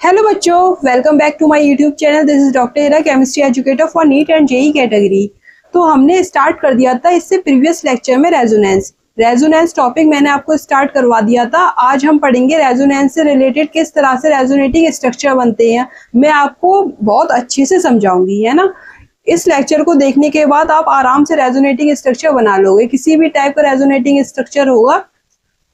Hello बच्चों, welcome back to my YouTube channel. This is doctor Hira, chemistry educator for NEET and JEE category. तो हमने start कर दिया था इससे प्रीवियस लेक्चर में रेजोनेंस टॉपिक मैंने आपको स्टार्ट करवा दिया था। आज हम पढ़ेंगे रेजोनेंस से रिलेटेड किस तरह से रेजोनेटिंग स्ट्रक्चर बनते हैं। मैं आपको बहुत अच्छे से समझाऊंगी, है ना। इस लेक्चर को देखने के बाद आप आराम से रेजोनेटिंग स्ट्रक्चर बना लोगे। किसी भी टाइप का रेजोनेटिंग स्ट्रक्चर होगा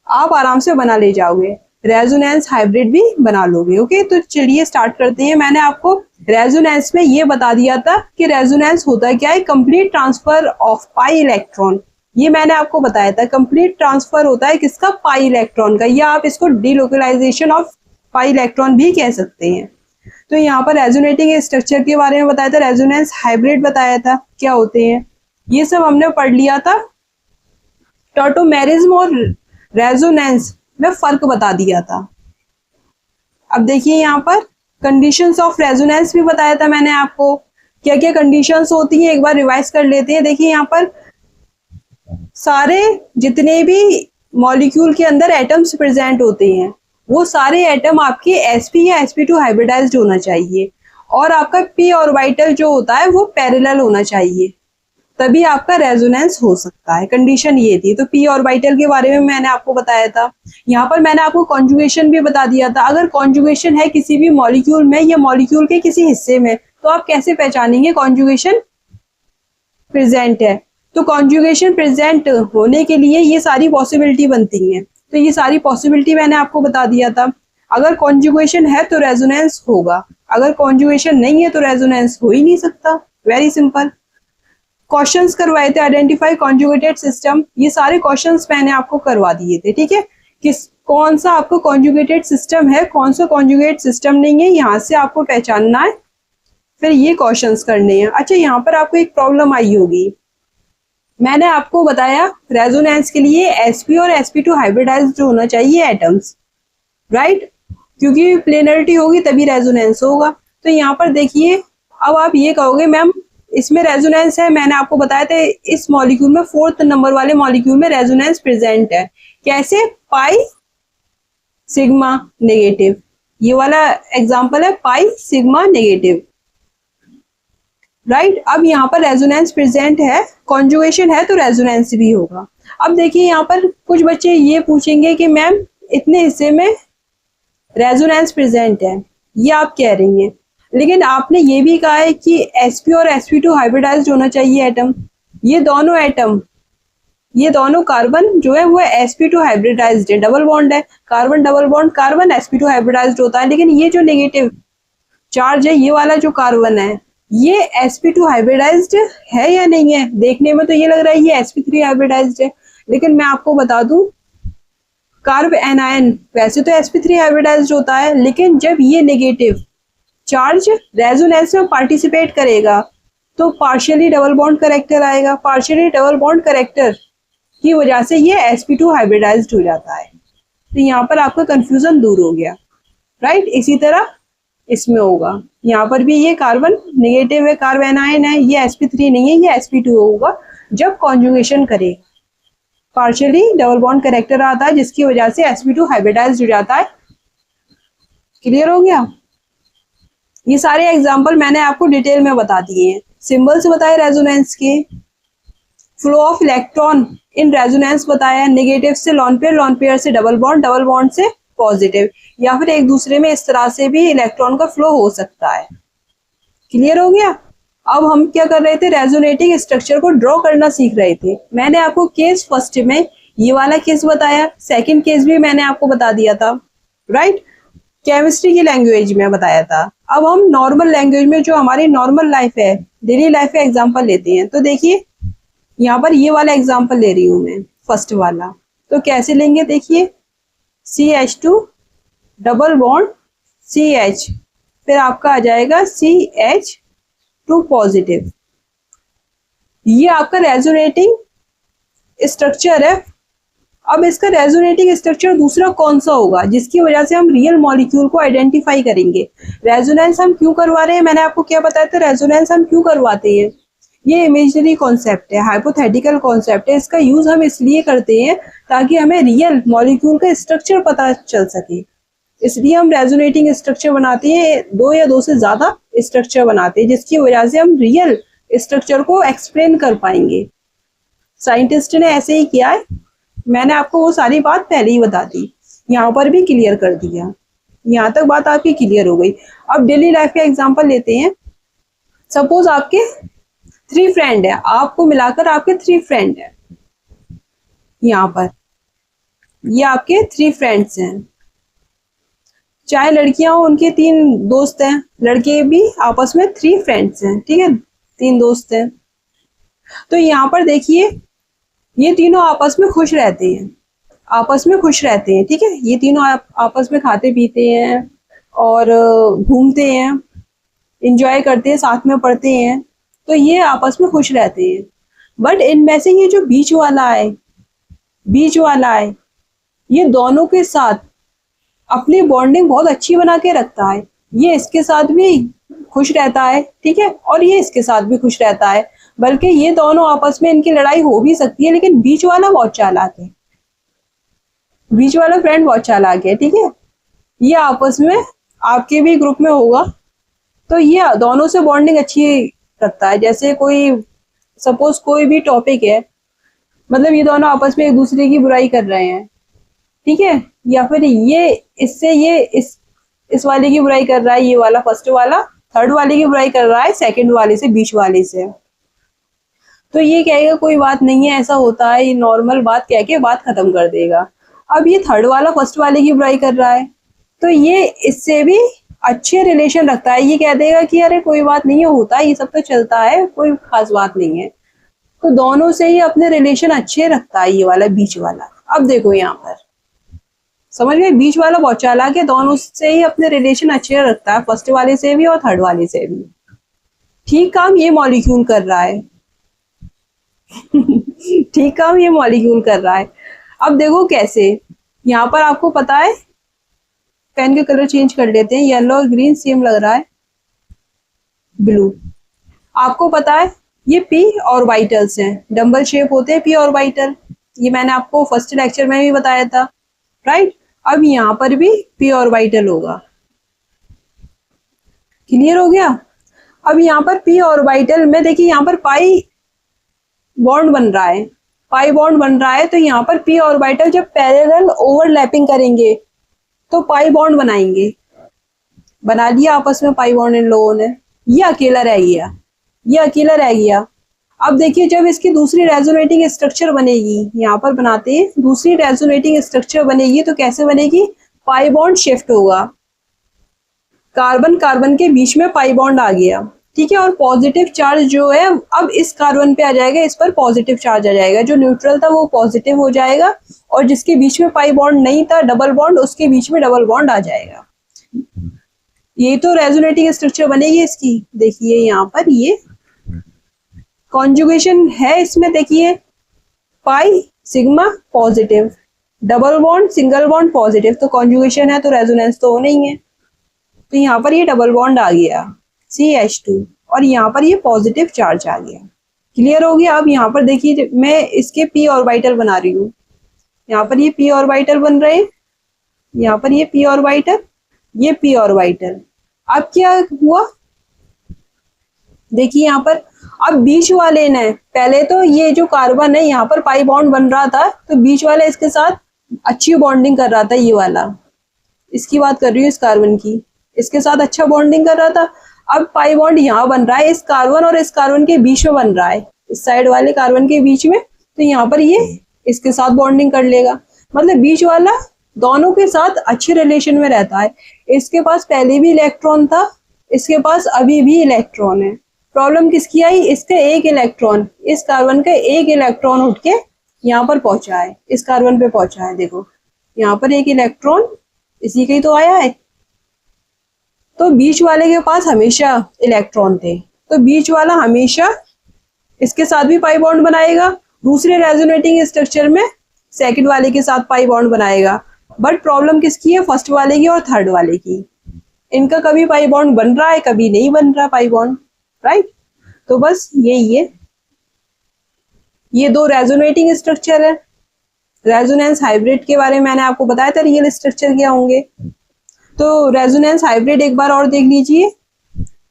आप आराम से बना ले जाओगे। रेजोनेंस हाइब्रिड भी बना लोगे। ओके, तो चलिए स्टार्ट करते हैं। मैंने आपको रेजोनेंस में ये बता दिया था कि रेजोनेंस होता क्या है, complete transfer of pi electron. ये मैंने आपको बताया था, कंप्लीट ट्रांसफर होता है किसका, पाई इलेक्ट्रॉन का, या आप इसको डिलोकलाइजेशन ऑफ पाई इलेक्ट्रॉन भी कह सकते हैं। तो यहाँ पर रेजोनेटिंग स्ट्रक्चर के बारे में बताया था, रेजोनेंस हाइब्रिड बताया था क्या होते हैं, ये सब हमने पढ़ लिया था। टॉटोमेरिज्म और रेजोनेंस में फर्क बता दिया था। अब देखिए यहाँ पर कंडीशंस ऑफ रेजोनेंस भी बताया था मैंने आपको, क्या क्या कंडीशंस होती हैं, एक बार रिवाइज कर लेते हैं। देखिए यहाँ पर सारे जितने भी मॉलिक्यूल के अंदर एटम्स प्रेजेंट होते हैं वो सारे एटम आपके sp या sp2 हाइब्रिडाइज्ड होना चाहिए, और आपका p ऑर्बिटल जो होता है वो पैरेलल होना चाहिए, तभी आपका रेजोनेंस हो सकता है। कंडीशन ये थी। तो p ऑर्बिटल के बारे में मैंने आपको बताया था। यहाँ पर मैंने आपको कॉन्जुगेशन भी बता दिया था। अगर कॉन्जुगेशन है किसी भी मॉलिक्यूल में या मॉलिक्यूल के किसी हिस्से में, तो आप कैसे पहचानेंगे कॉन्जुगेशन प्रेजेंट है। तो कॉन्जुगेशन प्रेजेंट होने के लिए ये सारी पॉसिबिलिटी बनती है। तो ये सारी पॉसिबिलिटी मैंने आपको बता दिया था। अगर कॉन्जुगेशन है तो रेजोनेंस होगा, अगर कॉन्जुगेशन नहीं है तो रेजोनेंस हो ही नहीं सकता। Very simple. क्वेश्चंस करवाए थे, आइडेंटिफाई कॉन्जुगेटेड सिस्टम, ये सारे क्वेश्चंस मैंने आपको करवा दिए थे। ठीक है, कौन सा आपको कॉन्जुगेटेड सिस्टम है, कौन सा कॉन्जुगेट सिस्टम नहीं है, यहाँ से आपको पहचानना है, फिर ये क्वेश्चंस करने हैं। अच्छा, यहाँ पर आपको एक प्रॉब्लम आई होगी। मैंने आपको बताया रेजोनेंस के लिए sp और sp2 हाइब्रिडाइज्ड होना चाहिए एटम्स, राइट, क्योंकि प्लेनरिटी होगी तभी रेजोनेंस होगा। तो यहाँ पर देखिए, अब आप ये कहोगे मैम इसमें रेजोनेंस है, मैंने आपको बताया था इस मॉलिक्यूल में 4th नंबर वाले मॉलिक्यूल में रेजोनेंस प्रेजेंट है। कैसे, पाई सिग्मा नेगेटिव, ये वाला एग्जांपल है पाई सिग्मा नेगेटिव, राइट। अब यहाँ पर रेजोनेंस प्रेजेंट है, कॉन्जुगेशन है तो रेजोनेंस भी होगा। अब देखिए यहाँ पर कुछ बच्चे ये पूछेंगे कि मैम इतने हिस्से में रेजोनेंस प्रेजेंट है, ये आप कह रही हैं, लेकिन आपने ये भी कहा है कि sp और sp2 हाइब्रिडाइज्ड होना चाहिए एटम। ये दोनों एटम, ये दोनों कार्बन जो है वो sp2 हाइब्रिडाइज्ड है, डबल बॉन्ड है, carbon double bond carbon sp2 hybridized होता है। लेकिन ये जो नेगेटिव चार्ज है, ये वाला जो कार्बन है, ये sp2 हाइब्रिडाइज्ड है या नहीं है। देखने में तो ये लग रहा है ये sp3 हाइब्रिडाइज्ड है, लेकिन मैं आपको बता दूं कार्ब एनायन वैसे तो sp3 हाइब्रिडाइज्ड होता है, लेकिन जब ये नेगेटिव चार्ज रेजोनेंस में पार्टिसिपेट करेगा तो पार्शियली डबल बॉन्ड करेक्टर आएगा। पार्शियली डबल बॉन्ड करेक्टर की वजह से ये sp2 हाइब्रिडाइज्ड हो जाता है। तो यहाँ पर आपका कंफ्यूजन दूर हो गया, राइट। इसी तरह इसमें होगा, यहाँ पर भी ये कार्बन नेगेटिव है, कार्ब एनायन है, ये sp3 नहीं है, ये sp2 होगा जब कॉन्जुगेशन करेगा। पार्शियली डबल बॉन्ड करेक्टर आता है जिसकी वजह से sp2 हाइब्रिडाइज्ड हो जाता है। क्लियर हो गया। ये सारे एग्जाम्पल मैंने आपको डिटेल में बता दिए हैं। सिंबल्स बताए रेजोनेंस के, flow of electron in resonance बताया, नेगेटिव से लॉन पेयर, लॉन पेयर से डबल बॉन्ड, डबल बॉन्ड से पॉजिटिव, या फिर एक दूसरे में इस तरह से भी इलेक्ट्रॉन का फ्लो हो सकता है। क्लियर हो गया। अब हम क्या कर रहे थे, रेजोनेटिंग स्ट्रक्चर को ड्रॉ करना सीख रहे थे। मैंने आपको केस फर्स्ट में ये वाला केस बताया, सेकंड केस भी मैंने आपको बता दिया था, राइट, केमिस्ट्री की लैंग्वेज में बताया था। अब हम नॉर्मल लैंग्वेज में जो हमारी नॉर्मल लाइफ है, डेली लाइफ का एग्जांपल लेते हैं। तो देखिए यहाँ पर ये वाला एग्जांपल ले रही हूं मैं, फर्स्ट वाला। तो कैसे लेंगे, देखिए CH2 डबल बॉन्ड CH, फिर आपका आ जाएगा CH2 पॉजिटिव। ये आपका रेजोनेटिंग स्ट्रक्चर है। अब इसका रेजोनेटिंग स्ट्रक्चर दूसरा कौन सा होगा जिसकी वजह से हम रियल मॉलिक्यूल को आइडेंटिफाई करेंगे। रेजोनेंस हम क्यों करवा रहे हैं, मैंने आपको क्या बताया था, रेजोनेंस हम क्यों करवाते हैं। ये इमेजिनरी कॉन्सेप्ट है, हाइपोथेटिकल कॉन्सेप्ट है। इसका यूज हम इसलिए करते हैं ताकि हमें रियल मॉलिक्यूल का स्ट्रक्चर पता चल सके। इसलिए हम रेजोनेटिंग स्ट्रक्चर बनाते हैं, दो या दो से ज्यादा स्ट्रक्चर बनाते हैं, जिसकी वजह से हम रियल स्ट्रक्चर को एक्सप्लेन कर पाएंगे। साइंटिस्ट ने ऐसे ही किया है, मैंने आपको वो सारी बात पहले ही बता दी, यहाँ पर भी क्लियर कर दिया। यहाँ तक बात आपकी क्लियर हो गई। अब डेली लाइफ का एग्जांपल लेते हैं। सपोज आपके 3 फ्रेंड है, आपको मिलाकर आपके 3 फ्रेंड है। यहाँ पर ये आपके 3 फ्रेंड्स हैं, चाहे लड़कियां हो उनके 3 दोस्त हैं, लड़के भी आपस में 3 फ्रेंड्स हैं, ठीक है, 3 दोस्त हैं। तो यहाँ पर देखिए ये तीनों आपस में खुश रहते हैं, आपस में खुश रहते हैं, ठीक है, ये तीनों आपस में खाते पीते हैं और घूमते हैं, इंजॉय करते हैं, साथ में पढ़ते हैं, तो ये आपस में खुश रहते हैं। बट इनमें से ये जो बीच वाला है, बीच वाला है, ये दोनों के साथ अपनी बॉन्डिंग बहुत अच्छी बना के रखता है। ये इसके साथ भी खुश रहता है, ठीक है, और ये इसके साथ भी खुश रहता है। बल्कि ये दोनों आपस में इनकी लड़ाई हो भी सकती है, लेकिन बीच वाला बहुत चालाक है, बीच वाला फ्रेंड बहुत चालाक है, ठीक है। ये आपस में आपके भी ग्रुप में होगा, तो ये दोनों से बॉन्डिंग अच्छी रखता है। जैसे कोई सपोज कोई भी टॉपिक है, मतलब ये दोनों आपस में एक दूसरे की बुराई कर रहे हैं, ठीक है, या फिर ये इससे ये इस वाले की बुराई कर रहा है, ये वाला फर्स्ट वाला थर्ड वाले की बुराई कर रहा है सेकंड वाले से, बीच वाले से, तो ये कहेगा कोई बात नहीं है, ऐसा होता है, ये नॉर्मल बात कह के बात खत्म कर देगा। अब ये थर्ड वाला फर्स्ट वाले की बुराई कर रहा है, तो ये इससे भी अच्छे रिलेशन रखता है, ये कह देगा कि अरे कोई बात नहीं है, होता है, ये सब तो चलता है, कोई खास बात नहीं है। तो दोनों से ही अपने रिलेशन अच्छे रखता है ये वाला बीच वाला। अब देखो यहाँ पर समझ गए, बीच वाला बहुत चालाक है, दोनों से ही अपने रिलेशन अच्छे रखता है, फर्स्ट वाले से भी और थर्ड वाले से भी। ठीक काम ये मॉलिक्यूल कर रहा है ठीक काम ये मॉलिक्यूल कर रहा है। अब देखो कैसे, यहाँ पर आपको पता है, पेन के कलर चेंज कर लेते हैं, येलो और ग्रीन सेम लग रहा है, ब्लू। आपको पता है ये पी ऑर्बिटल्स हैं, डबल शेप होते हैं पी ऑर्बिटल, ये मैंने आपको फर्स्ट लेक्चर में भी बताया था, राइट। अब यहाँ पर भी पी ऑर्बिटल होगा, क्लियर हो गया। अब यहाँ पर पी ऑर्बिटल में देखिए यहाँ पर पाई बॉन्ड बन रहा है, पाई बॉन्ड बन रहा है, तो यहाँ पर पी ऑर्बिटल जब पैरेलल ओवरलैपिंग करेंगे तो पाई बॉन्ड बनाएंगे, बना लिया आपस में पाई बॉन्ड इन लोगों ने, ये अकेला रह गया, ये अकेला रह गया। अब देखिए जब इसकी दूसरी रेजोनेटिंग स्ट्रक्चर बनेगी, यहाँ पर बनाते हैं, दूसरी रेजोनेटिंग स्ट्रक्चर बनेगी तो कैसे बनेगी, पाई बॉन्ड शिफ्ट होगा, कार्बन कार्बन के बीच में पाई बॉन्ड आ गया, ठीक है, और पॉजिटिव चार्ज जो है अब इस कार्बन पे आ जाएगा, इस पर पॉजिटिव चार्ज आ जाएगा, जो न्यूट्रल था वो पॉजिटिव हो जाएगा, और जिसके बीच में पाई बॉन्ड नहीं था डबल बॉन्ड, उसके बीच में डबल बॉन्ड आ जाएगा। ये तो रेजोनेटिंग स्ट्रक्चर बनेगी इसकी। देखिए यहाँ पर ये कॉन्जुगेशन है, इसमें देखिए pi sigma positive, double bond single bond positive, तो कॉन्जुगेशन है तो रेजोनेंस तो होना ही है। तो यहाँ पर ये डबल बॉन्ड आ गया CH2, और यहाँ पर ये पॉजिटिव चार्ज आ गया, क्लियर हो गया। अब यहाँ पर देखिए मैं इसके p ऑर्बिटल बना रही हूँ, यहाँ पर ये p ऑर्बिटल बन रहे हैं, यहाँ पर ये p ऑर्बिटल, ये p ऑर्बिटल। अब क्या हुआ, देखिए यहाँ पर अब बीच वाले ने, पहले तो ये जो कार्बन है यहाँ पर पाई बॉन्ड बन रहा था, तो बीच वाला इसके साथ अच्छी बॉन्डिंग कर रहा था, ये वाला, इसकी बात कर रही हूँ, इस कार्बन की, इसके साथ अच्छा बॉन्डिंग कर रहा था। अब पाई बॉन्ड यहाँ बन रहा है, इस कार्बन और इस कार्बन के बीच में बन रहा है, इस साइड वाले कार्बन के बीच में, तो यहाँ पर ये इसके साथ बॉन्डिंग कर लेगा, मतलब बीच वाला दोनों के साथ अच्छे रिलेशन में रहता है। इसके पास पहले भी इलेक्ट्रॉन था, इसके पास अभी भी इलेक्ट्रॉन है। प्रॉब्लम किसकी आई, इसका एक इलेक्ट्रॉन, इस कार्बन का एक इलेक्ट्रॉन उठ के यहाँ पर पहुंचा है, इस कार्बन पे पहुंचा है, देखो यहाँ पर एक इलेक्ट्रॉन इसी का ही तो आया है। तो बीच वाले के पास हमेशा इलेक्ट्रॉन थे, तो बीच वाला हमेशा इसके साथ भी पाई बॉन्ड बनाएगा, दूसरे रेजोनेटिंग स्ट्रक्चर में सेकंड वाले के साथ पाई बॉन्ड बनाएगा। बट प्रॉब्लम किसकी है, फर्स्ट वाले की और थर्ड वाले की, इनका कभी पाई बॉन्ड बन रहा है, कभी नहीं बन रहा पाई बॉन्ड, राइट। तो बस यही है, ये दो रेजोनेटिंग स्ट्रक्चर है। रेजोनेंस हाइब्रिड के बारे में मैंने आपको बताया था, रियल स्ट्रक्चर क्या होंगे। तो रेजोनेंस हाइब्रिड एक बार और देख लीजिए।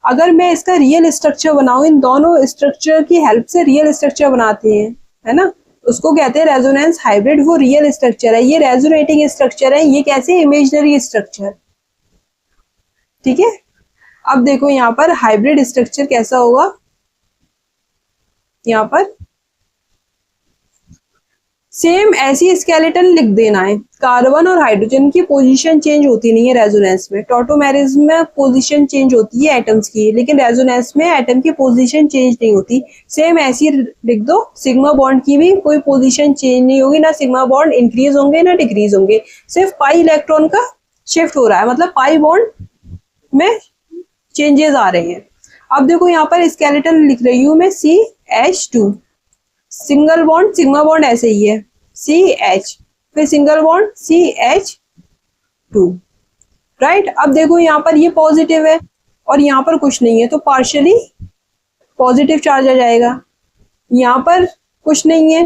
अगर मैं इसका रियल स्ट्रक्चर बनाऊं, इन दोनों स्ट्रक्चर की हेल्प से रियल स्ट्रक्चर बनाते हैं, है ना, उसको कहते हैं रेजोनेंस हाइब्रिड। वो रियल स्ट्रक्चर है, ये रेजोनेटिंग स्ट्रक्चर है, ये कैसे इमेजिनरी स्ट्रक्चर। ठीक है, अब देखो यहाँ पर हाइब्रिड स्ट्रक्चर कैसा होगा। यहाँ पर सेम ऐसी स्केलेटन लिख देना है। कार्बन और हाइड्रोजन की पोजीशन चेंज होती नहीं है रेजोनेंस में। टॉटोमेरिज्म में पोजीशन चेंज होती है एटम्स की, लेकिन रेजोनेंस में एटम की पोजीशन चेंज नहीं होती। सेम ऐसी लिख दो। सिग्मा बॉन्ड की भी कोई पोजीशन चेंज नहीं होगी, ना सिग्मा बॉन्ड इंक्रीज होंगे ना डिक्रीज होंगे, सिर्फ पाई इलेक्ट्रॉन का शिफ्ट हो रहा है, मतलब पाई बॉन्ड में चेंजेस आ रहे हैं। अब देखो यहाँ पर स्केलेटन लिख रही हूं मैं CH2, single bond sigma bond ऐसे ही है CH, फिर सिंगल बॉन्ड CH2, राइट। अब देखो यहाँ पर ये पॉजिटिव है और यहाँ पर कुछ नहीं है, तो पार्शियली पॉजिटिव चार्ज आ जाएगा। यहाँ पर कुछ नहीं है,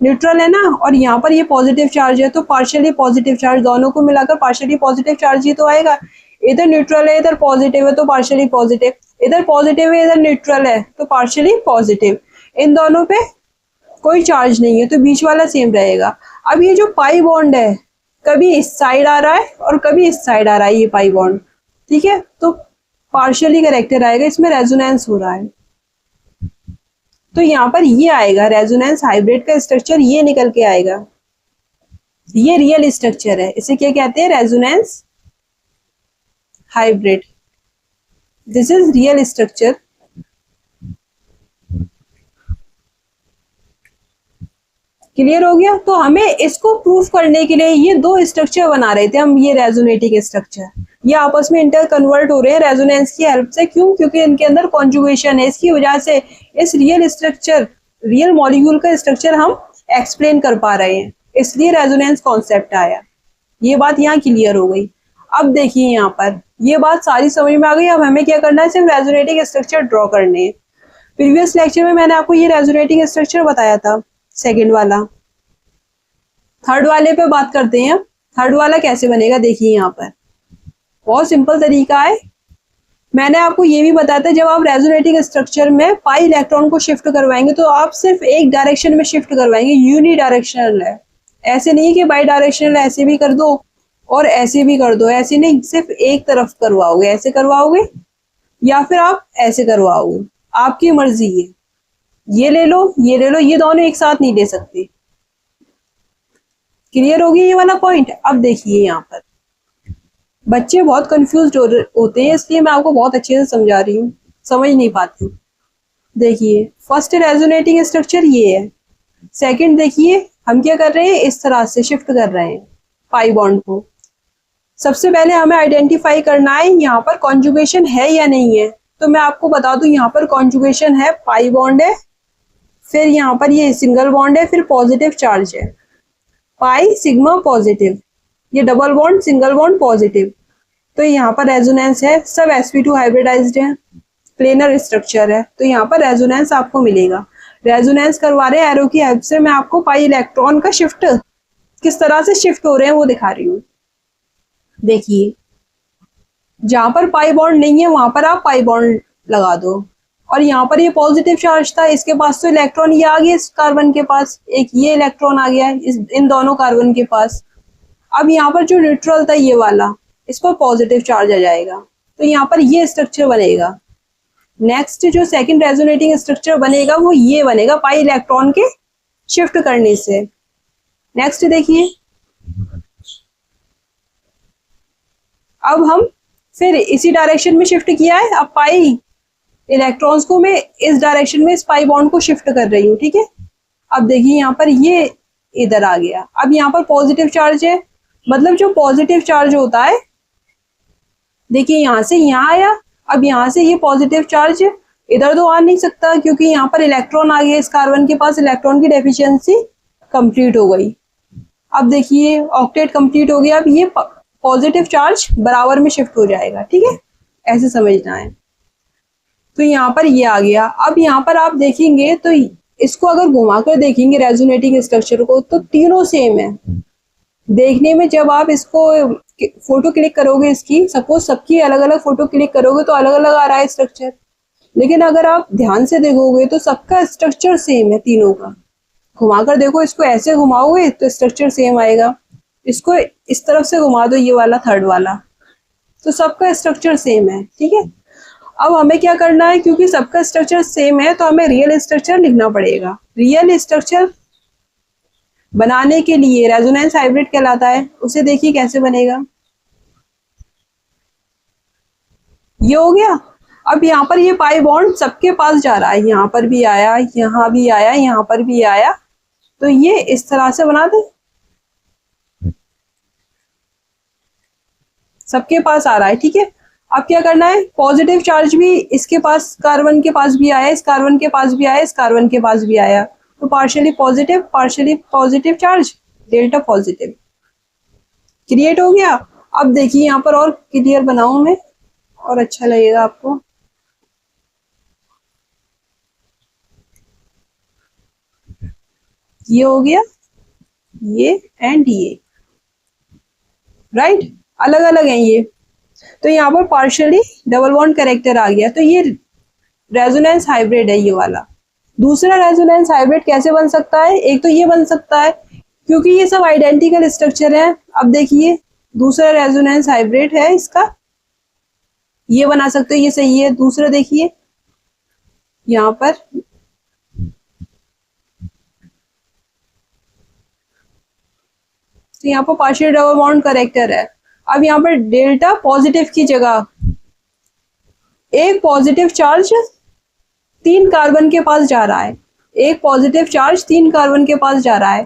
न्यूट्रल है ना, और यहाँ पर ये पॉजिटिव चार्ज है, तो पार्शियली पॉजिटिव चार्ज, दोनों को मिलाकर पार्शियली पॉजिटिव चार्ज ही तो आएगा। इधर न्यूट्रल है, इधर पॉजिटिव है, तो पार्शियली पॉजिटिव, इधर पॉजिटिव है, इधर न्यूट्रल है, तो पार्शियली पॉजिटिव। इन दोनों पे कोई चार्ज नहीं है, तो बीच वाला सेम रहेगा। अब ये जो पाई बॉन्ड है, कभी इस साइड आ रहा है और कभी इस साइड आ रहा है, ये पाई बॉन्ड, ठीक है, तो पार्शियली करेक्टेड आएगा, इसमें रेजोनेंस हो रहा है। तो यहाँ पर ये आएगा रेजोनेंस हाइब्रिड का स्ट्रक्चर, ये निकल के आएगा। ये रियल स्ट्रक्चर है, इसे क्या कहते हैं, resonance hybrid. This is real structure. Clear हो गया। तो हमें इसको प्रूफ करने के लिए ये दो स्ट्रक्चर बना रहे थे हम, ये रेजोनेटिंग स्ट्रक्चर, ये आपस में इंटर कन्वर्ट हो रहे हैं रेजोनेंस की हेल्प से। क्यों? क्योंकि इनके अंदर कॉन्जुगेशन है, इसकी वजह से इस रियल स्ट्रक्चर, रियल मॉलिक्यूल का स्ट्रक्चर हम एक्सप्लेन कर पा रहे हैं, इसलिए रेजोनेंस कॉन्सेप्ट आया। ये बात यहाँ क्लियर हो गई। अब देखिए यहाँ पर ये बात सारी समझ में आ गई। अब हमें क्या करना है, सिर्फ रेजोनेटिंग स्ट्रक्चर ड्रॉ करने हैं। प्रीवियस लेक्चर में मैंने आपको ये रेजोनेटिंग स्ट्रक्चर बताया था, सेकेंड वाला। थर्ड वाले पे बात करते हैं। थर्ड वाला कैसे बनेगा, देखिए यहाँ पर बहुत सिंपल तरीका है। मैंने आपको ये भी बताया था, जब आप रेजोनेटिंग स्ट्रक्चर में पाई इलेक्ट्रॉन को शिफ्ट करवाएंगे तो आप सिर्फ एक डायरेक्शन में शिफ्ट करवाएंगे, यूनि डायरेक्शनल है। ऐसे नहीं कि बाई डायरेक्शनल, ऐसे भी कर दो और ऐसे भी कर दो, ऐसे नहीं, सिर्फ एक तरफ करवाओगे, ऐसे करवाओगे या फिर आप ऐसे करवाओगे, आपकी मर्जी है। ये ले लो, ये ले लो, ये दोनों एक साथ नहीं ले सकते। क्लियर होगी ये वाला पॉइंट। अब देखिए यहाँ पर बच्चे बहुत कंफ्यूज होते हैं, इसलिए मैं आपको बहुत अच्छे से समझा रही हूँ, समझ नहीं पाते। देखिए फर्स्ट रेजोनेटिंग स्ट्रक्चर ये है। सेकंड देखिए हम क्या कर रहे हैं, इस तरह से शिफ्ट कर रहे हैं पाई बॉन्ड को। सबसे पहले हमें आइडेंटिफाई करना है यहाँ पर कॉन्जुगेशन है या नहीं है। तो मैं आपको बता दूं यहाँ पर कॉन्जुगेशन है, पाई बॉन्ड है, फिर यहाँ पर ये सिंगल बॉन्ड है, फिर पॉजिटिव चार्ज है, पाई सिग्मा पॉजिटिव, ये double bond single bond positive. तो यहाँ पर रेजोनेंस है, सब sp2 हाइब्रिडाइज्ड है, प्लेनर स्ट्रक्चर है, तो यहाँ पर रेजोनेंस आपको मिलेगा। रेजोनेंस करवा रहे हैं एरो की हेल्प से। मैं आपको पाई इलेक्ट्रॉन का शिफ्ट किस तरह से शिफ्ट हो रहे हैं वो दिखा रही हूँ। देखिए जहां पर पाई बॉन्ड नहीं है वहां पर आप पाई बॉन्ड लगा दो, और यहाँ पर ये पॉजिटिव चार्ज था, इसके पास तो इलेक्ट्रॉन ये आ गया, इस कार्बन के पास एक ये इलेक्ट्रॉन आ गया इन दोनों कार्बन के पास। अब यहाँ पर जो न्यूट्रल था ये वाला, इस पर पॉजिटिव चार्ज आ जाएगा, तो यहाँ पर ये स्ट्रक्चर बनेगा। नेक्स्ट जो सेकंड रेजोनेटिंग स्ट्रक्चर बनेगा वो ये बनेगा, पाई इलेक्ट्रॉन के शिफ्ट करने से। नेक्स्ट देखिए, अब हम फिर इसी डायरेक्शन में शिफ्ट किया है, अब पाई इलेक्ट्रॉन्स को मैं इस डायरेक्शन में इस पाई बॉन्ड को शिफ्ट कर रही हूँ, ठीक है। अब देखिए यहाँ पर ये इधर आ गया, अब यहाँ पर पॉजिटिव चार्ज है, मतलब जो पॉजिटिव चार्ज होता है, देखिए यहाँ से यहाँ आया, अब यहाँ से ये पॉजिटिव चार्ज इधर तो आ नहीं सकता क्योंकि यहाँ पर इलेक्ट्रॉन आ गया, इस कार्बन के पास इलेक्ट्रॉन की डेफिशिएंसी कंप्लीट हो गई। अब देखिए ऑक्टेट कंप्लीट हो गया, अब ये पॉजिटिव चार्ज बराबर में शिफ्ट हो जाएगा, ठीक है, ऐसे समझना है। तो यहाँ पर ये आ गया। अब यहाँ पर आप देखेंगे तो इसको अगर घुमाकर देखेंगे रेजोनेटिंग स्ट्रक्चर को, तो तीनों सेम है देखने में। जब आप इसको फोटो क्लिक करोगे इसकी, सपोज सबकी अलग अलग फोटो क्लिक करोगे तो अलग अलग आ रहा है स्ट्रक्चर, लेकिन अगर आप ध्यान से देखोगे तो सबका स्ट्रक्चर सेम है तीनों का। घुमाकर देखो, इसको ऐसे घुमाओगे तो स्ट्रक्चर सेम आएगा, इसको इस तरफ से घुमा दो, ये वाला थर्ड वाला, तो सबका स्ट्रक्चर सेम है। ठीक है, अब हमें क्या करना है, क्योंकि सबका स्ट्रक्चर सेम है तो हमें रियल स्ट्रक्चर लिखना पड़ेगा। रियल स्ट्रक्चर बनाने के लिए रेजोनेंस हाइब्रिड कहलाता है, उसे देखिए कैसे बनेगा। ये हो गया। अब यहाँ पर ये पाई बॉन्ड सबके पास जा रहा है, यहाँ पर भी आया, यहाँ भी आया, यहाँ पर भी आया, तो ये इस तरह से बना दे, सबके पास आ रहा है। ठीक है, अब क्या करना है, पॉजिटिव चार्ज भी इसके पास, कार्बन के पास भी आया, इस कार्बन के पास भी आया, इस कार्बन के पास भी आया, तो partially positive charge, delta positive create हो गया। अब देखिए यहाँ पर और क्लियर बनाऊं मैं और अच्छा लगेगा आपको। ये हो गया, ये एंड ये, राइट, अलग अलग हैं ये, तो यहाँ पर पार्शियली डबल बॉन्ड कैरेक्टर आ गया, तो ये रेजोनेंस हाइब्रिड है ये वाला। दूसरा रेजोनेंस हाइब्रिड कैसे बन सकता है, एक तो ये बन सकता है क्योंकि ये सब आइडेंटिकल स्ट्रक्चर है। अब देखिए दूसरा रेजोनेंस हाइब्रिड है इसका, ये बना सकते हो, ये सही है। दूसरा देखिए यहाँ पर तो यहाँ पर पार्शियल डबल बॉन्ड कैरेक्टर है। अब यहाँ पर डेल्टा पॉजिटिव की जगह एक पॉजिटिव चार्ज 3 कार्बन के पास जा रहा है, एक पॉजिटिव चार्ज 3 कार्बन के पास जा रहा है,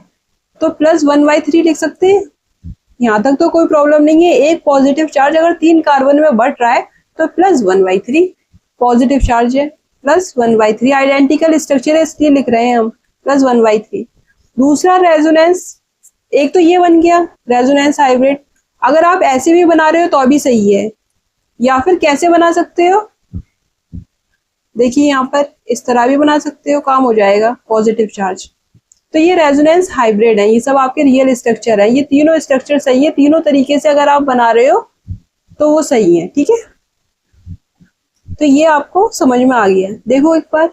तो +1/3 लिख सकते हैं। यहाँ तक तो कोई प्रॉब्लम नहीं है। एक पॉजिटिव चार्ज अगर 3 कार्बन में बढ़ रहा है तो +1/3 पॉजिटिव चार्ज है, +1/3 आइडेंटिकल स्ट्रक्चर है इसलिए लिख रहे हैं हम +1/3। दूसरा रेजोनेंस, एक तो ये बन गया रेजोनेंस हाइब्रिड। अगर आप ऐसे भी बना रहे हो तो भी सही है, या फिर कैसे बना सकते हो, देखिए यहाँ पर इस तरह भी बना सकते हो, काम हो जाएगा पॉजिटिव चार्ज। तो ये रेजोनेंस हाइब्रिड है, ये सब आपके रियल स्ट्रक्चर है, ये तीनों स्ट्रक्चर सही है, तीनों तरीके से अगर आप बना रहे हो तो वो सही है। ठीक है, तो ये आपको समझ में आ गया। देखो एक बार,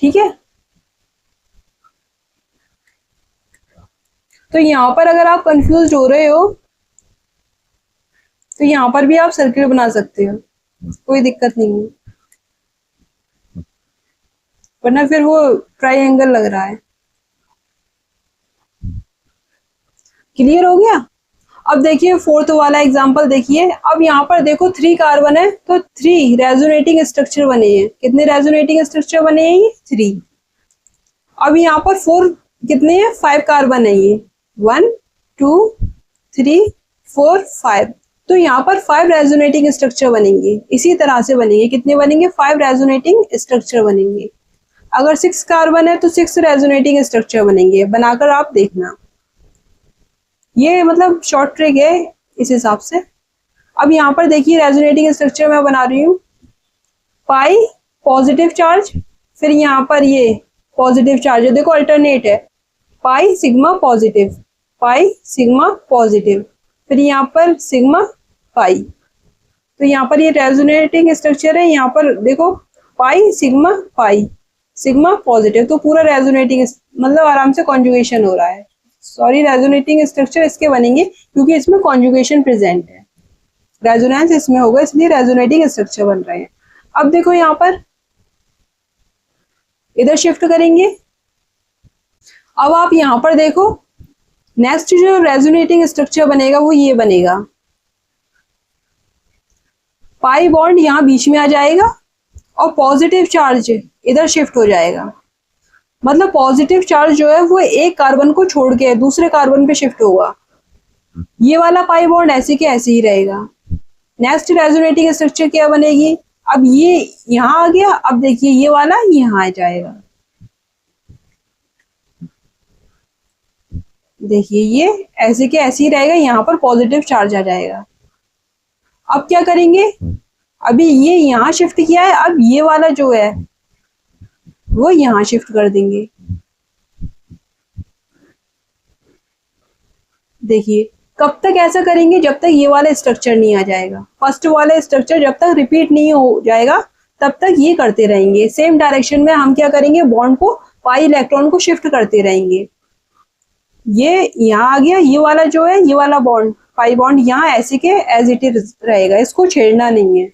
ठीक है। तो यहाँ पर अगर आप कंफ्यूज हो रहे हो तो यहाँ पर भी आप सर्किल बना सकते हो, कोई दिक्कत नहीं है, वरना फिर वो ट्राइंगल लग रहा है। क्लियर हो गया। अब देखिए फोर्थ वाला एग्जांपल देखिए। अब यहाँ पर देखो 3 कार्बन है तो 3 रेजोनेटिंग स्ट्रक्चर बने हैं। कितने रेजोनेटिंग स्ट्रक्चर बने हैं, ये 3। अब यहाँ पर 4 कितने हैं, 5 कार्बन है, ये 1 2 3 4 5, तो यहाँ पर 5 रेजोनेटिंग स्ट्रक्चर बनेंगे। इसी तरह से बनेंगे, कितने बनेंगे, 5 रेजोनेटिंग स्ट्रक्चर बनेंगे। अगर 6 कार्बन है तो 6 रेजोनेटिंग स्ट्रक्चर बनेंगे। बनाकर आप देखना, ये मतलब शॉर्ट ट्रिक है इस हिसाब से। अब यहाँ पर देखिए रेजोनेटिंग स्ट्रक्चर मैं बना रही हूँ, पाई पॉजिटिव चार्ज, फिर यहाँ पर ये पॉजिटिव चार्ज है, देखो अल्टरनेट है, pi sigma positive, pi sigma positive, फिर यहाँ पर सिग्मा पाई। तो यहाँ पर ये रेजोनेटिंग स्ट्रक्चर है, यहाँ पर देखो पाई सिग्मा पाई सिग्मा पॉजिटिव, तो पूरा रेजोनेटिंग मतलब आराम से कॉन्जुगेशन हो रहा है। सॉरी, रेजोनेटिंग स्ट्रक्चर इसके बनेंगे क्योंकि इसमें कॉन्जुगेशन प्रेजेंट है, रेजोनेंस इसमें होगा इसलिए रेजोनेटिंग स्ट्रक्चर बन रहे हैं। अब देखो यहाँ पर इधर शिफ्ट करेंगे। अब आप यहाँ पर देखो नेक्स्ट जो रेजोनेटिंग स्ट्रक्चर बनेगा वो ये बनेगा, पाई बॉन्ड यहाँ बीच में आ जाएगा और पॉजिटिव चार्ज इधर शिफ्ट हो जाएगा। मतलब पॉजिटिव चार्ज जो है वो एक कार्बन को छोड़ के दूसरे कार्बन पे शिफ्ट होगा। ये वाला पाई बॉन्ड ऐसे के ऐसे ही रहेगा। नेक्स्ट रेजोनेटिंग स्ट्रक्चर क्या बनेगी, अब ये यहाँ आ गया, अब देखिए ये वाला यहाँ आ जाएगा, देखिए ये ऐसे के ऐसे ही रहेगा, यहाँ पर पॉजिटिव चार्ज आ जाएगा। अब क्या करेंगे, अभी ये यहाँ शिफ्ट किया है, अब ये वाला जो है वो यहाँ शिफ्ट कर देंगे। देखिए कब तक ऐसा करेंगे, जब तक ये वाला स्ट्रक्चर नहीं आ जाएगा। फर्स्ट वाला स्ट्रक्चर जब तक रिपीट नहीं हो जाएगा तब तक ये करते रहेंगे। सेम डायरेक्शन में हम क्या करेंगे, बॉन्ड को, पाई इलेक्ट्रॉन को शिफ्ट करते रहेंगे। ये यहाँ आ गया, ये वाला जो है, ये वाला बॉन्ड, पाई बॉन्ड यहाँ ऐसे के एज इट इज रहेगा, इसको छेड़ना नहीं है।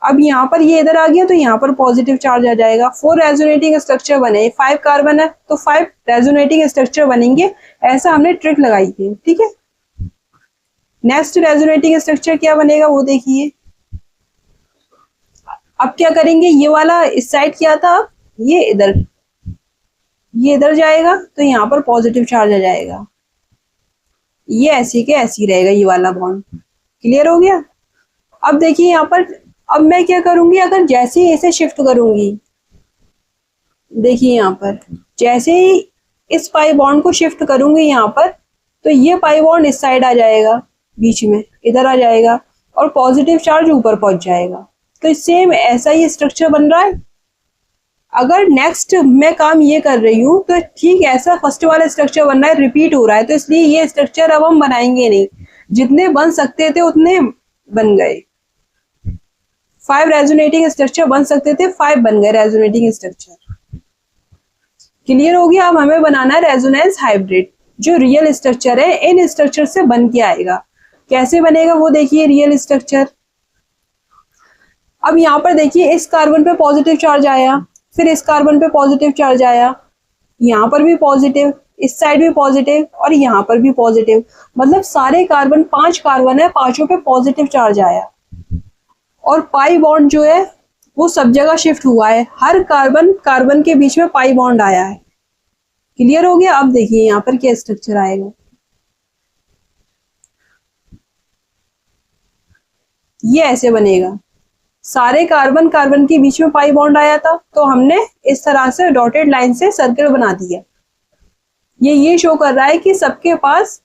अब यहाँ पर ये इधर आ गया तो यहाँ पर पॉजिटिव चार्ज आ जाएगा। 4 रेजोनेटिंग स्ट्रक्चर बने, 5 कार्बन है तो 5 रेजोनेटिंग स्ट्रक्चर बनेंगे। ऐसा हमने ट्रिक लगाई थी, ठीक है। नेक्स्ट रेजोनेटिंग स्ट्रक्चर क्या बनेगा वो देखिए। अब क्या करेंगे, ये वाला इस साइड किया था, ये इधर जाएगा तो यहाँ पर पॉजिटिव चार्ज आ जाएगा। ये ऐसी के ऐसी रहेगा ये वाला बॉन्ड। क्लियर हो गया। अब देखिए यहाँ पर, अब मैं क्या करूंगी, अगर जैसे ही इसे शिफ्ट करूंगी, देखिए यहाँ पर जैसे ही इस पाई बॉन्ड को शिफ्ट करूंगी यहाँ पर, तो ये पाई बॉन्ड इस साइड आ जाएगा, बीच में इधर आ जाएगा और पॉजिटिव चार्ज ऊपर पहुंच जाएगा। तो सेम ऐसा ही स्ट्रक्चर बन रहा है। अगर नेक्स्ट मैं काम ये कर रही हूँ तो ठीक ऐसा फर्स्ट वाला स्ट्रक्चर बन रहा है, रिपीट हो रहा है, तो इसलिए ये स्ट्रक्चर अब हम बनाएंगे नहीं। जितने बन सकते थे उतने बन गए। 5 रेजोनेटिंग स्ट्रक्चर बन सकते थे, 5 बन गए रेजोनेटिंग स्ट्रक्चर। क्लियर हो गया। अब हमें बनाना है रेजोनेंस हाइब्रिड, जो रियल स्ट्रक्चर है इन स्ट्रक्चर से बन के आएगा। कैसे बनेगा वो देखिए, रियल स्ट्रक्चर। अब यहाँ पर देखिए, इस कार्बन पे पॉजिटिव चार्ज आया, फिर इस कार्बन पे पॉजिटिव चार्ज आया, यहाँ पर भी पॉजिटिव, इस साइड भी पॉजिटिव और यहाँ पर भी पॉजिटिव। मतलब सारे कार्बन, 5 कार्बन है, पांचों पे पॉजिटिव चार्ज आया। और पाई बॉन्ड जो है वो सब जगह शिफ्ट हुआ है, हर कार्बन के बीच में पाई बॉन्ड आया है। क्लियर हो गया। अब देखिए यहाँ पर क्या स्ट्रक्चर आएगा। ये ऐसे बनेगा, सारे कार्बन के बीच में पाई बॉन्ड आया था, तो हमने इस तरह से डॉटेड लाइन से सर्कल बना दिया। ये शो कर रहा है कि सबके पास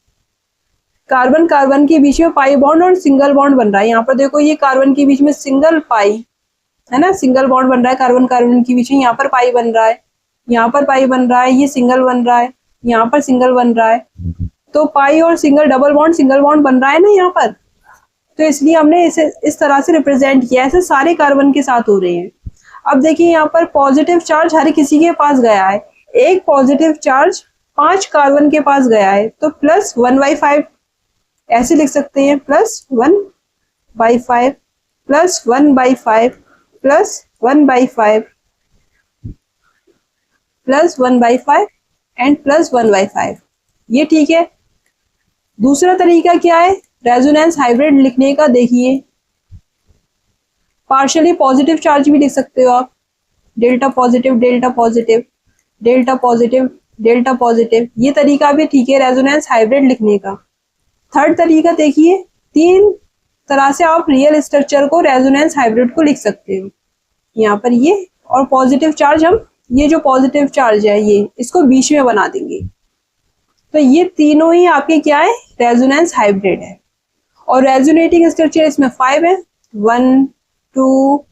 कार्बन के बीच में पाई बॉन्ड और सिंगल बॉन्ड बन रहा है। यहाँ पर देखो, ये कार्बन के बीच में सिंगल पाई है ना, सिंगल बॉन्ड बन रहा है कार्बन के बीच में। यहाँ पर पाई बन रहा है, यहाँ पर पाई बन रहा है, ये सिंगल बन रहा है, यहाँ पर सिंगल बन रहा है। तो पाई और single, double bond single bond बन रहा है ना यहाँ पर, तो इसलिए हमने इसे इस तरह से रिप्रेजेंट किया। ऐसे सारे कार्बन के साथ हो रहे हैं। अब देखिए यहाँ पर पॉजिटिव चार्ज हर किसी के पास गया है, एक पॉजिटिव चार्ज 5 कार्बन के पास गया है, तो +1/5 ऐसे लिख सकते हैं, +1/5 +1/5 +1/5 +1/5 एंड +1/5। ये ठीक है। दूसरा तरीका क्या है रेजोनेंस हाइब्रिड लिखने का, देखिए पार्शियली पॉजिटिव चार्ज भी लिख सकते हो आप, delta positive delta positive delta positive delta positive. ये तरीका भी ठीक है रेजोनेंस हाइब्रिड लिखने का। थर्ड तरीका देखिए, 3 तरह से आप रियल स्ट्रक्चर को, रेजोनेंस हाइब्रिड को लिख सकते हो। यहाँ पर ये, और पॉजिटिव चार्ज हम, ये जो पॉजिटिव चार्ज है ये, इसको बीच में बना देंगे। तो ये तीनों ही आपके क्या है, रेजोनेंस हाइब्रिड है। और रेजोनेटिंग स्ट्रक्चर इसमें 5 है, 1 2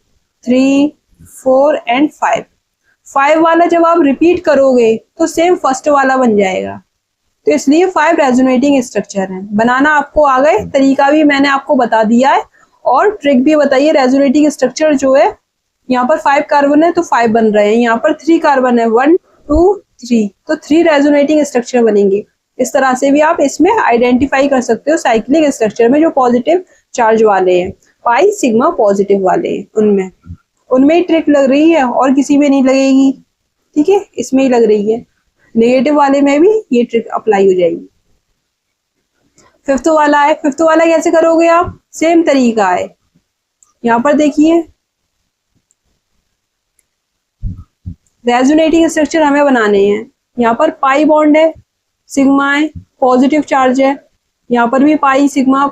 3 4 एंड 5। 5 वाला जब आप रिपीट करोगे तो सेम फर्स्ट वाला बन जाएगा, तो इसलिए 5 रेजोनेटिंग स्ट्रक्चर है। बनाना आपको आ गए, तरीका भी मैंने आपको बता दिया है और ट्रिक भी बताइए। रेजोनेटिंग स्ट्रक्चर जो है, यहाँ पर 5 कार्बन है तो 5 बन रहे हैं, यहाँ पर 3 कार्बन है, 1 2 3, तो 3 रेजोनेटिंग स्ट्रक्चर बनेंगे। इस तरह से भी आप इसमें आइडेंटिफाई कर सकते हो साइक्लिक स्ट्रक्चर में जो पॉजिटिव चार्ज वाले हैं, पाई सिग्मा पॉजिटिव वाले हैं, उनमें ही ट्रिक लग रही है और किसी में नहीं लगेगी। ठीक है, इसमें ही लग रही है। नेगेटिव वाले में भी ये ट्रिक अप्लाई हो जाएगी। 5th वाला है, 5th वाला कैसे करोगे आप, सेम तरीका है। यहाँ पर देखिए रेजोनेटिंग स्ट्रक्चर हमें बनाने हैं। यहाँ पर पाई बॉन्ड है, सिग्मा है, पॉजिटिव चार्ज है, यहाँ पर भी पाई सिग्मा,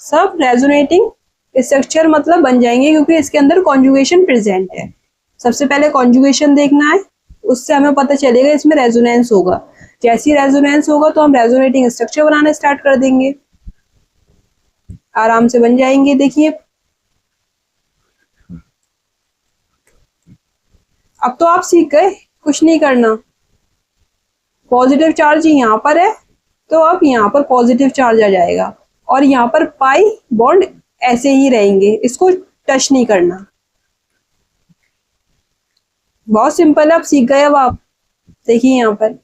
सब रेजोनेटिंग स्ट्रक्चर मतलब बन जाएंगे, क्योंकि इसके अंदर कॉन्जुगेशन प्रेजेंट है। सबसे पहले कॉन्जुगेशन देखना है, उससे हमें पता चलेगा इसमें रेजोनेंस होगा। जैसी रेजोनेंस होगा तो हम रेजोनेटिंग स्ट्रक्चर बनाना स्टार्ट कर देंगे, आराम से बन जाएंगे। देखिए अब तो आप सीख गए, कुछ नहीं करना। पॉजिटिव चार्ज यहाँ पर है तो अब यहाँ पर पॉजिटिव चार्ज आ जाएगा और यहाँ पर पाई बॉन्ड ऐसे ही रहेंगे, इसको टच नहीं करना। बहुत सिंपल है, आप सीख गए। अब आप देखिए यहाँ पर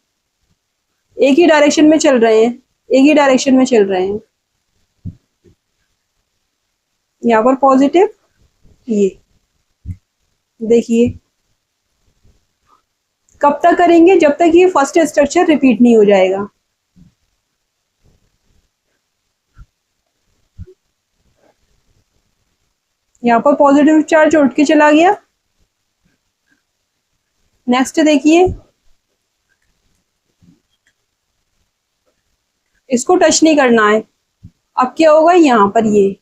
एक ही डायरेक्शन में चल रहे हैं, एक ही डायरेक्शन में चल रहे हैं। यहाँ पर पॉजिटिव, ये देखिए कब तक करेंगे, जब तक ये फर्स्ट स्ट्रक्चर रिपीट नहीं हो जाएगा। यहाँ पर पॉजिटिव चार्ज उठ के चला गया। नेक्स्ट देखिए, इसको टच नहीं करना है। अब क्या होगा, यहाँ पर ये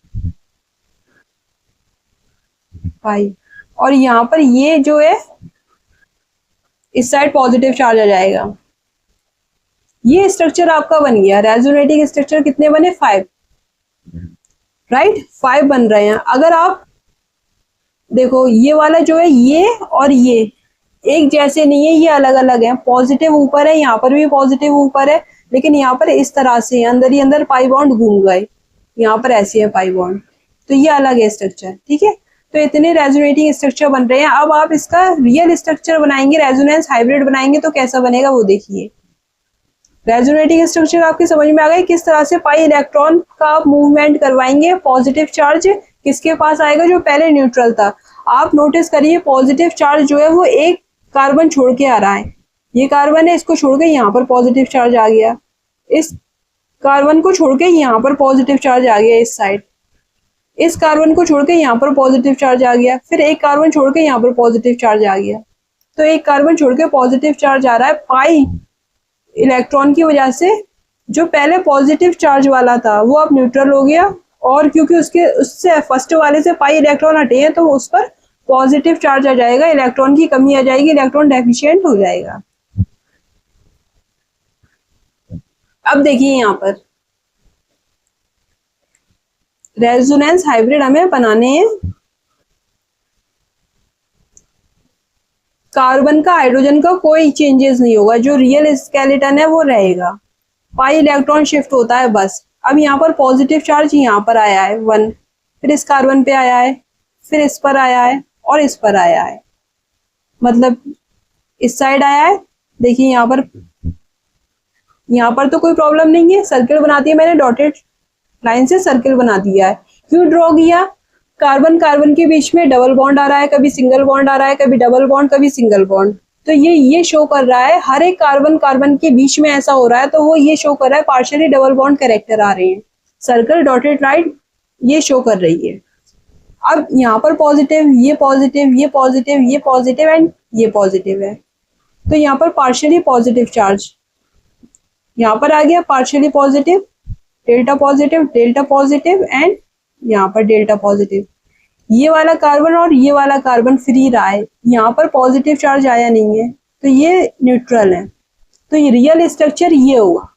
पाई और यहाँ पर ये जो है इस साइड पॉजिटिव चार्ज आ जाएगा। ये स्ट्रक्चर आपका बन गया। रेजोनेटिंग स्ट्रक्चर कितने बने, 5, राइट, 5 बन रहे हैं। अगर आप देखो ये वाला जो है ये और ये एक जैसे नहीं है, ये अलग अलग है। पॉजिटिव ऊपर है, यहाँ पर भी पॉजिटिव ऊपर है, लेकिन यहाँ पर इस तरह से अंदर ही अंदर पाई बॉन्ड घूम गए, यहाँ पर ऐसे है पाई बॉन्ड, तो ये अलग है स्ट्रक्चर। ठीक है, तो इतने रेजोनेटिंग स्ट्रक्चर बन रहे हैं। अब आप इसका रियल स्ट्रक्चर बनाएंगे, रेजोनेंस हाइब्रिड बनाएंगे तो कैसा बनेगा वो देखिए। रेजोनेटिंग स्ट्रक्चर आपके समझ में आ गए, किस तरह से पाई इलेक्ट्रॉन का आप मूवमेंट करवाएंगे। पॉजिटिव चार्ज किसके पास आएगा, जो पहले न्यूट्रल था। आप नोटिस करिए पॉजिटिव चार्ज जो है वो एक कार्बन छोड़ के आ रहा है, ये कार्बन है, इसको छोड़ के यहाँ पर पॉजिटिव चार्ज आ गया, इस कार्बन को छोड़ के यहाँ पर पॉजिटिव चार्ज आ गया इस साइड, इस कार्बन को छोड़ के यहाँ पर पॉजिटिव चार्ज आ गया, फिर एक कार्बन छोड़ के यहाँ पर पॉजिटिव चार्ज आ गया। तो एक कार्बन छोड़ के पॉजिटिव चार्ज आ रहा है पाई इलेक्ट्रॉन की वजह से। जो पहले पॉजिटिव चार्ज वाला था वो अब न्यूट्रल हो गया, और क्योंकि उससे फर्स्ट वाले से पाई इलेक्ट्रॉन हटे हैं तो उस पर पॉजिटिव चार्ज आ जाएगा, इलेक्ट्रॉन की कमी आ जाएगी, इलेक्ट्रॉन डेफिशिएंट हो जाएगा। अब देखिए यहाँ पर रेजोनेंस हाइब्रिड हमें बनाने हैं। कार्बन का हाइड्रोजन का कोई चेंजेस नहीं होगा, जो रियल स्केलेटन है वो रहेगा, पाई इलेक्ट्रॉन शिफ्ट होता है बस। अब यहाँ पर पॉजिटिव चार्ज यहाँ पर आया है 1, फिर इस कार्बन पे आया है, फिर इस पर आया है और इस पर आया है, मतलब इस साइड आया है। देखिए यहाँ पर तो कोई प्रॉब्लम नहीं है, सर्किल बना दिया मैंने, डॉटेड लाइन से सर्किल बना दिया है। क्यों ड्रॉ किया, कार्बन कार्बन के बीच में डबल बॉन्ड आ रहा है, कभी सिंगल बॉन्ड आ रहा है, कभी डबल बॉन्ड, कभी सिंगल बॉन्ड। तो ये शो कर रहा है हर एक कार्बन कार्बन के बीच में ऐसा हो रहा है, तो वो ये शो कर रहा है पार्शियली डबल बॉन्ड कैरेक्टर आ रहे हैं। सर्कल डॉटेड लाइन ये शो कर रही है। अब यहाँ पर पॉजिटिव, ये पॉजिटिव, ये पॉजिटिव, ये पॉजिटिव एंड ये पॉजिटिव है, तो यहाँ पर पार्शियली पॉजिटिव चार्ज यहाँ पर आ गया, partially positive, delta positive and यहाँ पर डेल्टा पॉजिटिव। ये वाला कार्बन और ये वाला कार्बन फ्री रहा है, यहाँ पर पॉजिटिव चार्ज आया नहीं है, तो ये न्यूट्रल है। तो ये रियल स्ट्रक्चर ये होगा,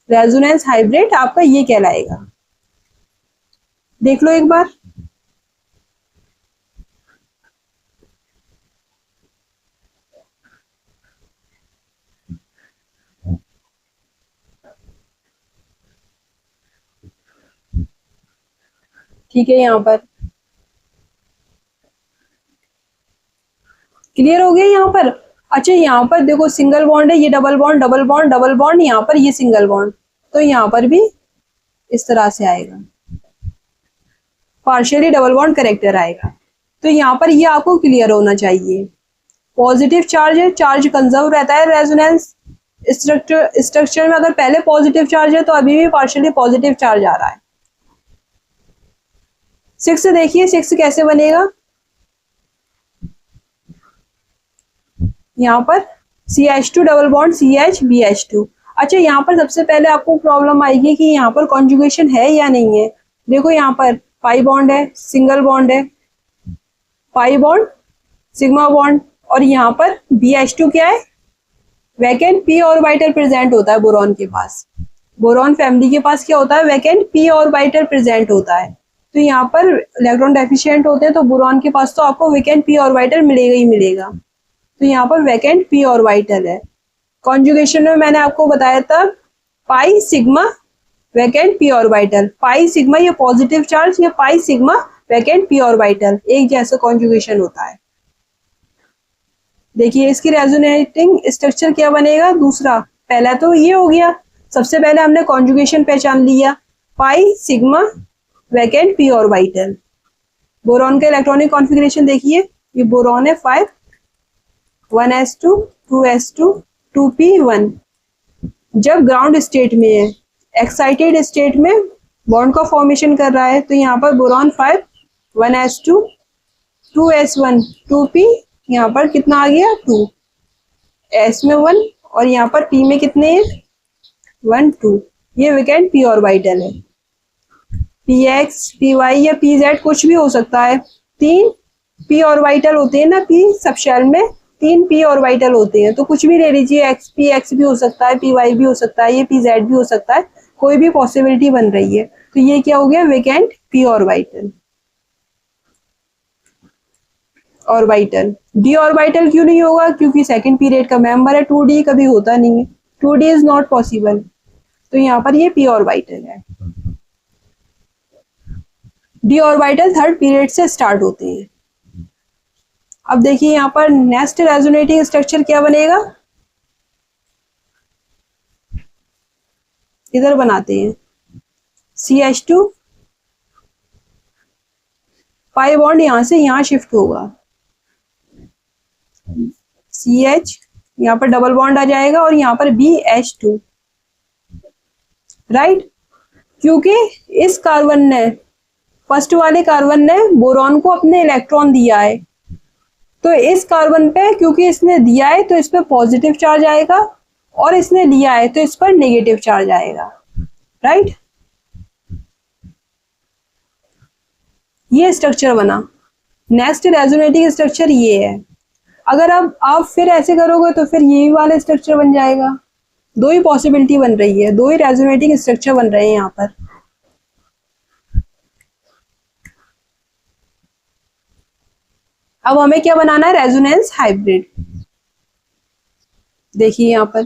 रेजोनेंस हाइब्रिड आपका ये कहलाएगा। देख लो एक बार। ठीक है, यहाँ पर क्लियर हो गया यहाँ पर। अच्छा यहाँ पर देखो सिंगल बॉन्ड है, ये double bond, double bond, double bond, यहाँ पर ये सिंगल बॉन्ड, तो यहाँ पर भी इस तरह से आएगा, पार्शियली डबल बॉन्ड कैरेक्टर आएगा। तो यहाँ पर ये आपको क्लियर होना चाहिए। पॉजिटिव चार्ज है, चार्ज कंजर्व रहता है रेजोनेंस स्ट्रक्चर में। अगर पहले पॉजिटिव चार्ज है तो अभी भी पार्शियली पॉजिटिव चार्ज आ रहा है। 6 देखिए, 6 कैसे बनेगा, यहाँ पर CH2 double bond CH BH2। अच्छा यहाँ पर सबसे पहले आपको प्रॉब्लम आएगी कि यहाँ पर कॉन्जुगेशन है या नहीं है। देखो यहाँ पर पाई बॉन्ड है, सिंगल बॉन्ड है, पाई बॉन्ड, सिग्मा बॉन्ड, और यहाँ पर BH2 क्या है, वैकेंट पी ऑर्बिटल प्रेजेंट होता है बोरॉन के पास। बोरॉन फैमिली के पास क्या होता है, वैकेंट पी ऑर्बिटल प्रेजेंट होता है। तो यहाँ पर इलेक्ट्रॉन डेफिशिएंट होते हैं, तो बोरॉन के पास तो आपको वैकेंट पी ऑर्बिटल मिलेगा ही मिलेगा। तो यहाँ पर वैकेंट पी ऑर्बिटल है। कॉन्जुगेशन में मैंने आपको बताया था pi sigma vacant P orbital, pi sigma ये पॉजिटिव चार्ज या pi sigma vacant P orbital, एक जैसा कॉन्जुगेशन होता है। देखिए इसकी रेजोनेटिंग स्ट्रक्चर क्या बनेगा, दूसरा, पहला तो ये हो गया, सबसे पहले हमने कॉन्जुगेशन पहचान लिया, pi sigma vacant P orbital. Boron का इलेक्ट्रॉनिक कॉन्फ़िगरेशन देखिए, ये बोरॉन है 5 1s2 2s2 2p1। जब ग्राउंड स्टेट में है, एक्साइटेड स्टेट में बॉन्ड का फॉर्मेशन कर रहा है, तो यहाँ पर बोरॉन 5 1s2 2s1 2p, यहाँ पर कितना आ गया 2, s में 1 और यहाँ पर p में कितने हैं 1 2। ये वैकेंट पी ऑर्बिटल है। px py या pz कुछ भी हो सकता है। 3 p ऑर्बिटल होते हैं ना, p सबशेल में 3 p ऑर्बिटल होते हैं, तो कुछ भी ले लीजिए, px भी हो सकता है, py भी हो सकता है, ये pz भी हो सकता है, कोई भी पॉसिबिलिटी बन रही है। तो ये क्या हो गया, vacant p orbital. Orbital d orbital क्यों नहीं होगा, क्योंकि सेकंड पीरियड का मेंबर है, 2d कभी होता नहीं है, 2d इज नॉट पॉसिबल। तो यहाँ पर ये p ऑर्बिटल है। d ऑर्बिटल थर्ड पीरियड से स्टार्ट होते हैं। अब देखिए यहाँ पर नेक्स्ट रेजोनेटिंग स्ट्रक्चर क्या बनेगा, इधर बनाते हैं CH2 पाई बॉन्ड यहाँ से यहाँ शिफ्ट होगा, CH यहाँ पर डबल बॉन्ड आ जाएगा और यहाँ पर BH2, राइट। क्योंकि इस कार्बन ने, फर्स्ट वाले कार्बन ने बोरॉन को अपने इलेक्ट्रॉन दिया है, तो इस कार्बन पे क्योंकि इसने दिया है तो इस पर पॉजिटिव चार्ज आएगा, और इसने लिया है तो इस पर नेगेटिव चार्ज आएगा, राइट। ये स्ट्रक्चर बना। नेक्स्ट रेजोनेटिंग स्ट्रक्चर ये है। अगर अब आप फिर ऐसे करोगे तो फिर यही वाला स्ट्रक्चर बन जाएगा। दो ही पॉसिबिलिटी बन रही है, दो ही रेजोनेटिंग स्ट्रक्चर बन रहे हैं यहाँ पर। अब हमें क्या बनाना है, रेजोनेंस हाइब्रिड। देखिए यहाँ पर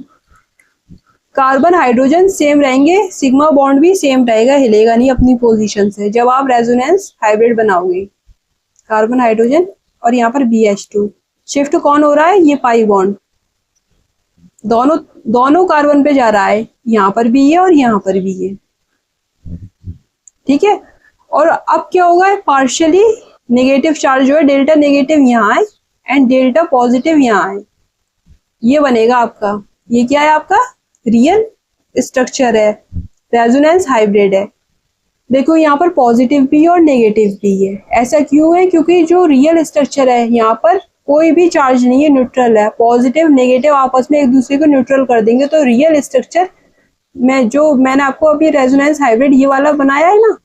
कार्बन हाइड्रोजन सेम रहेंगे, सिग्मा बॉन्ड भी सेम रहेगा, हिलेगा नहीं अपनी पोजीशन से जब आप रेजोनेंस हाइब्रिड बनाओगे। कार्बन हाइड्रोजन और यहाँ पर BH2 शिफ्ट कौन हो रहा है, ये पाई बॉन्ड दोनों कार्बन पे जा रहा है, यहाँ पर भी ये और यहाँ पर भी ये, ठीक है। और अब क्या होगा, पार्शियली नेगेटिव चार्ज जो है, डेल्टा नेगेटिव यहाँ है एंड डेल्टा पॉजिटिव यहाँ है, ये बनेगा आपका, ये क्या है आपका रियल स्ट्रक्चर है, रेजोनेंस हाइब्रिड है। देखो यहाँ पर पॉजिटिव भी और नेगेटिव भी है। ऐसा क्यों है, क्योंकि जो रियल स्ट्रक्चर है यहाँ पर कोई भी चार्ज नहीं है, न्यूट्रल है। पॉजिटिव नेगेटिव आपस में एक दूसरे को न्यूट्रल कर देंगे, तो रियल स्ट्रक्चर में जो मैंने आपको अभी रेजोनेंस हाइब्रिड ये वाला बनाया है ना,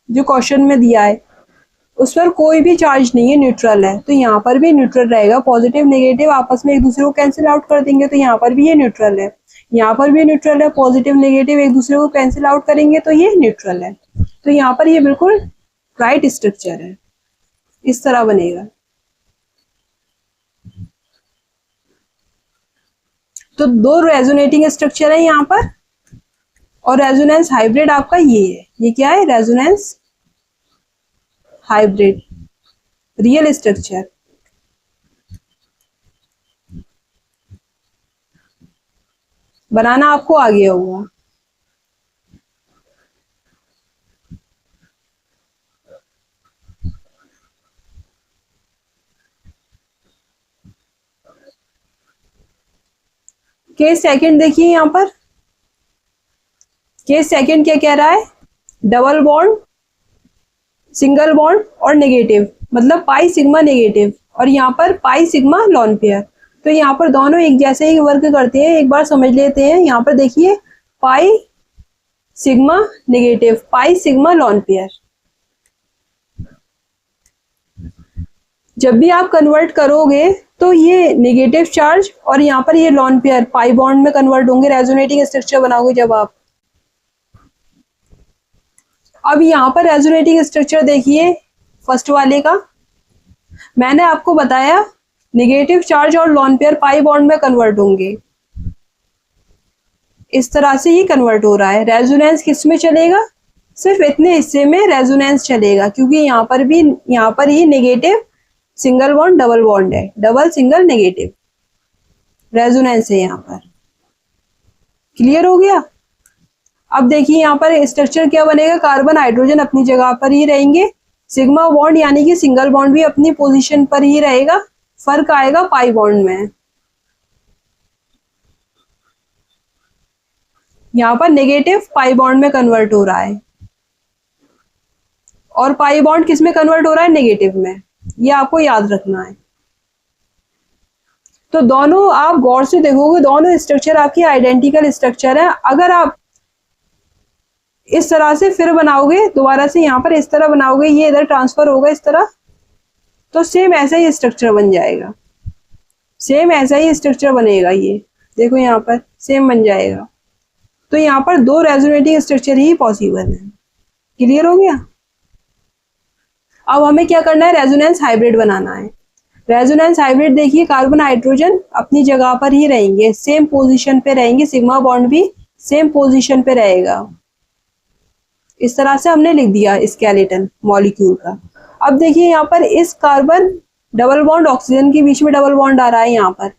जो क्वेश्चन में दिया है, उस पर कोई भी चार्ज नहीं है, न्यूट्रल है। तो यहाँ पर भी न्यूट्रल रहेगा, पॉजिटिव नेगेटिव आपस में एक दूसरे को कैंसिल आउट कर देंगे, तो यहाँ पर भी ये न्यूट्रल है, यहाँ पर भी न्यूट्रल है, पॉजिटिव नेगेटिव एक दूसरे को कैंसिल आउट करेंगे तो ये न्यूट्रल है। तो यहाँ पर ये बिल्कुल राइट स्ट्रक्चर है, इस तरह बनेगा। तो दो रेजोनेटिंग स्ट्रक्चर है यहाँ पर, और रेजोनेंस हाइब्रिड आपका ये है। ये क्या है, रेजोनेंस हाइब्रिड रियल स्ट्रक्चर। बनाना आपको आ गया होगा। केस सेकंड देखिए यहाँ पर, केस सेकंड क्या कह रहा है, डबल बॉन्ड, सिंगल बॉन्ड और नेगेटिव, मतलब पाई सिग्मा नेगेटिव, और यहाँ पर पाई सिग्मा लॉन पेयर। तो यहाँ पर दोनों एक जैसे ही वर्क करते हैं, एक बार समझ लेते हैं। यहाँ पर देखिए pi sigma negative, pi sigma lone pair, जब भी आप कन्वर्ट करोगे तो ये नेगेटिव चार्ज और यहाँ पर ये लॉन पेयर पाई बॉन्ड में कन्वर्ट होंगे, रेजोनेटिंग स्ट्रक्चर बनाओगे जब आप। अब यहाँ पर रेजोनेटिंग स्ट्रक्चर देखिए फर्स्ट वाले का, मैंने आपको बताया नेगेटिव चार्ज और लॉन पेयर पाई बॉन्ड में कन्वर्ट होंगे, इस तरह से ही कन्वर्ट हो रहा है। रेजोनेंस किस में चलेगा, सिर्फ इतने हिस्से में रेजोनेंस चलेगा, क्योंकि यहाँ पर ही negative single bond double bond है, डबल सिंगल नेगेटिव रेजोनेंस है यहाँ पर। क्लियर हो गया। अब देखिए यहाँ पर स्ट्रक्चर क्या बनेगा, कार्बन हाइड्रोजन अपनी जगह पर ही रहेंगे, सिग्मा बॉन्ड यानी कि सिंगल बॉन्ड भी अपनी पोजीशन पर ही रहेगा, फर्क आएगा पाई बॉन्ड में। यहाँ पर नेगेटिव पाई बॉन्ड में कन्वर्ट हो रहा है और पाई बॉन्ड किस में कन्वर्ट हो रहा है, नेगेटिव में, ये आपको याद रखना है। तो दोनों आप गौर से देखोगे, दोनों स्ट्रक्चर आपकी आइडेंटिकल स्ट्रक्चर है। अगर आप इस तरह से फिर बनाओगे, दोबारा से यहाँ पर इस तरह बनाओगे, ये इधर ट्रांसफर होगा इस तरह, तो सेम ऐसा ही स्ट्रक्चर बन जाएगा, सेम ऐसा ही स्ट्रक्चर बनेगा। ये देखो यहाँ पर सेम बन जाएगा। तो यहाँ पर दो रेजोनेटिंग स्ट्रक्चर ही पॉसिबल है। क्लियर हो गया। अब हमें क्या करना है, रेजोनेंस हाइब्रिड बनाना है। रेजोनेंस हाइब्रिड देखिए, कार्बन हाइड्रोजन अपनी जगह पर ही रहेंगे, सेम पोजीशन पे रहेंगे, सिग्मा बॉन्ड भी सेम पोजीशन पे रहेगा। इस तरह से हमने लिख दिया स्केलेटन मॉलिक्यूल का। अब देखिए यहाँ पर इस कार्बन डबल बॉन्ड ऑक्सीजन के बीच में डबल बॉन्ड आ रहा है यहाँ पर,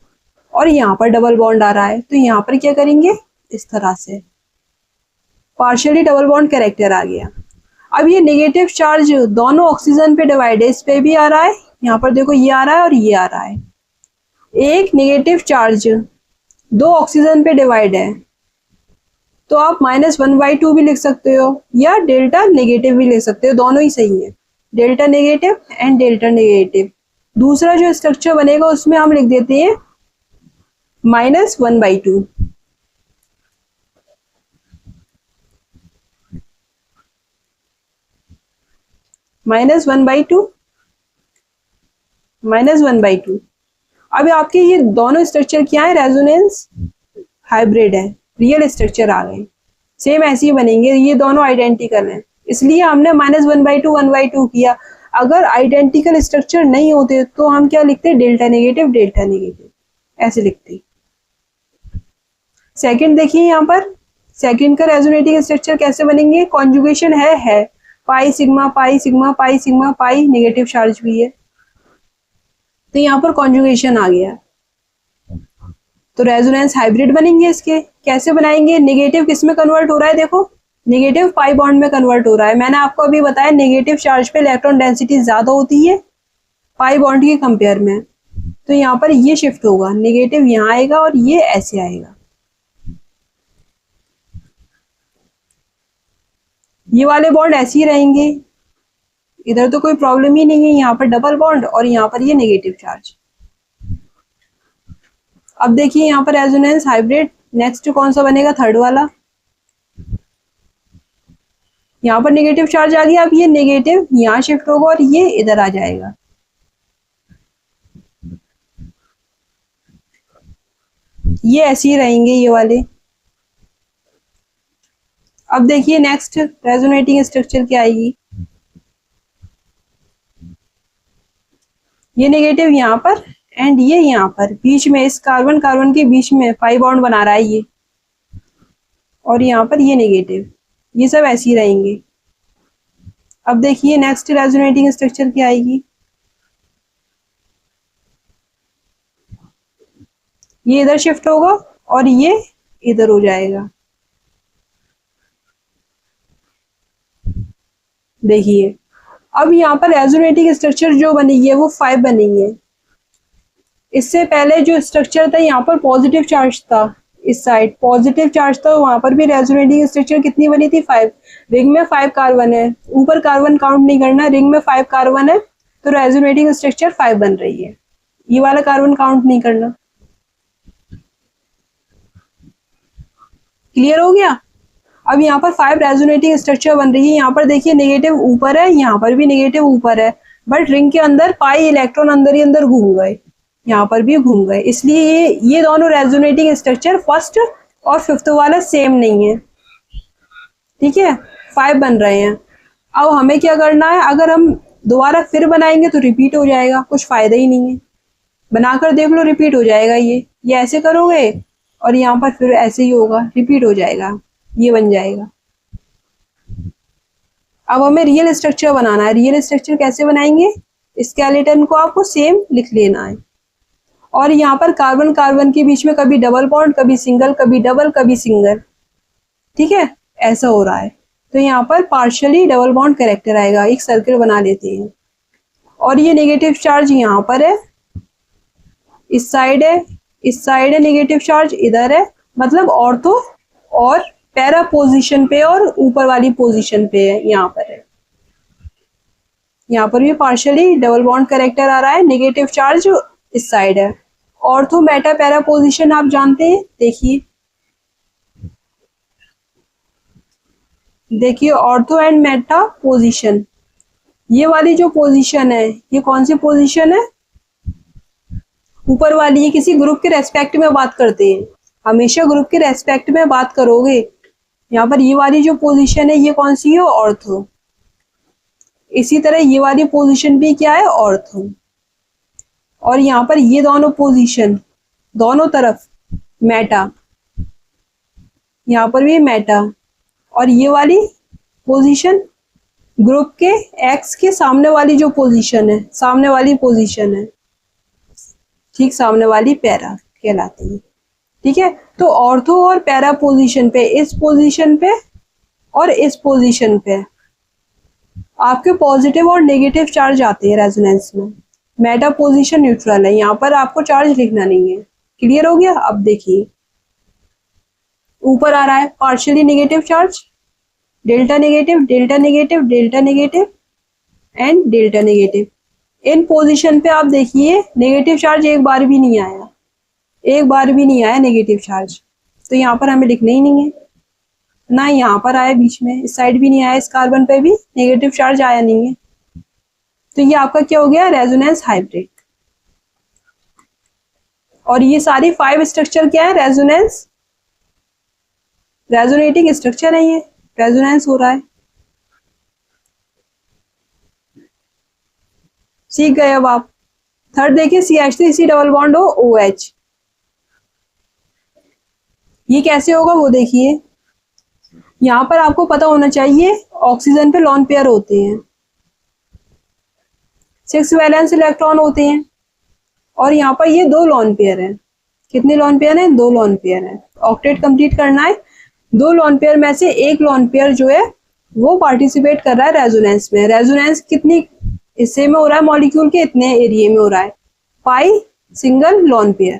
और यहाँ पर डबल बॉन्ड आ रहा है, तो यहाँ पर क्या करेंगे, इस तरह से पार्शियली डबल बॉन्ड कैरेक्टर आ गया। अब ये नेगेटिव चार्ज दोनों ऑक्सीजन पे डिवाइड है, इस पे भी आ रहा है, यहाँ पर देखो ये आ रहा है और ये आ रहा है। एक नेगेटिव चार्ज दो ऑक्सीजन पे डिवाइड है, तो आप -1/2 भी लिख सकते हो या डेल्टा नेगेटिव भी लिख सकते हो, दोनों ही सही है, delta negative and delta negative. दूसरा जो स्ट्रक्चर बनेगा उसमें हम लिख देते हैं -1/2। -1/2। अब आपके ये दोनों स्ट्रक्चर क्या है, रेजोनेंस हाइब्रिड है, रियल स्ट्रक्चर आ गए, सेम ऐसे ही बनेंगे, ये दोनों आइडेंटिकल हैं, इसलिए हमने -1/2 किया। अगर आइडेंटिकल स्ट्रक्चर नहीं होते तो हम क्या लिखते, डेल्टा नेगेटिव ऐसे लिखते। सेकंड देखिए यहाँ पर, सेकंड का रेजोनेटिंग स्ट्रक्चर कैसे बनेंगे, कॉन्जुगेशन है पाई सिग्मा पाई सिग्मा पाई सिग्मा पाई, नेगेटिव चार्ज भी है, तो यहाँ पर कॉन्जुगेशन आ गया। तो रेजोनेंस हाइब्रिड बनेंगे इसके। कैसे बनाएंगे, नेगेटिव किस में कन्वर्ट हो रहा है, देखो नेगेटिव पाई बॉन्ड में कन्वर्ट हो रहा है। मैंने आपको अभी बताया नेगेटिव चार्ज पे इलेक्ट्रॉन डेंसिटी ज्यादा होती है पाई बॉन्ड के कंपेयर में, तो यहाँ पर ये शिफ्ट होगा, नेगेटिव यहाँ आएगा और ये ऐसे आएगा। ये वाले बॉन्ड ऐसे ही रहेंगे, इधर तो कोई प्रॉब्लम ही नहीं है, यहाँ पर डबल बॉन्ड और यहाँ पर ये नेगेटिव चार्ज। अब देखिए यहाँ पर रेजोनेंस हाइब्रिड नेक्स्ट कौन सा बनेगा, थर्ड वाला। यहाँ पर नेगेटिव चार्ज आ गया, अब ये नेगेटिव यहाँ शिफ्ट होगा और ये इधर आ जाएगा। ये ऐसे ही रहेंगे ये वाले। अब देखिए नेक्स्ट रेजोनेटिंग स्ट्रक्चर क्या आएगी, ये नेगेटिव यहाँ पर एंड ये यहाँ पर, बीच में इस कार्बन कार्बन के बीच में पाई बॉन्ड बना रहा है ये, और यहाँ पर ये नेगेटिव, ये सब ऐसे ही रहेंगे। अब देखिए नेक्स्ट रेजोनेटिंग स्ट्रक्चर क्या आएगी, ये इधर शिफ्ट होगा और ये इधर हो जाएगा। देखिए अब यहाँ पर रेजोनेटिंग स्ट्रक्चर जो बनी है वो 5 बनी है। इससे पहले जो स्ट्रक्चर था यहाँ पर पॉजिटिव चार्ज था, इस साइड पॉजिटिव चार्ज था, वहां पर भी रेजोनेटिंग स्ट्रक्चर कितनी बनी थी, 5। रिंग में 5 कार्बन है, ऊपर कार्बन काउंट नहीं करना, रिंग में 5 कार्बन है तो रेजोनेटिंग स्ट्रक्चर 5 बन रही है, ये वाला कार्बन काउंट नहीं करना। क्लियर हो गया। अब यहाँ पर 5 रेजोनेटिंग स्ट्रक्चर बन रही है, यहाँ पर देखिए नेगेटिव ऊपर है, यहाँ पर भी नेगेटिव ऊपर है, बट रिंग के अंदर पाई इलेक्ट्रॉन अंदर ही अंदर घूम गए, यहाँ पर भी घूम गए, इसलिए ये दोनों रेजोनेटिंग स्ट्रक्चर फर्स्ट और फिफ्थ वाला सेम नहीं है। ठीक है, 5 बन रहे हैं। अब हमें क्या करना है, अगर हम दोबारा फिर बनाएंगे तो रिपीट हो जाएगा, कुछ फायदा ही नहीं है। बनाकर देख लो, रिपीट हो जाएगा। ये ऐसे करोगे और यहाँ पर फिर ऐसे ही होगा, रिपीट हो जाएगा, ये बन जाएगा। अब हमें रियल स्ट्रक्चर बनाना है। रियल स्ट्रक्चर कैसे बनाएंगे, स्केलेटन को आपको सेम लिख लेना है, और यहाँ पर कार्बन कार्बन के बीच में कभी डबल बॉन्ड, कभी सिंगल, कभी डबल, कभी सिंगल। ठीक है, ऐसा हो रहा है, तो यहाँ पर पार्शियली डबल बॉन्ड कैरेक्टर आएगा। एक सर्कल बना लेते हैं, और ये नेगेटिव चार्ज यहाँ पर है, इस साइड है, इस साइड है नेगेटिव चार्ज, इधर है, मतलब ऑर्थो और पैरा पोजीशन पे और ऊपर वाली पोजीशन पे है, यहाँ पर है। यहाँ पर भी पार्शियली डबल बॉन्ड कैरेक्टर आ रहा है, नेगेटिव चार्ज इस साइड है। ऑर्थो मेटा पैरा पोजीशन आप जानते हैं, देखिए देखिए ऑर्थो एंड मेटा पोजीशन, ये वाली जो पोजीशन है ये कौन सी पोजीशन है, ऊपर वाली। ये किसी ग्रुप के रेस्पेक्ट में बात करते हैं, हमेशा ग्रुप के रेस्पेक्ट में बात करोगे। यहाँ पर ये वाली जो पोजीशन है ये कौन सी है, ऑर्थो। इसी तरह ये वाली पोजीशन भी क्या है, ऑर्थो। और यहाँ पर ये दोनों पोजीशन दोनों तरफ मेटा, यहाँ पर भी मेटा, और ये वाली पोजीशन ग्रुप के एक्स के सामने वाली जो पोजीशन है, सामने वाली पोजीशन है, ठीक सामने वाली पैरा कहलाती है। ठीक है, तो ऑर्थो और पैरा पोजीशन पे, इस पोजीशन पे और इस पोजीशन पे आपके पॉजिटिव और नेगेटिव चार्ज आते हैं रेजोनेंस में। मेटा पोजीशन न्यूट्रल है, यहाँ पर आपको चार्ज लिखना नहीं है। क्लियर हो गया। अब देखिए ऊपर आ रहा है partially negative charge, delta negative, delta negative, delta negative and delta negative. In position पे आप देखिए नेगेटिव चार्ज एक बार भी नहीं आया, एक बार भी नहीं आया नेगेटिव चार्ज, तो यहाँ पर हमें लिखना ही नहीं है ना। यहाँ पर आया बीच में, इस साइड भी नहीं आया, इस कार्बन पे भी नेगेटिव चार्ज आया नहीं है, तो ये आपका क्या हो गया, रेजोनेंस हाइब्रिड। और ये सारी 5 स्ट्रक्चर क्या है, रेजोनेंस, रेजोनेटिंग स्ट्रक्चर है, ये रेजोनेंस हो रहा है। सीख गए अब आप। थर्ड देखिए CH3C डबल बॉन्ड हो OH, ये कैसे होगा वो देखिए। यहाँ पर आपको पता होना चाहिए ऑक्सीजन पे लॉन पेयर होते हैं, 6 वैलेंस इलेक्ट्रॉन होते हैं, और यहाँ पर ये 2 लॉन पेयर है। कितने लॉन पेयर हैं, 2 लॉन पेयर है। ऑक्टेट कंप्लीट करना है, 2 लॉन पेयर में से एक लॉन पेयर जो है वो पार्टिसिपेट कर रहा है रेजोनेंस में। रेजोनेंस कितनी हिस्से में हो रहा है मॉलिक्यूल के, इतने एरिया में हो रहा है, पाई सिंगल लॉन पेयर।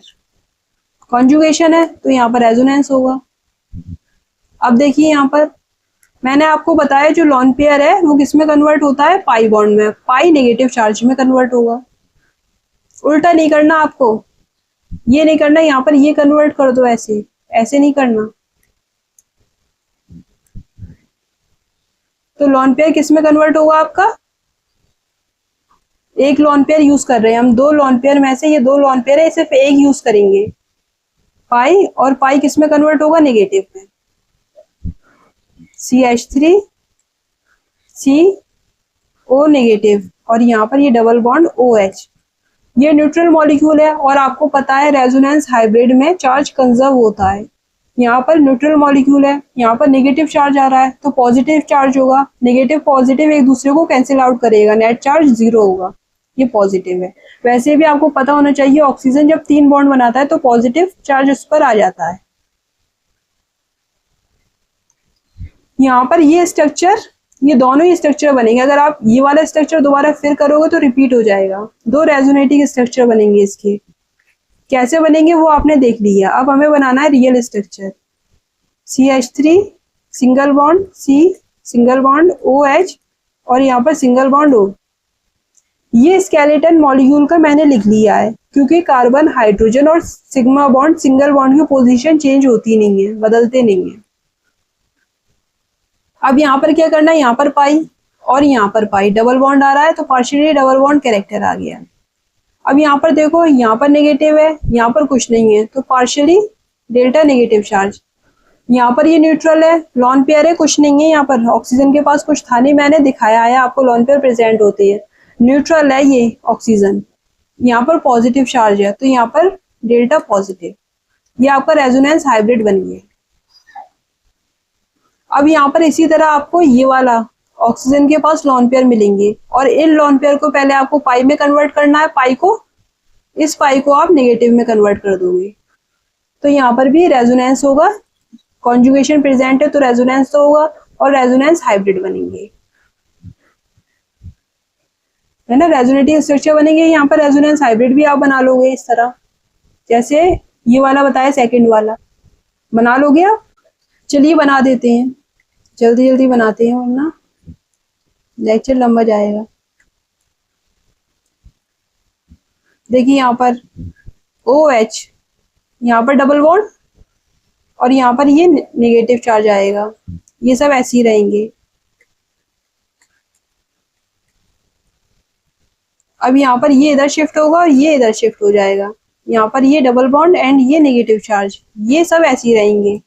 कॉन्जुगेशन है तो यहाँ पर रेजोनेंस होगा। अब देखिए यहाँ पर मैंने आपको बताया जो लॉन पेयर है वो किस में कन्वर्ट होता है, पाई बॉन्ड में, पाई नेगेटिव चार्ज में कन्वर्ट होगा। उल्टा नहीं करना आपको, ये नहीं करना, यहाँ पर ये कन्वर्ट कर दो, ऐसे ऐसे नहीं करना। तो लॉन पेयर किस में कन्वर्ट होगा आपका, एक लॉन पेयर यूज कर रहे हैं हम, 2 लॉन पेयर में से ये 2 लॉन पेयर है, सिर्फ एक यूज करेंगे पाई, और पाई किस में कन्वर्ट होगा, नेगेटिव में। CH3 CO नेगेटिव, और यहाँ पर ये डबल बॉन्ड OH, ये न्यूट्रल मॉलिक्यूल है। और आपको पता है रेजोनेंस हाइब्रिड में चार्ज कंजर्व होता है। यहाँ पर न्यूट्रल मॉलिक्यूल है, यहाँ पर नेगेटिव चार्ज आ रहा है तो पॉजिटिव चार्ज होगा, नेगेटिव पॉजिटिव एक दूसरे को कैंसिल आउट करेगा, नेट चार्ज 0 होगा, ये पॉजिटिव है। वैसे भी आपको पता होना चाहिए ऑक्सीजन जब 3 बॉन्ड बनाता है तो पॉजिटिव चार्ज उस पर आ जाता है। यहाँ पर ये स्ट्रक्चर, ये दोनों ही स्ट्रक्चर बनेंगे। अगर आप ये वाला स्ट्रक्चर दोबारा फिर करोगे तो रिपीट हो जाएगा, 2 रेजोनेटिंग स्ट्रक्चर बनेंगे। इसके कैसे बनेंगे वो आपने देख लिया। अब हमें बनाना है real structure, CH3 single bond C single bond OH, और यहाँ पर सिंगल बॉन्ड O। ये स्केलेटन मॉलिक्यूल का मैंने लिख लिया है, क्योंकि कार्बन हाइड्रोजन और सिग्मा बॉन्ड सिंगल बॉन्ड की पोजीशन चेंज होती नहीं है, बदलते नहीं है। अब यहाँ पर क्या करना है, यहाँ पर पाई, और यहाँ पर पाई, डबल बॉन्ड आ रहा है तो पार्शियली डबल बॉन्ड कैरेक्टर आ गया। अब यहाँ पर देखो, यहाँ पर नेगेटिव है, यहाँ पर कुछ नहीं है तो पार्शियली डेल्टा नेगेटिव चार्ज। यहाँ पर ये न्यूट्रल है, लॉन पेयर है, कुछ नहीं है, यहाँ पर ऑक्सीजन के पास कुछ था नहीं, मैंने दिखाया है आपको लॉन पेयर प्रेजेंट होती है। न्यूट्रल है ये ऑक्सीजन, यहाँ पर पॉजिटिव चार्ज है तो यहाँ पर डेल्टा पॉजिटिव, ये आपका रेजोनेंस हाइब्रिड बन गया। अब यहाँ पर इसी तरह आपको ये वाला ऑक्सीजन के पास लॉन पेयर मिलेंगे और इन लॉन पेयर को पहले आपको पाई में कन्वर्ट करना है, पाई को, इस पाई को आप नेगेटिव में कन्वर्ट कर दोगे तो यहाँ पर भी रेजोनेंस होगा, कॉन्जुगेशन प्रेजेंट है तो रेजोनेंस तो होगा और रेजोनेंस हाइब्रिड बनेंगे, है ना, रेजोनेटिंग स्ट्रक्चर बनेंगे। यहाँ पर रेजोनेंस हाइब्रिड भी आप बना लोगे इस तरह, जैसे ये वाला बताया सेकंड वाला, बना लोगे आप। चलिए बना देते हैं, जल्दी जल्दी बनाते हैं वरना लेक्चर लंबा जाएगा। देखिए यहाँ पर OH, यहाँ पर डबल बॉन्ड और यहाँ पर ये नेगेटिव चार्ज आएगा, ये सब ऐसे ही रहेंगे। अब यहाँ पर ये इधर शिफ्ट होगा और ये इधर शिफ्ट हो जाएगा, यहाँ पर ये डबल बॉन्ड एंड ये नेगेटिव चार्ज, ये सब ऐसे ही रहेंगे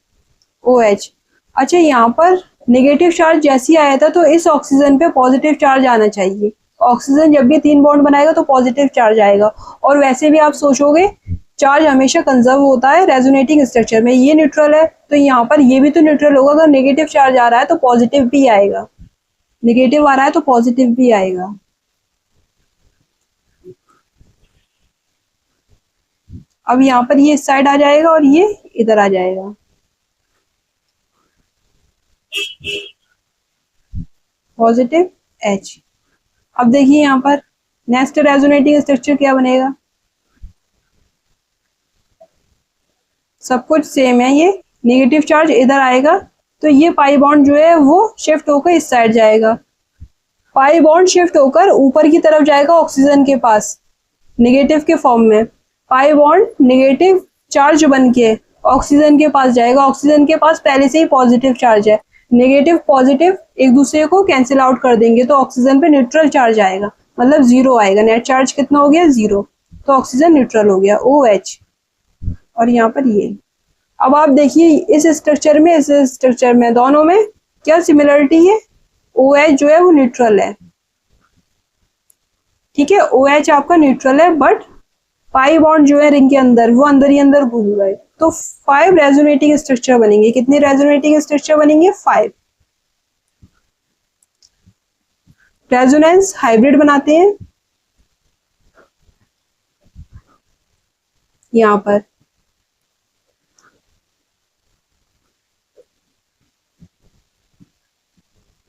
OH। अच्छा, यहाँ पर नेगेटिव चार्ज जैसे ही आया था तो इस ऑक्सीजन पे पॉजिटिव चार्ज आना चाहिए। ऑक्सीजन जब भी 3 बॉन्ड बनाएगा तो पॉजिटिव चार्ज आएगा, और वैसे भी आप सोचोगे चार्ज हमेशा कंजर्व होता है रेजोनेटिंग स्ट्रक्चर में। ये न्यूट्रल है तो यहाँ पर ये भी तो न्यूट्रल होगा, अगर नेगेटिव चार्ज आ रहा है तो पॉजिटिव भी आएगा, नेगेटिव आ रहा है तो पॉजिटिव भी आएगा। अब यहाँ पर ये इस साइड आ जाएगा और ये इधर आ जाएगा, पॉजिटिव H। अब देखिए यहाँ पर नेक्स्ट रेजोनेटिंग स्ट्रक्चर क्या बनेगा, सब कुछ सेम है। ये नेगेटिव चार्ज इधर आएगा तो ये पाई बॉन्ड जो है वो शिफ्ट होकर इस साइड जाएगा, पाई बॉन्ड शिफ्ट होकर ऊपर की तरफ जाएगा ऑक्सीजन के पास नेगेटिव के फॉर्म में, पाई बॉन्ड नेगेटिव चार्ज बन के ऑक्सीजन के पास जाएगा। ऑक्सीजन के पास पहले से ही पॉजिटिव चार्ज है, नेगेटिव पॉजिटिव एक दूसरे को कैंसिल आउट कर देंगे तो ऑक्सीजन पे न्यूट्रल चार्ज आएगा, मतलब 0 आएगा। नेट चार्ज कितना हो गया, 0, तो ऑक्सीजन न्यूट्रल हो गया OH। और यहाँ पर ये, अब आप देखिए इस स्ट्रक्चर में, इस स्ट्रक्चर में, दोनों में क्या सिमिलरिटी है, OH जो है वो न्यूट्रल है, ठीक है, OH आपका न्यूट्रल है, बट पाई बॉन्ड जो है रिंग के अंदर वो अंदर ही अंदर घूम गए तो 5 रेजोनेटिंग स्ट्रक्चर बनेंगे। कितने रेजोनेटिंग स्ट्रक्चर बनेंगे, 5। रेजोनेंस हाइब्रिड बनाते हैं यहाँ पर,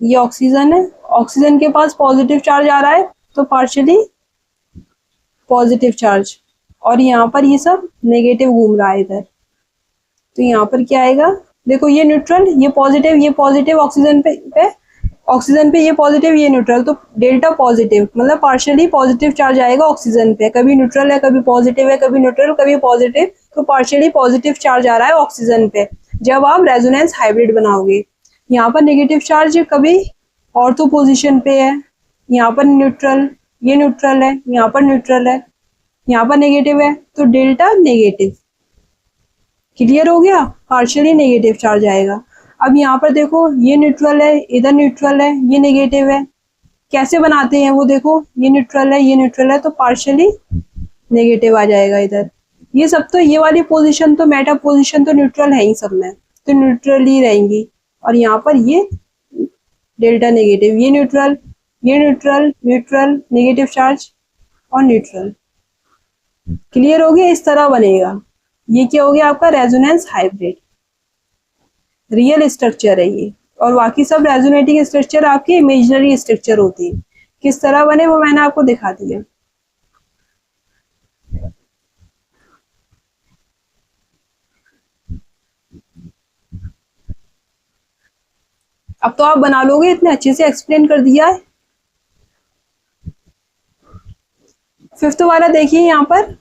ये ऑक्सीजन है, ऑक्सीजन के पास पॉजिटिव चार्ज आ रहा है तो पार्शियली पॉजिटिव चार्ज, और यहाँ पर ये सब नेगेटिव घूम रहा है इधर, तो यहाँ पर क्या आएगा, देखो ये न्यूट्रल, ये पॉजिटिव ऑक्सीजन पे ये पॉजिटिव ये न्यूट्रल, तो डेल्टा पॉजिटिव मतलब पार्शियली पॉजिटिव चार्ज आएगा ऑक्सीजन पे, कभी न्यूट्रल है कभी पॉजिटिव है, कभी न्यूट्रल कभी पॉजिटिव, तो पार्शियली पॉजिटिव चार्ज आ रहा है ऑक्सीजन पे जब आप रेजोनेंस हाइब्रिड बनाओगे। यहाँ पर नेगेटिव चार्ज कभी ऑर्थो पोजिशन पे है, यहाँ पर न्यूट्रल, ये न्यूट्रल है, यहाँ पर न्यूट्रल है, यहाँ पर नेगेटिव है, तो डेल्टा नेगेटिव। क्लियर हो गया, पार्शियली नेगेटिव चार्ज आएगा। अब यहाँ पर देखो ये न्यूट्रल है, इधर न्यूट्रल है, ये नेगेटिव है, कैसे बनाते हैं वो देखो, ये न्यूट्रल है, ये न्यूट्रल है, तो पार्शियली नेगेटिव आ जाएगा इधर। ये सब तो, ये वाली पोजीशन तो, मेटा पोजीशन तो न्यूट्रल है ही सब में, तो न्यूट्रल ही रहेंगी। और यहाँ पर ये डेल्टा नेगेटिव, ये न्यूट्रल, ये न्यूट्रल, न्यूट्रल, नेगेटिव चार्ज और न्यूट्रल। क्लियर हो गया, इस तरह बनेगा। ये क्या हो गया आपका रेजोनेंस हाइब्रिड, रियल स्ट्रक्चर है ये, और बाकी सब रेजोनेटिंग स्ट्रक्चर आपकी इमेजिनरी स्ट्रक्चर होती है। किस तरह बने वो मैंने आपको दिखा दिया। अब तो आप बना लोगे, इतने अच्छे से एक्सप्लेन कर दिया है। 5th वाला देखिए, यहाँ पर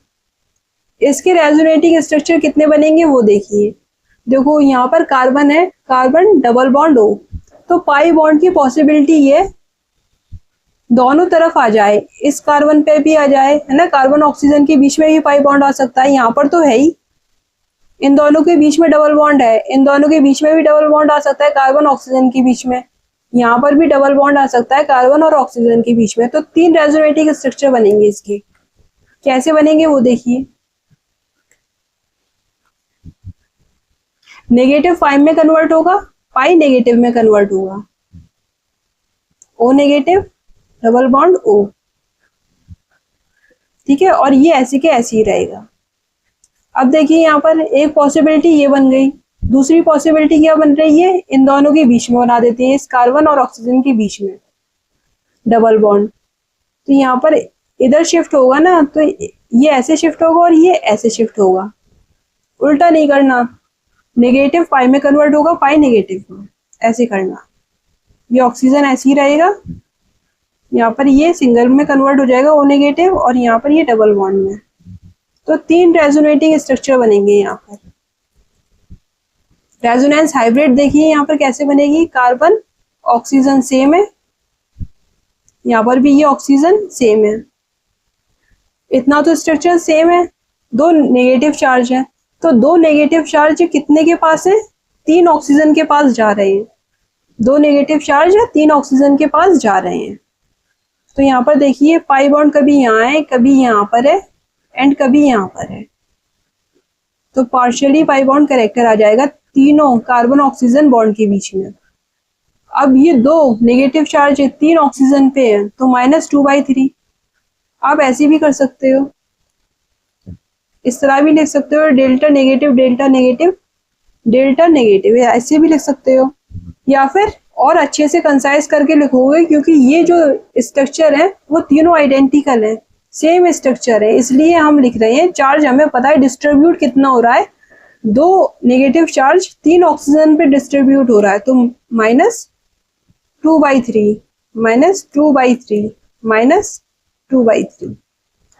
इसके रेजोनेटिंग स्ट्रक्चर कितने बनेंगे वो देखिए। देखो यहाँ पर कार्बन है, कार्बन डबल बॉन्ड O, तो पाई बॉन्ड की पॉसिबिलिटी ये दोनों तरफ आ जाए, इस कार्बन पे भी आ जाए, है ना, कार्बन ऑक्सीजन के बीच में भी पाई बॉन्ड आ सकता है, यहाँ पर तो है ही, इन दोनों के बीच में डबल बॉन्ड है, इन दोनों के बीच में भी डबल बॉन्ड आ सकता है कार्बन ऑक्सीजन के बीच में, यहाँ पर भी डबल बॉन्ड आ सकता है कार्बन और ऑक्सीजन के बीच में। तो 3 रेजोनेटिंग स्ट्रक्चर बनेंगे इसके। कैसे बनेंगे वो देखिए। -5 में कन्वर्ट होगा, पाई नेगेटिव में कन्वर्ट होगा, O negative, double bond O, ठीक है, और ये ऐसे के ऐसे ही रहेगा। अब देखिए यहाँ पर एक पॉसिबिलिटी ये बन गई, दूसरी पॉसिबिलिटी क्या बन रही है, इन दोनों के बीच में बना देते हैं, इस कार्बन और ऑक्सीजन के बीच में डबल बॉन्ड। तो यहाँ पर इधर शिफ्ट होगा ना, तो ये ऐसे शिफ्ट होगा और ये ऐसे शिफ्ट होगा, उल्टा नहीं करना, नेगेटिव पाई में कन्वर्ट होगा, पाई नेगेटिव में, ऐसे करना। ये ऑक्सीजन ऐसे ही रहेगा, यहाँ पर ये सिंगल में कन्वर्ट हो जाएगा O नेगेटिव, और यहाँ पर ये डबल बॉन्ड में। तो 3 रेजोनेटिंग स्ट्रक्चर बनेंगे यहाँ पर। रेजोनेंस हाइब्रिड देखिए यहाँ पर कैसे बनेगी, कार्बन ऑक्सीजन सेम है, यहाँ पर भी ये ऑक्सीजन सेम है, इतना तो स्ट्रक्चर सेम है, 2 नेगेटिव चार्ज है, तो 2 नेगेटिव चार्ज कितने के पास है, 3 ऑक्सीजन के पास जा रहे हैं, 2 नेगेटिव चार्ज है 3 ऑक्सीजन के पास जा रहे हैं। तो यहाँ पर देखिए पाई बॉन्ड कभी यहाँ है, कभी यहाँ पर है, एंड कभी यहाँ पर है, तो पार्शियली पाई बॉन्ड करेक्टर आ जाएगा तीनों कार्बन ऑक्सीजन बॉन्ड के बीच में। अब ये 2 नेगेटिव चार्ज 3 ऑक्सीजन पे है, तो -2/3। आप ऐसे भी कर सकते हो, इस तरह भी लिख सकते हो, delta negative delta negative delta negative, ऐसे भी लिख सकते हो, या फिर और अच्छे से कंसाइज करके लिखोगे, क्योंकि ये जो स्ट्रक्चर है वो तीनों आइडेंटिकल है, सेम स्ट्रक्चर है, इसलिए हम लिख रहे हैं। चार्ज हमें पता है डिस्ट्रीब्यूट कितना हो रहा है, 2 नेगेटिव चार्ज 3 ऑक्सीजन पे डिस्ट्रीब्यूट हो रहा है, तो -2/3 -2/3 -2/3।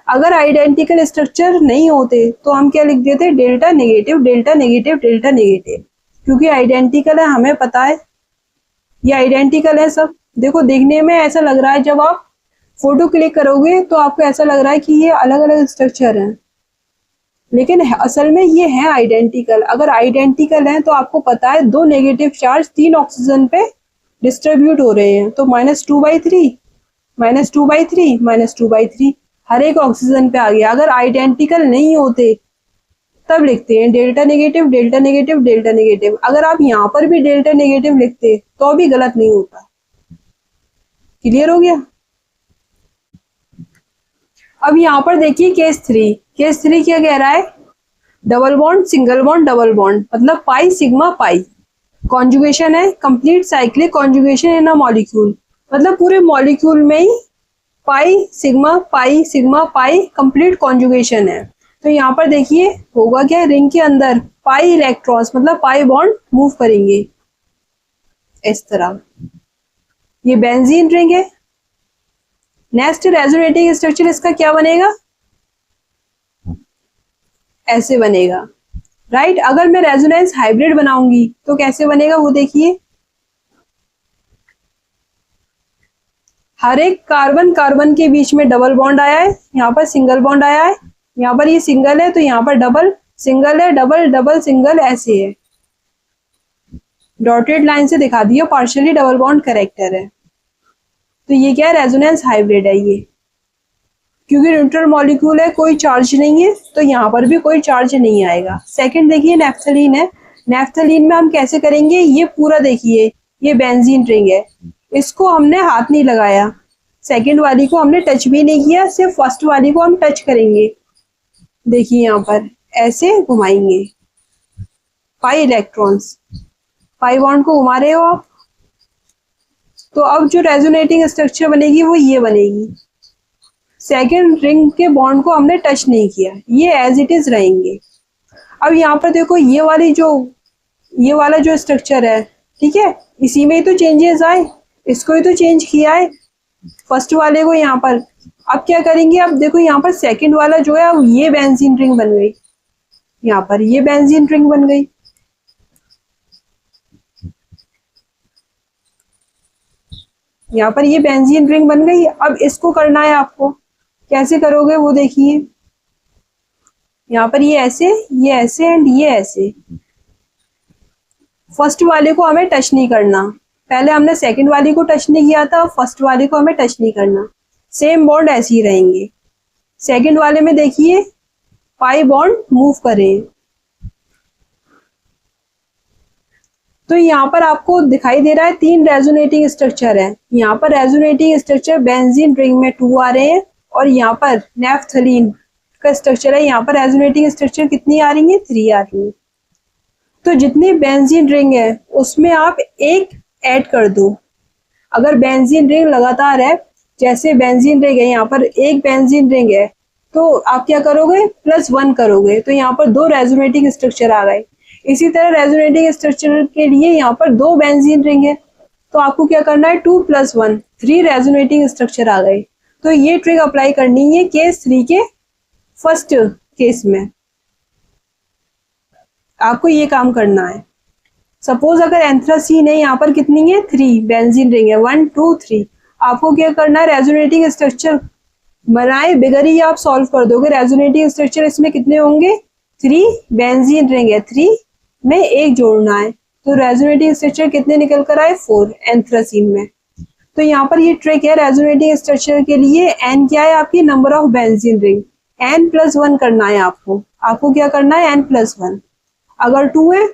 अगर आइडेंटिकल स्ट्रक्चर नहीं होते तो हम क्या लिख देते, delta negative delta negative delta negative, क्योंकि आइडेंटिकल है, हमें पता है ये आइडेंटिकल है सब। देखो देखने में ऐसा लग रहा है, जब आप फोटो क्लिक करोगे तो आपको ऐसा लग रहा है कि ये अलग अलग स्ट्रक्चर हैं, लेकिन असल में ये है आइडेंटिकल। अगर आइडेंटिकल है तो आपको पता है 2 नेगेटिव चार्ज 3 ऑक्सीजन पे डिस्ट्रीब्यूट हो रहे हैं, तो -2/3 -2/3 -2/3 हर एक ऑक्सीजन पे आ गया। अगर आइडेंटिकल नहीं होते तब लिखते हैं delta negative delta negative delta negative. अगर आप यहाँ पर भी डेल्टा नेगेटिव लिखते तो भी गलत नहीं होता। क्लियर हो गया। अब यहाँ पर देखिए केस 3। केस 3 क्या कह रहा है, double bond single bond double bond, मतलब पाई सिग्मा पाई, कॉन्जुगेशन है, complete cyclic conjugation in a molecule, मतलब पूरे मॉलिक्यूल में ही pi sigma pi complete conjugation है। तो यहाँ पर देखिए होगा क्या, रिंग के अंदर पाई इलेक्ट्रॉन्स मतलब पाई बॉन्ड मूव करेंगे इस तरह। ये बेंजीन रिंग है। नेक्स्ट रेजोनेटिंग स्ट्रक्चर इसका क्या बनेगा, ऐसे बनेगा, राइट। अगर मैं रेजोनेंस हाइब्रिड बनाऊंगी तो कैसे बनेगा वो देखिए। हर एक कार्बन कार्बन के बीच में डबल बॉन्ड आया है, यहाँ पर सिंगल बॉन्ड आया है, यहाँ पर ये सिंगल है तो यहाँ पर डबल सिंगल है, डबल डबल सिंगल ऐसे है, डॉटेड लाइन से दिखा दिया, पार्शियली डबल बॉन्ड करेक्टर है। तो ये क्या है, रेजोनेंस हाइब्रिड है ये, क्योंकि न्यूट्रल मॉलिक्यूल है, कोई चार्ज नहीं है, तो यहाँ पर भी कोई चार्ज नहीं आएगा। सेकंड देखिए नेफ्थलीन है। नेफ्थलीन में हम कैसे करेंगे, ये पूरा देखिए, ये बेंजीन रिंग है, इसको हमने हाथ नहीं लगाया, सेकंड वाली को हमने टच भी नहीं किया, सिर्फ फर्स्ट वाली को हम टच करेंगे। देखिए यहाँ पर ऐसे घुमाएंगे, पाई इलेक्ट्रॉन्स, पाई बॉन्ड को घुमा रहे हो आप। तो अब जो रेजोनेटिंग स्ट्रक्चर बनेगी वो ये बनेगी, सेकेंड रिंग के बॉन्ड को हमने टच नहीं किया, ये एज इट इज रहेंगे। अब यहाँ पर देखो ये वाला जो स्ट्रक्चर है, ठीक है, इसी में ही तो चेंजेस आए, इसको ही तो चेंज किया है फर्स्ट वाले को यहाँ पर। अब क्या करेंगे, अब देखो यहाँ पर सेकंड वाला जो है, अब ये बेंजीन रिंग बन गई, यहाँ पर ये बेंजीन रिंग बन गई। यहाँ पर ये बेंजीन रिंग बन गई। अब इसको करना है आपको, कैसे करोगे वो देखिए। यहाँ पर ये ऐसे एंड ये ऐसे। फर्स्ट वाले को हमें टच नहीं करना, पहले हमने सेकंड वाली को टच नहीं किया था, फर्स्ट वाले को हमें टच नहीं करना। सेम बॉन्ड ऐसे ही रहेंगे। सेकंड वाले में देखिए पाई बॉन्ड मूव करें, तो यहाँ पर आपको दिखाई दे रहा है 3 रेजोनेटिंग स्ट्रक्चर है। यहाँ पर रेजोनेटिंग स्ट्रक्चर बेंजीन रिंग में 2 आ रहे हैं और यहाँ पर नेफ्थलीन का स्ट्रक्चर है, यहाँ पर रेजोनेटिंग स्ट्रक्चर कितनी आ रही है, 3 आ रही है। तो जितनी बेंजीन रिंग है उसमें आप एक ऐड कर दो। अगर बेंजीन रिंग लगातार है, जैसे बेंजीन रिंग है यहाँ पर एक बेंजीन रिंग है, तो आप क्या करोगे, +1 करोगे, तो यहाँ पर 2 रेजोनेटिंग स्ट्रक्चर आ गए। इसी तरह रेजोनेटिंग स्ट्रक्चर के लिए यहाँ पर 2 बेंजीन रिंग है, तो आपको क्या करना है, 2 + 1, 3 रेजोनेटिंग स्ट्रक्चर आ गए। तो ये ट्रिक अप्लाई करनी है केस 3 के फर्स्ट केस में, आपको ये काम करना है। सपोज अगर एंथ्रासीन है, यहाँ पर कितनी है, 3 बेंजीन रिंग है, 1 2 3। आपको क्या करना है, रेजोनेटिंग स्ट्रक्चर बनाए बिगर ही आप सॉल्व कर दोगे। रेजोनेटिंग स्ट्रक्चर इसमें कितने होंगे, 3 बेंजीन रिंग है, 3 में 1 जोड़ना है, तो रेजोनेटिंग स्ट्रक्चर कितने निकल कर आए, 4 एंथ्रासीन में। तो यहाँ पर ये ट्रिक है रेजोनेटिंग स्ट्रक्चर के लिए। एन क्या है आपकी, number of benzene ring, n+1 करना है आपको क्या करना है, n+1। अगर 2 है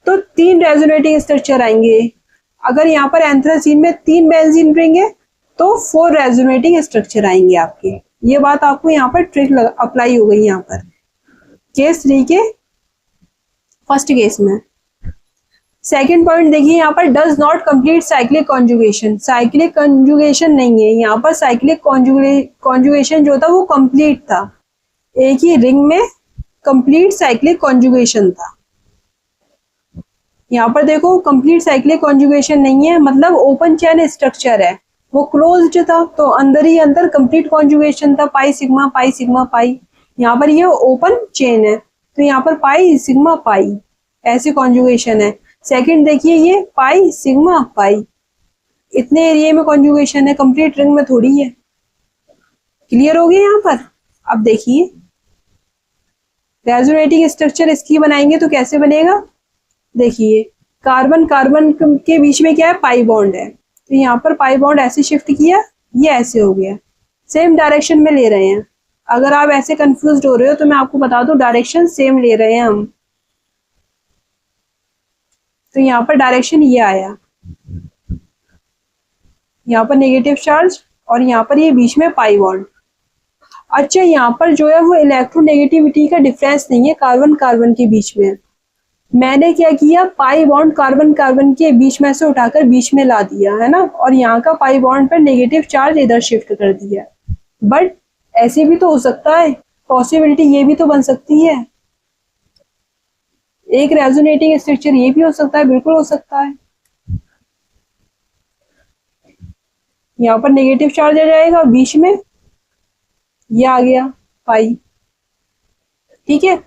तो 3 रेजोनेटिंग स्ट्रक्चर आएंगे। अगर यहाँ पर एंथ्रासीन में 3 बेंजीन रिंग है तो 4 रेजोनेटिंग स्ट्रक्चर आएंगे आपके। ये बात आपको यहाँ पर ट्रिक अप्लाई हो गई यहाँ पर केस 3 के फर्स्ट केस में। सेकंड पॉइंट देखिए, यहाँ पर does not complete cyclic conjugation. Cyclic conjugation नहीं है यहाँ पर, साइक्लिक कॉन्जुगेशन जो था वो कंप्लीट था, एक ही रिंग में कंप्लीट साइक्लिक कॉन्जुगेशन था। यहाँ पर देखो कंप्लीट साइक्लिक कॉन्जुगेशन नहीं है, मतलब ओपन चेन स्ट्रक्चर है, वो क्लोज्ड था, तो अंदर ही अंदर कंप्लीट कॉन्जुगेशन था, पाई सिग्मा पाई सिग्मा पाई। यहाँ पर ये ओपन चेन है, तो यहाँ पर पाई सिग्मा पाई ऐसे कॉन्जुगेशन है। सेकंड देखिए ये पाई सिग्मा पाई, इतने एरिया में कॉन्जुगेशन है, कंप्लीट रिंग में थोड़ी है। क्लियर हो गया यहाँ पर। अब देखिए रेजोनेटिंग स्ट्रक्चर इसकी बनाएंगे तो कैसे बनेगा, देखिए कार्बन कार्बन के बीच में क्या है, पाई बॉन्ड है, तो यहाँ पर पाई बॉन्ड ऐसे शिफ्ट किया, ये ऐसे हो गया, सेम डायरेक्शन में ले रहे हैं। अगर आप ऐसे कंफ्यूज हो रहे हो तो मैं आपको बता दूं, डायरेक्शन सेम ले रहे हैं हम। तो यहाँ पर डायरेक्शन ये आया, यहाँ पर नेगेटिव चार्ज और यहाँ पर ये बीच में पाई बॉन्ड। अच्छा यहाँ पर जो है वो इलेक्ट्रोनेगेटिविटी का डिफरेंस नहीं है कार्बन कार्बन के बीच में। मैंने क्या किया, पाई बॉन्ड कार्बन कार्बन के बीच में से उठाकर बीच में ला दिया है ना, और यहाँ का पाई बॉन्ड पर नेगेटिव चार्ज इधर शिफ्ट कर दिया। बट ऐसे भी तो हो सकता है, पॉसिबिलिटी ये भी तो बन सकती है, एक रेजोनेटिंग स्ट्रक्चर ये भी हो सकता है, बिल्कुल हो सकता है। यहाँ पर नेगेटिव चार्ज आ जाएगा, बीच में ये आ गया पाई, ठीक है।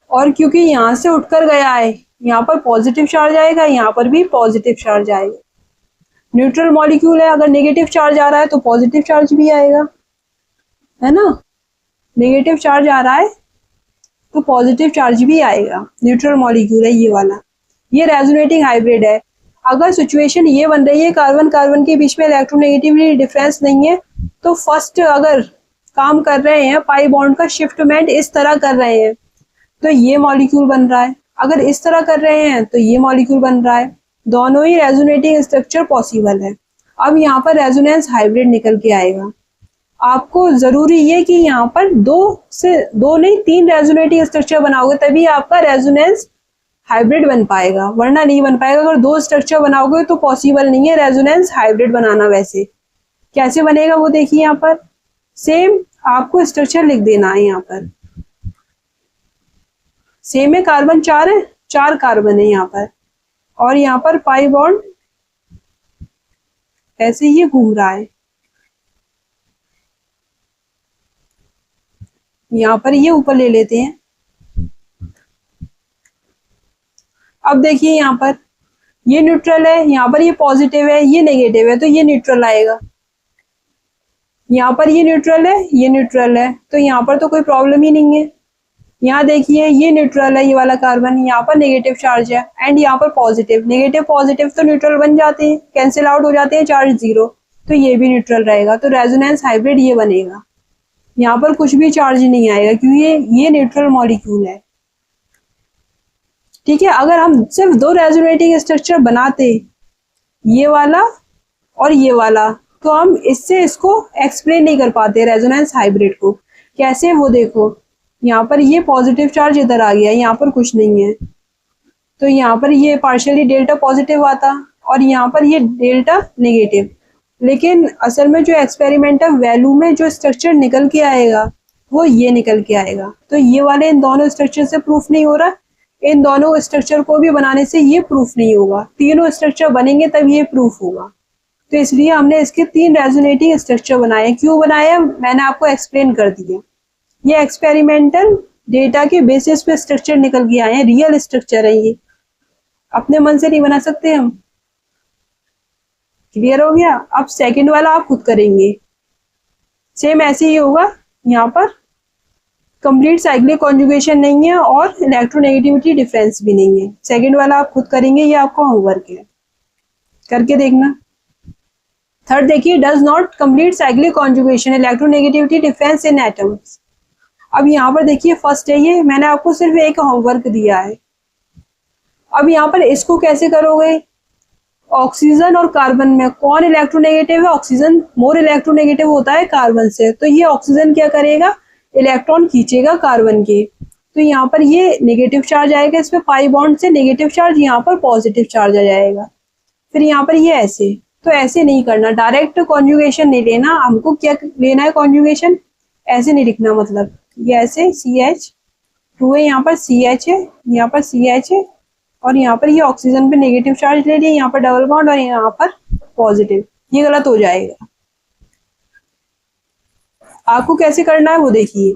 और क्योंकि यहाँ से उठकर गया है, यहाँ पर पॉजिटिव चार्ज आएगा, यहाँ पर भी पॉजिटिव चार्ज आएगा। न्यूट्रल मॉलिक्यूल है, अगर नेगेटिव चार्ज आ रहा है तो पॉजिटिव चार्ज भी आएगा, है ना। नेगेटिव चार्ज आ रहा है तो पॉजिटिव चार्ज भी आएगा, न्यूट्रल मॉलिक्यूल है ये वाला। ये रेजोनेटिंग हाइब्रिड है। अगर सिचुएशन ये बन रही है कार्बन कार्बन के बीच में इलेक्ट्रोनेगेटिविटी डिफरेंस नहीं है, तो फर्स्ट अगर काम कर रहे हैं पाई बॉन्ड का शिफ्टमेंट इस तरह कर रहे हैं तो ये मॉलिक्यूल बन रहा है, अगर इस तरह कर रहे हैं तो ये मॉलिक्यूल बन रहा है। दोनों ही रेजोनेटिंग स्ट्रक्चर पॉसिबल है। अब यहाँ पर रेजोनेंस हाइब्रिड निकल के आएगा। आपको जरूरी है कि यहाँ पर 2 नहीं 3 रेजोनेटिंग स्ट्रक्चर बनाओगे तभी आपका रेजोनेंस हाइब्रिड बन पाएगा, वरना नहीं बन पाएगा। अगर 2 स्ट्रक्चर बनाओगे तो पॉसिबल नहीं है रेजोनेंस हाइब्रिड बनाना। वैसे कैसे बनेगा वो देखिए, यहाँ पर सेम आपको स्ट्रक्चर लिख देना है। यहाँ पर सेम है, कार्बन 4 है, 4 कार्बन है यहाँ पर, और यहाँ पर पाई बॉन्ड ऐसे ही घूम रहा है। यहाँ पर ये ऊपर ले लेते हैं। अब देखिए यहाँ पर ये न्यूट्रल है, यहाँ पर ये पॉजिटिव है, ये नेगेटिव है, तो ये न्यूट्रल आएगा। यहाँ पर ये न्यूट्रल है, ये न्यूट्रल है, तो यहाँ पर तो कोई प्रॉब्लम ही नहीं है। यहाँ देखिए ये न्यूट्रल है, ये वाला कार्बन, यहाँ पर नेगेटिव चार्ज है एंड यहाँ पर पॉजिटिव। नेगेटिव पॉजिटिव तो न्यूट्रल बन जाते हैं, कैंसिल आउट हो जाते हैं, चार्ज जीरो, तो ये भी न्यूट्रल रहेगा। तो रेजोनेंस हाइब्रिड ये बनेगा। यहाँ पर कुछ भी चार्ज नहीं आएगा क्योंकि ये न्यूट्रल मॉलिक्यूल है। ठीक है, अगर हम सिर्फ दो रेजोनेटिंग स्ट्रक्चर बनाते, ये वाला और ये वाला, तो हम इससे इसको एक्सप्लेन नहीं कर पाते रेजोनेंस हाइब्रिड को। कैसे, वो देखो, यहाँ पर ये पॉजिटिव चार्ज इधर आ गया, यहाँ पर कुछ नहीं है, तो यहाँ पर ये पार्शियली डेल्टा पॉजिटिव आता और यहाँ पर ये डेल्टा नेगेटिव। लेकिन असल में जो एक्सपेरिमेंटल वैल्यू में जो स्ट्रक्चर निकल के आएगा वो ये निकल के आएगा। तो ये वाले इन दोनों स्ट्रक्चर से प्रूफ नहीं हो रहा, इन दोनों स्ट्रक्चर को भी बनाने से ये प्रूफ नहीं होगा। तीनों स्ट्रक्चर बनेंगे तब ये प्रूफ होगा। तो इसलिए हमने इसके 3 रेजोनेटिंग स्ट्रक्चर बनाए। क्यों बनाया मैंने आपको एक्सप्लेन कर दिया। ये एक्सपेरिमेंटल डेटा के बेसिस पे स्ट्रक्चर निकल के आए हैं, रियल स्ट्रक्चर है ये, अपने मन से नहीं बना सकते हम। क्लियर हो गया। अब सेकंड वाला आप खुद करेंगे, सेम ऐसे ही होगा। यहाँ पर कंप्लीट साइक्लिक कॉन्जुगेशन नहीं है और इलेक्ट्रोनेगेटिविटी डिफरेंस भी नहीं है। सेकंड वाला आप खुद करेंगे, ये आपका होमवर्क है, करके देखना। थर्ड देखिए, does not complete cyclic conjugation electronegativity difference in atoms. अब यहाँ पर देखिए फर्स्ट है, ये मैंने आपको सिर्फ एक होमवर्क दिया है। अब यहाँ पर इसको कैसे करोगे, ऑक्सीजन और कार्बन में कौन इलेक्ट्रोनेगेटिव है, ऑक्सीजन मोर इलेक्ट्रोनेगेटिव होता है कार्बन से, तो ये ऑक्सीजन क्या करेगा, इलेक्ट्रॉन खींचेगा कार्बन के, तो यहाँ पर ये नेगेटिव चार्ज आएगा, इस पे पाई बॉन्ड से नेगेटिव चार्ज, यहाँ पर पॉजिटिव चार्ज आ जाएगा। फिर यहाँ पर ये ऐसे, तो ऐसे नहीं करना, डायरेक्ट कॉन्जुगेशन नहीं लेना। हमको क्या लेना है, कॉन्जुगेशन ऐसे नहीं लिखना, मतलब ये ऐसे CH2 है, यहाँ पर CH है, यहाँ पर CH है और यहाँ पर ये ऑक्सीजन पे नेगेटिव चार्ज ले लिया, यहाँ पर डबल बॉन्ड और यहाँ पर पॉजिटिव, ये गलत हो जाएगा। आपको कैसे करना है वो देखिए,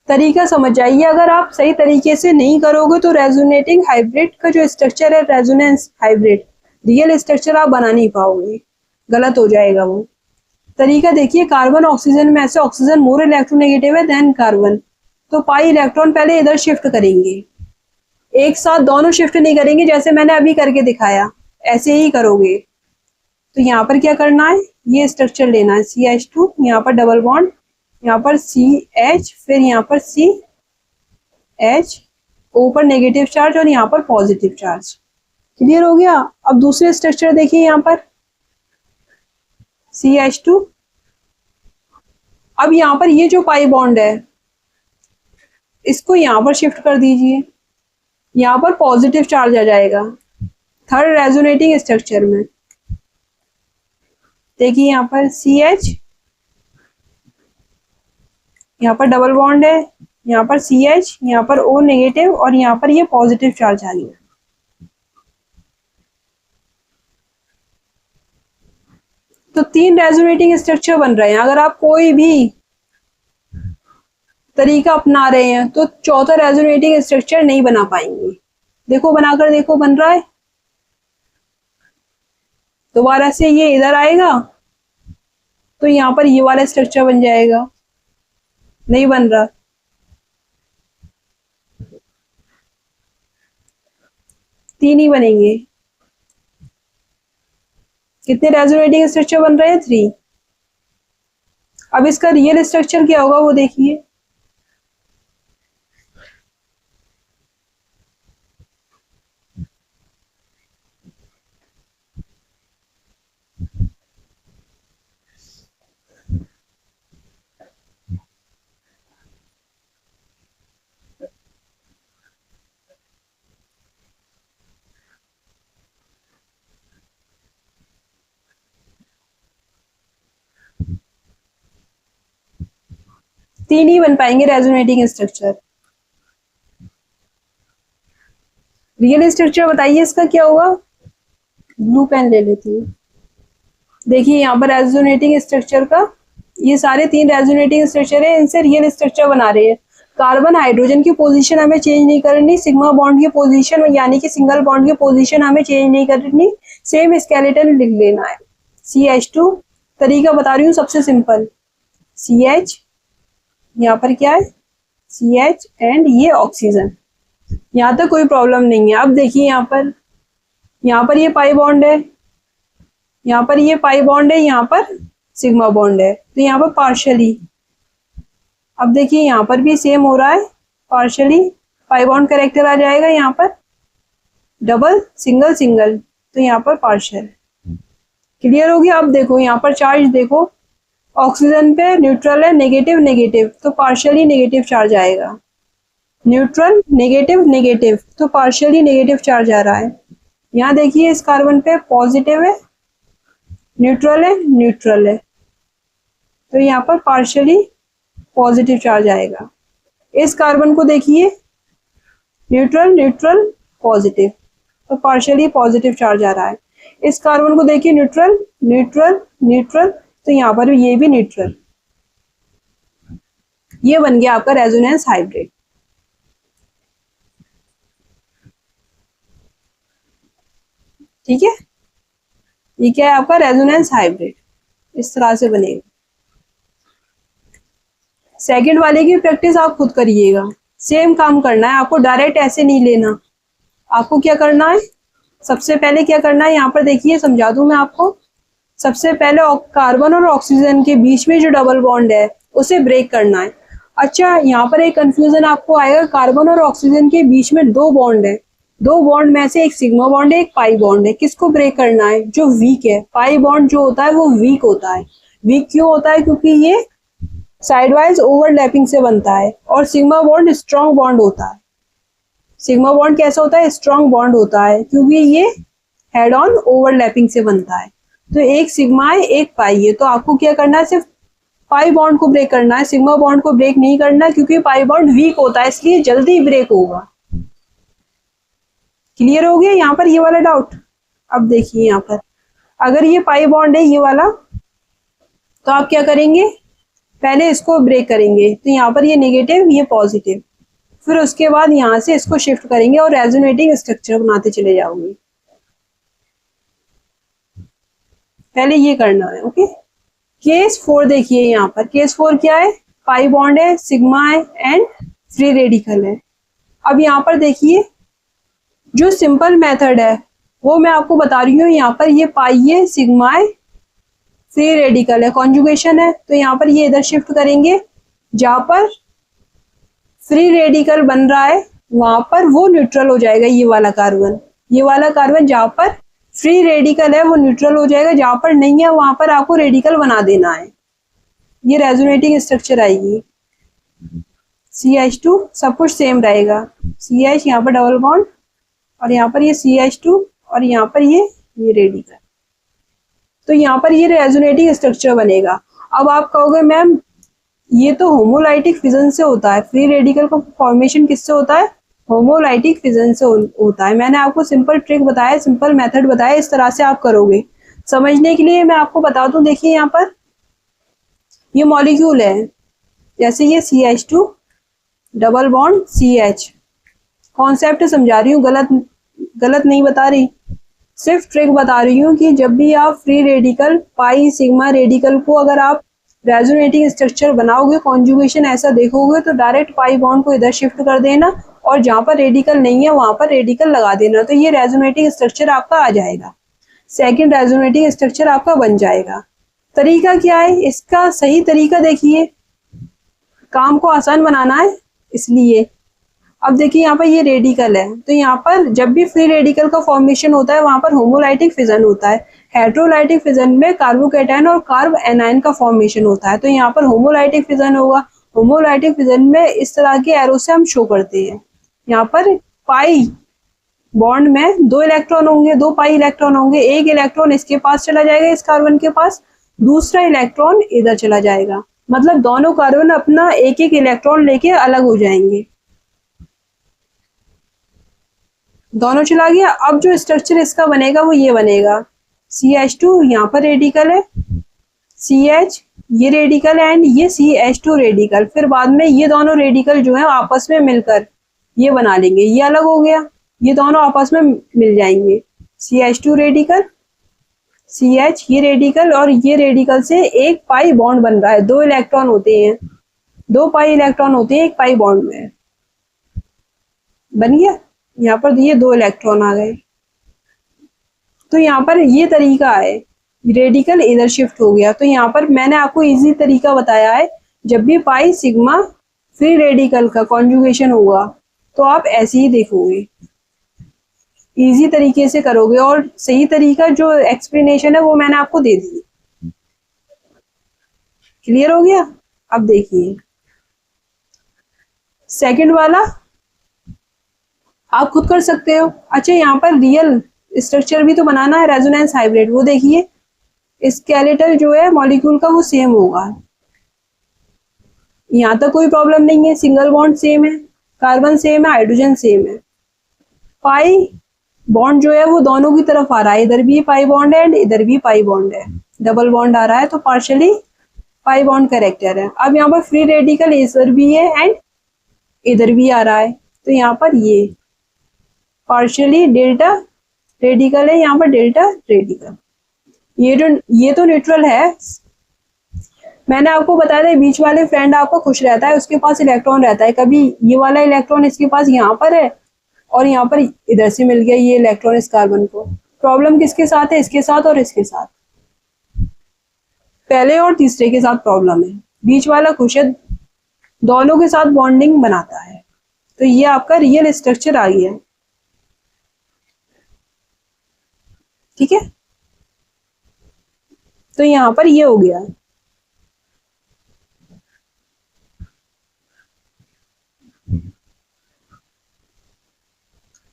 तरीका समझ जाइए। अगर आप सही तरीके से नहीं करोगे तो रेजोनेटिंग हाइब्रिड का जो स्ट्रक्चर है, रेजोनेंस हाइब्रिड रियल स्ट्रक्चर आप बना नहीं पाओगे, गलत हो जाएगा वो। तरीका देखिए, कार्बन ऑक्सीजन में ऐसे ऑक्सीजन मोर इलेक्ट्रोनेगेटिव है देन कार्बन, तो पाई इलेक्ट्रॉन पहले इधर शिफ्ट करेंगे, एक साथ दोनों शिफ्ट नहीं करेंगे जैसे मैंने अभी करके दिखाया, ऐसे ही करोगे। तो यहाँ पर क्या करना है, ये स्ट्रक्चर लेना है, CH2, यहाँ पर डबल बॉन्ड, यहाँ पर CH, फिर यहाँ पर CH, ऊपर नेगेटिव चार्ज और यहाँ पर पॉजिटिव चार्ज। क्लियर हो गया। अब दूसरे स्ट्रक्चर देखिए, यहाँ पर CH2, अब यहाँ पर ये जो पाई बॉन्ड है इसको यहाँ पर शिफ्ट कर दीजिए, यहाँ पर पॉजिटिव चार्ज आ जाएगा थर्ड रेजोनेटिंग स्ट्रक्चर में। देखिए यहाँ पर CH, यहाँ पर डबल बॉन्ड है, यहाँ पर CH, यहाँ पर O नेगेटिव और यहाँ पर ये पॉजिटिव चार्ज आ गया। तो 3 रेजोनेटिंग स्ट्रक्चर बन रहे हैं। अगर आप कोई भी तरीका अपना रहे हैं तो चौथा रेजोनेटिंग स्ट्रक्चर नहीं बना पाएंगे। देखो बनाकर देखो, बन रहा है। दोबारा से ये इधर आएगा तो यहाँ पर ये वाला स्ट्रक्चर बन जाएगा, नहीं बन रहा। तीन ही बनेंगे। कितने रेजोनेटिंग स्ट्रक्चर बन रहे हैं, 3। अब इसका रियल स्ट्रक्चर क्या होगा वो देखिए। तीन ही बन पाएंगे रेजोनेटिंग स्ट्रक्चर। रियल स्ट्रक्चर बताइए इसका क्या होगा। ब्लू पेन ले लेती हूँ। देखिए यहाँ पर रेजोनेटिंग स्ट्रक्चर का ये सारे 3 रेजोनेटिंग स्ट्रक्चर है, इनसे रियल स्ट्रक्चर बना रहे हैं। कार्बन हाइड्रोजन की पोजीशन हमें चेंज नहीं करनी, सिग्मा बॉन्ड की पोजीशन यानी कि सिंगल बॉन्ड की पोजीशन हमें चेंज नहीं करनी, सेम स्केलेटन लिख लेना है। CH2 तरीका बता रही हूँ सबसे सिंपल, CH यहाँ पर क्या है CH एंड ये ऑक्सीजन, यहाँ तक कोई प्रॉब्लम नहीं है। अब देखिए यहाँ पर ये पाई बॉन्ड है, यहाँ पर ये पाई बॉन्ड है, यहाँ पर सिग्मा बॉन्ड है, तो यहाँ पर पार्शियली, अब देखिए यहाँ पर भी सेम हो रहा है, पार्शियली पाई बॉन्ड कैरेक्टर आ जाएगा, यहाँ पर डबल सिंगल सिंगल, तो यहाँ पर पार्शियल। क्लियर हो गया। अब देखो यहाँ पर चार्ज देखो, ऑक्सीजन पे न्यूट्रल है, नेगेटिव नेगेटिव, तो पार्शियली नेगेटिव चार्ज आएगा, न्यूट्रल नेगेटिव नेगेटिव, तो पार्शियली नेगेटिव चार्ज आ रहा है। यहाँ देखिए इस कार्बन पे पॉजिटिव है, न्यूट्रल है, न्यूट्रल है, तो यहाँ पर पार्शियली पॉजिटिव चार्ज आएगा। इस कार्बन को देखिए न्यूट्रल न्यूट्रल पॉजिटिव, तो पार्शियली पॉजिटिव चार्ज आ रहा है। इस कार्बन को देखिए न्यूट्रल न्यूट्रल न्यूट्रल, तो यहाँ पर ये भी न्यूट्रल। ये बन गया आपका रेजोनेंस हाइब्रिड। ठीक है, ये क्या है आपका रेजोनेंस हाइब्रिड, इस तरह से बनेगा। सेकंड वाले की प्रैक्टिस आप खुद करिएगा, सेम काम करना है आपको, डायरेक्ट ऐसे नहीं लेना। आपको क्या करना है, सबसे पहले क्या करना है, यहाँ पर देखिए समझा दूं मैं आपको। सबसे पहले कार्बन और ऑक्सीजन के बीच में जो डबल बॉन्ड है उसे ब्रेक करना है। अच्छा, यहाँ पर एक कंफ्यूजन आपको आएगा, कार्बन और ऑक्सीजन के बीच में दो बॉन्ड है, दो बॉन्ड में से एक सिग्मा बॉन्ड है, एक पाई बॉन्ड है, किसको ब्रेक करना है, जो वीक है। पाई बॉन्ड जो होता है वो वीक होता है। वीक क्यों होता है, क्योंकि ये साइडवाइज ओवरलैपिंग से बनता है, और सिग्मा बॉन्ड स्ट्रॉन्ग बॉन्ड होता है। सिग्मा बॉन्ड कैसा होता है, स्ट्रॉन्ग बॉन्ड होता है, क्योंकि ये हेड ऑन ओवरलैपिंग से बनता है। तो एक सिग्मा है एक पाई है, तो आपको क्या करना है, सिर्फ पाई बॉन्ड को ब्रेक करना है, सिग्मा बॉन्ड को ब्रेक नहीं करना, क्योंकि पाई बॉन्ड वीक होता है, इसलिए जल्दी ब्रेक होगा। क्लियर हो गया यहाँ पर ये वाला डाउट। अब देखिए यहाँ पर अगर ये पाई बॉन्ड है ये वाला, तो आप क्या करेंगे, पहले इसको ब्रेक करेंगे, तो यहाँ पर ये नेगेटिव ये पॉजिटिव, फिर उसके बाद यहाँ से इसको शिफ्ट करेंगे और रेजोनेटिंग स्ट्रक्चर बनाते चले जाओगे। पहले ये करना है, ओके। केस 4 देखिए, यहाँ पर केस 4 क्या है, पाई बॉन्ड है, सिग्मा है एंड फ्री रेडिकल है। अब यहाँ पर देखिए जो सिंपल मेथड है वो मैं आपको बता रही हूँ। यहाँ पर ये पाई है, सिग्मा है, फ्री रेडिकल है, कॉन्जुगेशन है, तो यहाँ पर ये इधर शिफ्ट करेंगे, जहां पर फ्री रेडिकल बन रहा है वहां पर वो न्यूट्रल हो जाएगा। ये वाला कार्बन जहां पर फ्री रेडिकल है वो न्यूट्रल हो जाएगा, जहां पर नहीं है वहां पर आपको रेडिकल बना देना है। ये रेजोनेटिंग स्ट्रक्चर आएगी। CH2 सब कुछ सेम रहेगा, CH यहाँ पर डबल बॉन्ड, और यहाँ पर ये CH2, और यहाँ पर ये रेडिकल, तो यहाँ पर ये रेजोनेटिंग स्ट्रक्चर बनेगा। अब आप कहोगे मैम ये तो होमोलाइटिक फिजन से होता है, फ्री रेडिकल का फॉर्मेशन किससे होता है, होमोलाइटिक फिजन से होता है। मैंने आपको सिंपल ट्रिक बताया, सिंपल मेथड बताया, इस तरह से आप करोगे। समझने के लिए मैं आपको बता दूं, देखिए यहाँ पर ये मॉलिक्यूल है, जैसे ये CH2 double bond CH, concept समझा रही हूँ, गलत नहीं बता रही, सिर्फ ट्रिक बता रही हूँ कि जब भी आप free radical pi sigma radical को अगर आप रेजोनेटिंग स्ट्रक्चर बनाओगे, कॉन्जुगेशन ऐसा देखोगे, तो डायरेक्ट पाई बॉन्ड को इधर शिफ्ट कर देना, और जहां पर रेडिकल नहीं है वहां पर रेडिकल लगा देना, तो ये रेजोनेटिंग स्ट्रक्चर आपका आ जाएगा, सेकंड रेजोनेटिंग स्ट्रक्चर आपका बन जाएगा। तरीका क्या है इसका, सही तरीका देखिए, काम को आसान बनाना है इसलिए। अब देखिए यहाँ पर ये रेडिकल है, तो यहाँ पर जब भी फ्री रेडिकल का फॉर्मेशन होता है वहां पर होमोलाइटिक फिजन होता है। हेट्रोलाइटिक फिजन में कार्बोकैटायन और कार्ब एनायन का फॉर्मेशन होता है, तो यहाँ पर होमोलाइटिक फिजन होगा। होमोलाइटिक फिजन में इस तरह के एरो से हम शो करते हैं। यहाँ पर पाई बॉन्ड में 2 इलेक्ट्रॉन होंगे, 2 पाई इलेक्ट्रॉन होंगे, एक इलेक्ट्रॉन इसके पास चला जाएगा इस कार्बन के पास, दूसरा इलेक्ट्रॉन इधर चला जाएगा, मतलब दोनों कार्बन अपना एक एक इलेक्ट्रॉन लेके अलग हो जाएंगे। दोनों चला गया। अब जो स्ट्रक्चर इसका बनेगा वो ये बनेगा, CH2 यहाँ पर रेडिकल है, CH ये रेडिकल एंड ये CH2 रेडिकल, फिर बाद में ये दोनों रेडिकल जो है आपस में मिलकर ये बना लेंगे, ये अलग हो गया, ये दोनों आपस में मिल जाएंगे, CH2 रेडिकल, CH ये रेडिकल और ये रेडिकल से एक पाई बॉन्ड बन रहा है, 2 इलेक्ट्रॉन होते हैं, 2 पाई इलेक्ट्रॉन होते हैं एक पाई बॉन्ड में, बन गया। यहाँ पर ये 2 इलेक्ट्रॉन आ गए। तो यहाँ पर ये तरीका है, रेडिकल इधर शिफ्ट हो गया। तो यहाँ पर मैंने आपको इजी तरीका बताया है, जब भी पाई सिग्मा फ्री रेडिकल का कॉन्जुगेशन होगा तो आप ऐसे ही देखोगे, इजी तरीके से करोगे, और सही तरीका जो एक्सप्लेनेशन है वो मैंने आपको दे दी। क्लियर हो गया? अब देखिए सेकंड वाला आप खुद कर सकते हो। अच्छा, यहाँ पर रियल स्ट्रक्चर भी तो बनाना है, रेजोनेंस हाइब्रिड। वो देखिए स्केलेटल जो है मॉलिक्यूल का वो सेम होगा, यहाँ तक कोई प्रॉब्लम नहीं है, सिंगल बॉन्ड सेम है, कार्बन सेम है, हाइड्रोजन सेम है, पाई बॉन्ड जो है वो दोनों की तरफ आ रहा है, इधर भी पाई बॉन्ड है एंड इधर भी पाई बॉन्ड है, डबल बॉन्ड आ रहा है, तो पार्शियली पाई बॉन्ड कैरेक्टर है। अब यहाँ पर फ्री रेडिकल इधर भी है एंड इधर भी आ रहा है, तो यहाँ पर ये पार्शियली डेल्टा रेडिकल है, यहाँ पर डेल्टा रेडिकल। ये तो न्यूट्रल है। मैंने आपको बताया था बीच वाले फ्रेंड आपका खुश रहता है, उसके पास इलेक्ट्रॉन रहता है, कभी ये वाला इलेक्ट्रॉन इसके पास यहाँ पर है और यहाँ पर इधर से मिल गया ये इलेक्ट्रॉन इस कार्बन को। प्रॉब्लम किसके साथ है? इसके साथ और इसके साथ, पहले और तीसरे के साथ प्रॉब्लम है। बीच वाला खुश है, दोनों के साथ बॉन्डिंग बनाता है। तो ये आपका रियल स्ट्रक्चर आ गया, ठीक है। तो यहाँ पर ये हो गया।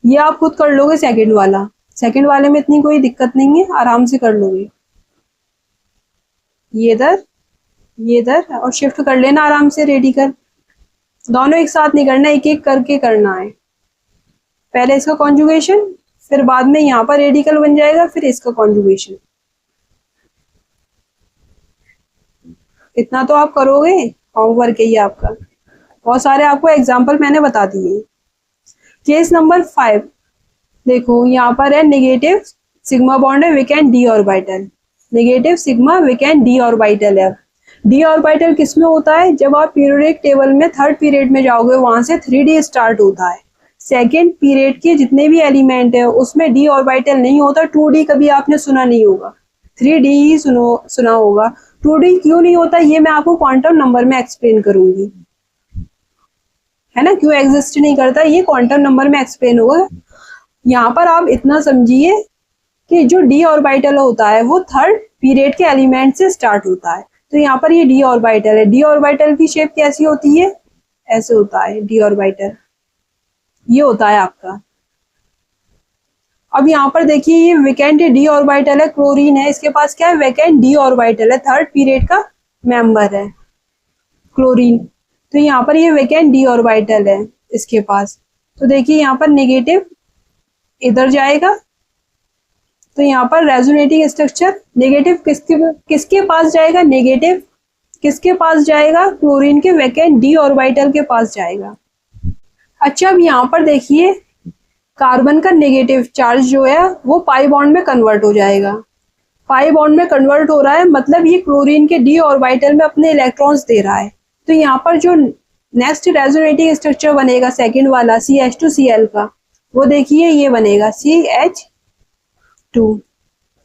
ये आप खुद कर लोगे सेकंड वाला, सेकंड वाले में इतनी कोई दिक्कत नहीं है, आराम से कर लोगे। ये इधर और शिफ्ट कर लेना आराम से रेडिकल, दोनों एक साथ नहीं करना, एक एक करके करना है। पहले इसका कॉन्जुगेशन, फिर बाद में यहाँ पर रेडिकल बन जाएगा, फिर इसका कॉन्जुगेशन। इतना तो आप करोगे, होमवर्क है ये आपका। बहुत सारे आपको एग्जाम्पल मैंने बता दिए। केस नंबर 5 देखो, यहाँ पर है नेगेटिव सिग्मा बॉन्ड है vacant D orbital, negative sigma vacant D orbital है। डी ऑर्बिटल किसमें होता है? जब आप पीरियोडिक टेबल में थर्ड पीरियड में जाओगे वहां से 3D स्टार्ट होता है। सेकेंड पीरियड के जितने भी एलिमेंट है उसमें डी ऑर्बिटल नहीं होता, 2D कभी आपने सुना नहीं होगा, 3D ही सुना होगा। 2D क्यों नहीं होता ये मैं आपको क्वांटम नंबर में एक्सप्लेन करूंगी, है ना। क्यों एग्जिस्ट नहीं करता ये क्वांटम नंबर में एक्सप्लेन होगा। यहाँ पर आप इतना समझिए कि जो डी ऑर्बिटल होता है वो थर्ड पीरियड के एलिमेंट से स्टार्ट होता है। तो यहाँ पर ये डी ऑर्बिटल है। डी ऑर्बिटल की शेप कैसी होती है? ऐसे होता है डी ऑर्बिटल, ये होता है आपका। अब यहाँ पर देखिए ये वेकेंट डी ऑर्बिटल है, क्लोरीन है, इसके पास क्या है? वेकेंट डी ऑर्बिटल है, थर्ड पीरियड का मेंबर है क्लोरीन। तो यहाँ पर ये वेकेंट डी ऑर्बिटल है इसके पास। तो देखिए यहाँ पर नेगेटिव इधर जाएगा, तो यहाँ पर रेजोनेटिंग स्ट्रक्चर नेगेटिव किसके पास जाएगा? नेगेटिव किसके पास जाएगा? क्लोरीन के वेकेंट डी ऑर्बिटल के पास जाएगा। अच्छा, अब यहाँ पर देखिए कार्बन का नेगेटिव चार्ज जो है वो पाई बॉन्ड में कन्वर्ट हो जाएगा। पाई बॉन्ड में कन्वर्ट हो रहा है मतलब ये क्लोरीन के डी ऑर्बिटल में अपने इलेक्ट्रॉन्स दे रहा है। तो यहाँ पर जो नेक्स्ट रेजोनेटिंग स्ट्रक्चर बनेगा सेकंड वाला CH2Cl का, वो देखिए ये बनेगा CH2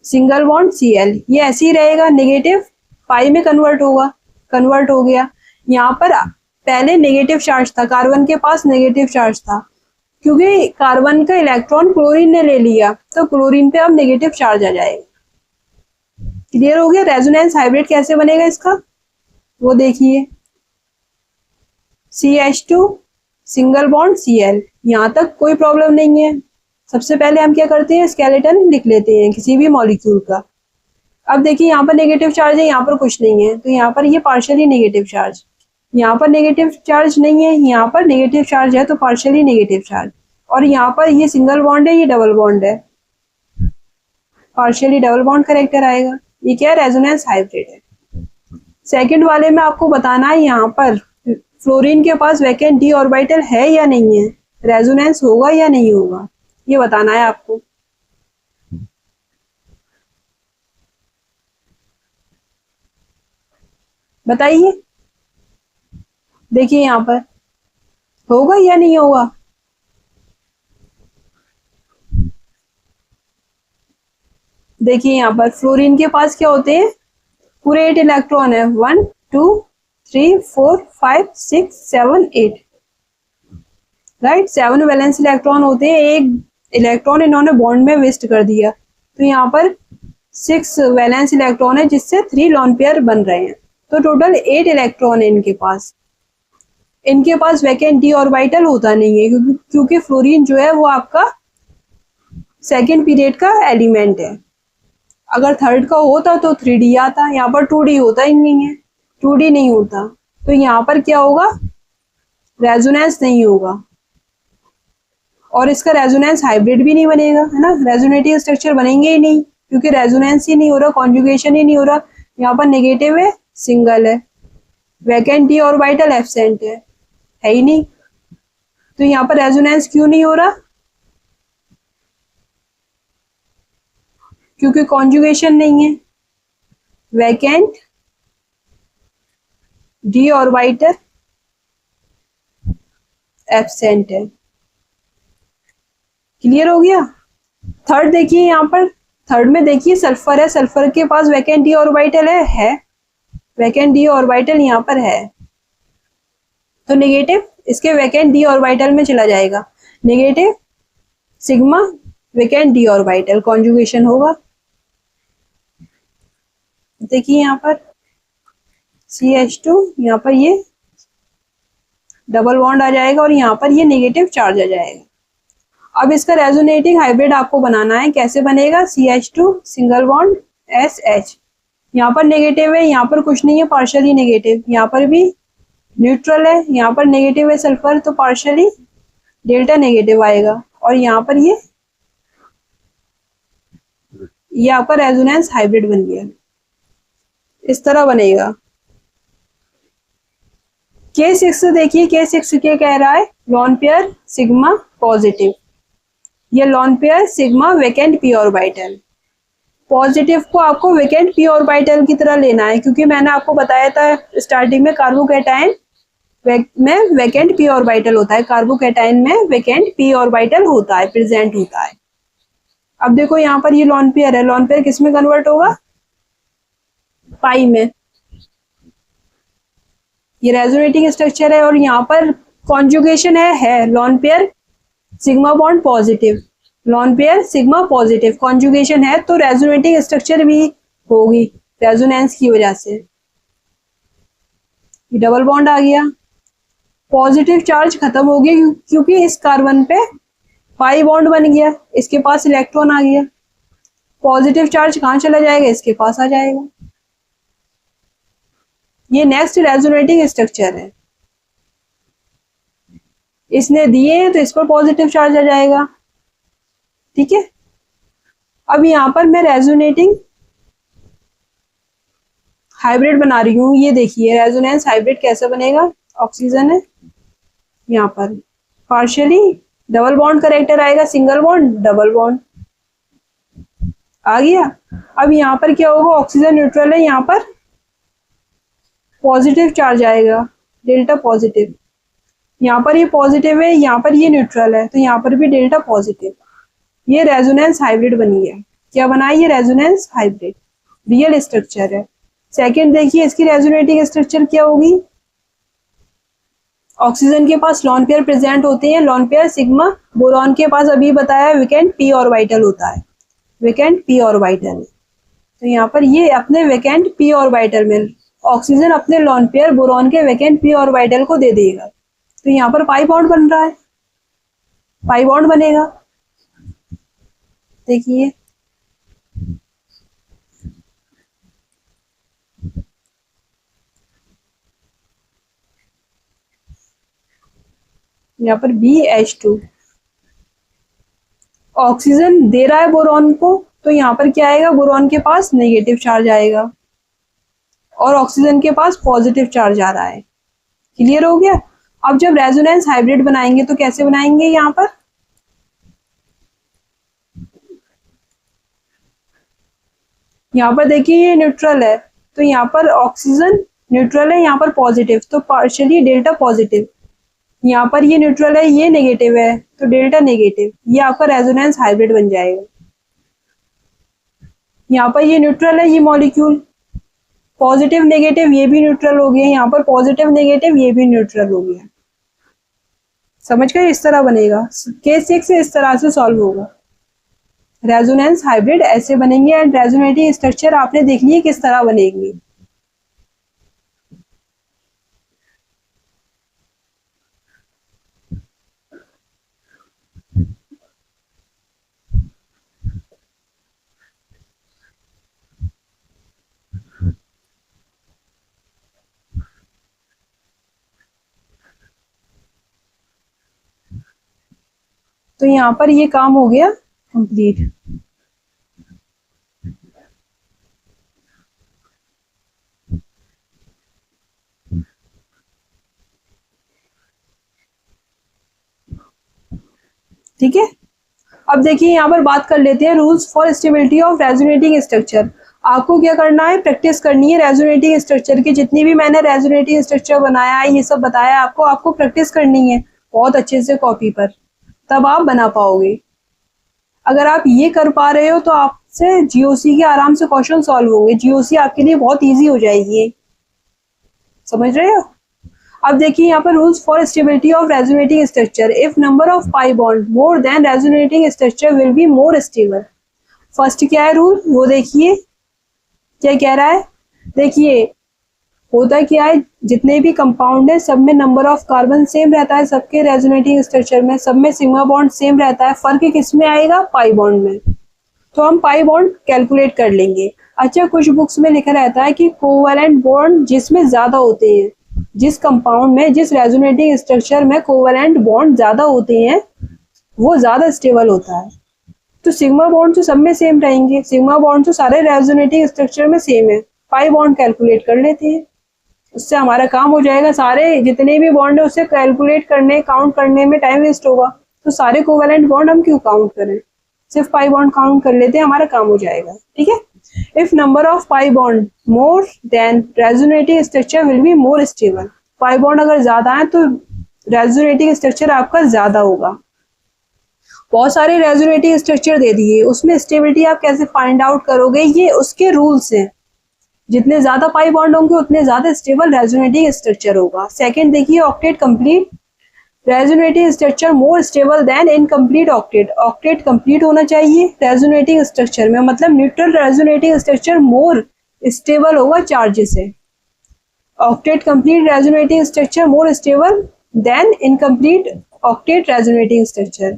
सिंगल बॉन्ड Cl, ये ऐसे ही रहेगा, नेगेटिव पाई में कन्वर्ट होगा, कन्वर्ट हो गया। यहाँ पर पहले नेगेटिव चार्ज था, कार्बन के पास नेगेटिव चार्ज था, क्योंकि कार्बन का इलेक्ट्रॉन क्लोरीन ने ले लिया तो क्लोरीन पे अब नेगेटिव चार्ज आ जाएगा। क्लियर हो गया? रेजोनेंस हाइब्रिड कैसे बनेगा इसका वो देखिए, CH2 सिंगल बॉन्ड Cl, यहाँ तक कोई प्रॉब्लम नहीं है। सबसे पहले हम क्या करते हैं? स्केलेटन लिख लेते हैं किसी भी मॉलिक्यूल का। अब देखिए यहाँ पर नेगेटिव चार्ज है, यहाँ पर कुछ नहीं है, तो यहाँ पर ये पार्शियली नेगेटिव चार्ज, यहाँ पर नेगेटिव चार्ज नहीं है, यहाँ पर नेगेटिव चार्ज है तो पार्शियली नेगेटिव चार्ज, और यहाँ पर ये सिंगल बॉन्ड है, ये डबल बॉन्ड है, पार्शियली डबल बॉन्ड कैरेक्टर आएगा। ये क्या है? रेजोनेंस हाइब्रिड है। सेकंड वाले में आपको बताना है यहाँ पर फ्लोरीन के पास वैकेंट डी ऑर्बिटल है या नहीं है, रेजोनेंस होगा या नहीं होगा, ये बताना है आपको। बताइए, देखिए यहाँ पर होगा या नहीं होगा। देखिए यहाँ पर फ्लोरीन के पास क्या होते हैं, पूरे 8 इलेक्ट्रॉन है, 1 2 3 4 5 6 7 8, राइट। 7 वैलेंस इलेक्ट्रॉन होते हैं, एक इलेक्ट्रॉन इन्होंने बॉन्ड में वेस्ट कर दिया, तो यहाँ पर 6 वैलेंस इलेक्ट्रॉन है जिससे 3 लॉन पेयर बन रहे हैं, तो टोटल 8 इलेक्ट्रॉन है इनके पास। इनके पास वैकेंट डी ऑर्बिटल होता नहीं है क्योंकि फ्लोरीन जो है वो आपका सेकेंड पीरियड का एलिमेंट है। अगर थर्ड का होता तो 3D आता, यहाँ पर 2D होता ही नहीं है, 2D नहीं होता, तो यहाँ पर क्या होगा, रेजोनेंस नहीं होगा, और इसका रेजोनेंस हाइब्रिड भी नहीं बनेगा, है ना। रेजोनेटिव स्ट्रक्चर बनेंगे ही नहीं क्योंकि रेजोनेंस ही नहीं हो रहा, कॉन्जुगेशन ही नहीं हो रहा। यहाँ पर नेगेटिव है, सिंगल है, वैकेंट डी ऑर्बिटल एब्सेंट है ही नहीं, तो यहाँ पर रेजोनेंस क्यों नहीं हो रहा, क्योंकि कॉन्जुगेशन नहीं है, वैकेंट डी ऑर्बिटल एब्सेंट है। क्लियर हो गया। थर्ड देखिए यहाँ पर, थर्ड में देखिए सल्फर है, सल्फर के पास वैकेंट डी ऑर्बिटल है, वैकेंट डी ऑर्बिटल यहाँ पर है, तो नेगेटिव इसके वैकेंट डी ऑर्बिटल में चला जाएगा, negative sigma vacant D orbital, conjugation होगा। देखिए यहाँ पर CH2, यहाँ पर ये डबल बॉन्ड आ जाएगा और यहाँ पर ये नेगेटिव चार्ज आ जाएगा। अब इसका रेजोनेटिंग हाइब्रिड आपको बनाना है, कैसे बनेगा, CH2 सिंगल बॉन्ड SH, यहाँ पर नेगेटिव है, यहाँ पर कुछ नहीं है, पार्शियली नेगेटिव, यहाँ पर भी न्यूट्रल है, यहाँ पर नेगेटिव है सल्फर, तो पार्शियली डेल्टा नेगेटिव आएगा, और यहाँ पर ये आपका रेजोनेंस हाइब्रिड बन गया, इस तरह बनेगा। K6 देखिए, K6 क्या कह रहा है, लॉन पेयर सिग्मा पॉजिटिव, ये lone pair sigma vacant p orbital. Positive को आपको वैकेंट p ऑर्बिटल की तरह लेना है, क्योंकि मैंने आपको बताया था स्टार्टिंग में कार्बोकैटायन में वैकेंट p ऑर्बिटल होता है, कार्बोकैटायन में वैकेंट p ऑर्बिटल होता है, प्रेजेंट होता है। अब देखो यहाँ पर ये लॉन पेयर है, लॉन पेयर किस में कन्वर्ट होगा, पाई में, ये रेजोनेटिंग स्ट्रक्चर है, और यहाँ पर कॉन्जुगेशन है lone pair sigma bond positive, lone pair sigma positive, conjugation है तो रेजोनेटिंग स्ट्रक्चर भी होगी रेजोनेंस की वजह से। ये डबल बॉन्ड आ गया, पॉजिटिव चार्ज खत्म हो गया क्योंकि इस कार्बन पे पाई बॉन्ड बन गया, इसके पास इलेक्ट्रॉन आ गया, पॉजिटिव चार्ज कहाँ चला जाएगा, इसके पास आ जाएगा। ये नेक्स्ट रेजोनेटिंग स्ट्रक्चर है, इसने दिए हैं तो इस पर पॉजिटिव चार्ज आ जाएगा, ठीक है। अब यहाँ पर मैं रेजोनेटिंग हाइब्रिड बना रही हूँ, ये देखिए रेजोनेंस हाइब्रिड कैसे बनेगा, ऑक्सीजन है यहाँ पर, पार्शियली डबल बॉन्ड करेक्टर आएगा, सिंगल बॉन्ड डबल बॉन्ड आ गया। अब यहाँ पर क्या होगा, ऑक्सीजन न्यूट्रल है, यहाँ पर पॉजिटिव चार्ज आएगा, डेल्टा पॉजिटिव, यहाँ पर ये पॉजिटिव है, यहाँ पर ये न्यूट्रल है, तो यहाँ पर भी डेल्टा पॉजिटिव। ये रेजोनेंस हाइब्रिड बनी है, क्या बना है, ये रेजोनेंस हाइब्रिड रियल स्ट्रक्चर है। सेकंड देखिए इसकी रेजोनेटिंग स्ट्रक्चर क्या होगी, ऑक्सीजन के पास लॉन पेयर प्रेजेंट होते हैं, लॉन पेयर सिग्मा, बोरॉन के पास अभी बताया वैकेंट p ऑर्बिटल होता है, वैकेंट p ऑर्बिटल, तो यहाँ पर ये अपने वैकेंट p ऑर्बिटल में ऑक्सीजन अपने लॉन पेयर बोरॉन के वैकेंट p ऑर्बिटल को दे देगा, तो यहाँ पर पाई बॉन्ड बन रहा है, पाई बॉन्ड बनेगा। देखिए यहाँ पर BH2, ऑक्सीजन दे रहा है बोरॉन को, तो यहाँ पर क्या आएगा, बोरॉन के पास नेगेटिव चार्ज आएगा, और ऑक्सीजन के पास पॉजिटिव चार्ज आ रहा है। क्लियर हो गया। अब जब रेजोनेंस हाइब्रिड बनाएंगे तो कैसे बनाएंगे, यहाँ पर देखिए ये न्यूट्रल है, तो यहाँ पर ऑक्सीजन न्यूट्रल है, यहाँ पर पॉजिटिव, तो पार्शियली डेल्टा पॉजिटिव। यहाँ पर ये न्यूट्रल है, ये नेगेटिव है, तो डेल्टा नेगेटिव। ये आपका रेजोनेंस हाइब्रिड बन जाएगा। यहाँ पर ये न्यूट्रल है, ये मॉलिक्यूल पॉजिटिव नेगेटिव, ये भी न्यूट्रल हो गया। यहाँ पर पॉजिटिव नेगेटिव, ये भी न्यूट्रल हो गया। समझ गए, इस तरह बनेगा। केस 6 इस तरह से सॉल्व होगा। रेजोनेंस हाइब्रिड ऐसे बनेंगे एंड रेजोनेटिंग स्ट्रक्चर आपने देख लिए किस तरह बनेंगे। तो यहाँ पर ये काम हो गया कंप्लीट। ठीक है, अब देखिए यहाँ पर बात कर लेते हैं rules for stability of resonating structure. आपको क्या करना है, प्रैक्टिस करनी है रेजोनेटिंग स्ट्रक्चर की। जितनी भी मैंने रेजोनेटिंग स्ट्रक्चर बनाया है, ये सब बताया आपको प्रैक्टिस करनी है बहुत अच्छे से कॉपी पर, तब आप बना पाओगे। अगर आप ये कर पा रहे हो तो आपसे जीओसी के आराम से क्वेश्चन सॉल्व होंगे। जीओसी आपके लिए बहुत इजी हो जाएगी, समझ रहे हो। अब देखिए यहाँ पर rules for stability of resonating structure. If number of pi bond more than resonating structure will be more stable. First क्या है रूल, वो देखिए क्या कह रहा है। देखिए होता क्या है, जितने भी कंपाउंड है सब में नंबर ऑफ कार्बन सेम रहता है, सबके रेजोनेटिंग स्ट्रक्चर में सब में सिग्मा बॉन्ड सेम रहता है। फर्क किस में आएगा, पाई बॉन्ड में। तो हम पाई बॉन्ड कैलकुलेट कर लेंगे। अच्छा, कुछ बुक्स में लिखा रहता है कि कोवैलेंट बॉन्ड जिसमें ज्यादा होते हैं, जिस कंपाउंड में जिस रेजोनेटिंग स्ट्रक्चर में कोवैलेंट बॉन्ड ज्यादा होते हैं वो ज्यादा स्टेबल होता है। तो सिग्मा बॉन्ड तो सब में सेम रहेंगे, सिग्मा बॉन्ड तो सारे रेजोनेटिंग स्ट्रक्चर में सेम है। पाई बॉन्ड कैलकुलेट कर लेते हैं, उससे हमारा काम हो जाएगा। सारे जितने भी बॉन्ड है उससे कैलकुलेट करने काउंट करने में टाइम वेस्ट होगा, तो सारे कोवैलेंट बॉन्ड हम क्यों काउंट करें, सिर्फ पाई बॉन्ड काउंट कर लेते हैं, हमारा काम हो जाएगा। ठीक है, if number of pi bond more than resonating structure will be more stable. Pi bond अगर ज्यादा है तो रेजोनेटिंग स्ट्रक्चर आपका ज्यादा होगा। बहुत सारे रेजोनेटिंग स्ट्रक्चर दे दिए, उसमें स्टेबिलिटी आप कैसे फाइंड आउट करोगे, ये उसके रूल्स हैं। जितने ज्यादा पाई बॉन्ड होंगे उतने ज्यादा स्टेबल रेजोनेटिंग स्ट्रक्चर होगा। सेकंड देखिए, octet complete resonating structure more stable than incomplete octet. Octet complete होना चाहिए रेजोनेटिंग स्ट्रक्चर में, मतलब neutral resonating structure more stable होगा चार्ज से। Octet complete resonating structure more stable than incomplete octet resonating structure.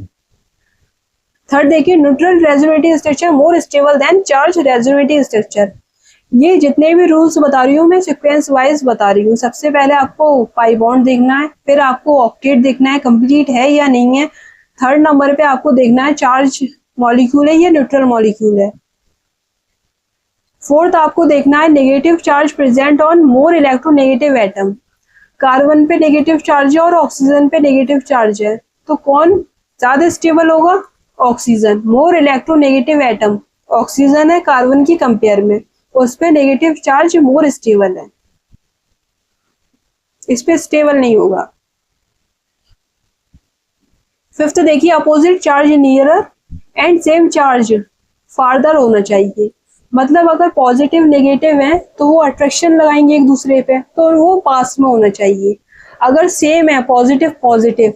Third देखिए, neutral resonating structure more stable than charge resonating structure. ये जितने भी रूल्स बता रही हूँ मैं सीक्वेंस वाइज बता रही हूँ। सबसे पहले आपको पाई बॉन्ड देखना है, फिर आपको ऑक्टेट देखना है कंप्लीट है या नहीं है। थर्ड नंबर पे आपको देखना है चार्ज मॉलिक्यूल है या न्यूट्रल मॉलिक्यूल है। फोर्थ आपको देखना है negative charge present on more electronegative atom. Carbon पे नेगेटिव चार्ज है और ऑक्सीजन पे नेगेटिव चार्ज है, तो कौन ज्यादा स्टेबल होगा, oxygen. More electronegative atom oxygen है कार्बन की कंपेयर में, उस पे नेगेटिव चार्ज मोर स्टेबल है, इस पे स्टेबल नहीं होगा। फिफ्थ देखिए, opposite charge nearer and same charge farther होना चाहिए। मतलब अगर पॉजिटिव नेगेटिव है तो वो अट्रैक्शन लगाएंगे एक दूसरे पे, तो वो पास में होना चाहिए। अगर सेम है पॉजिटिव पॉजिटिव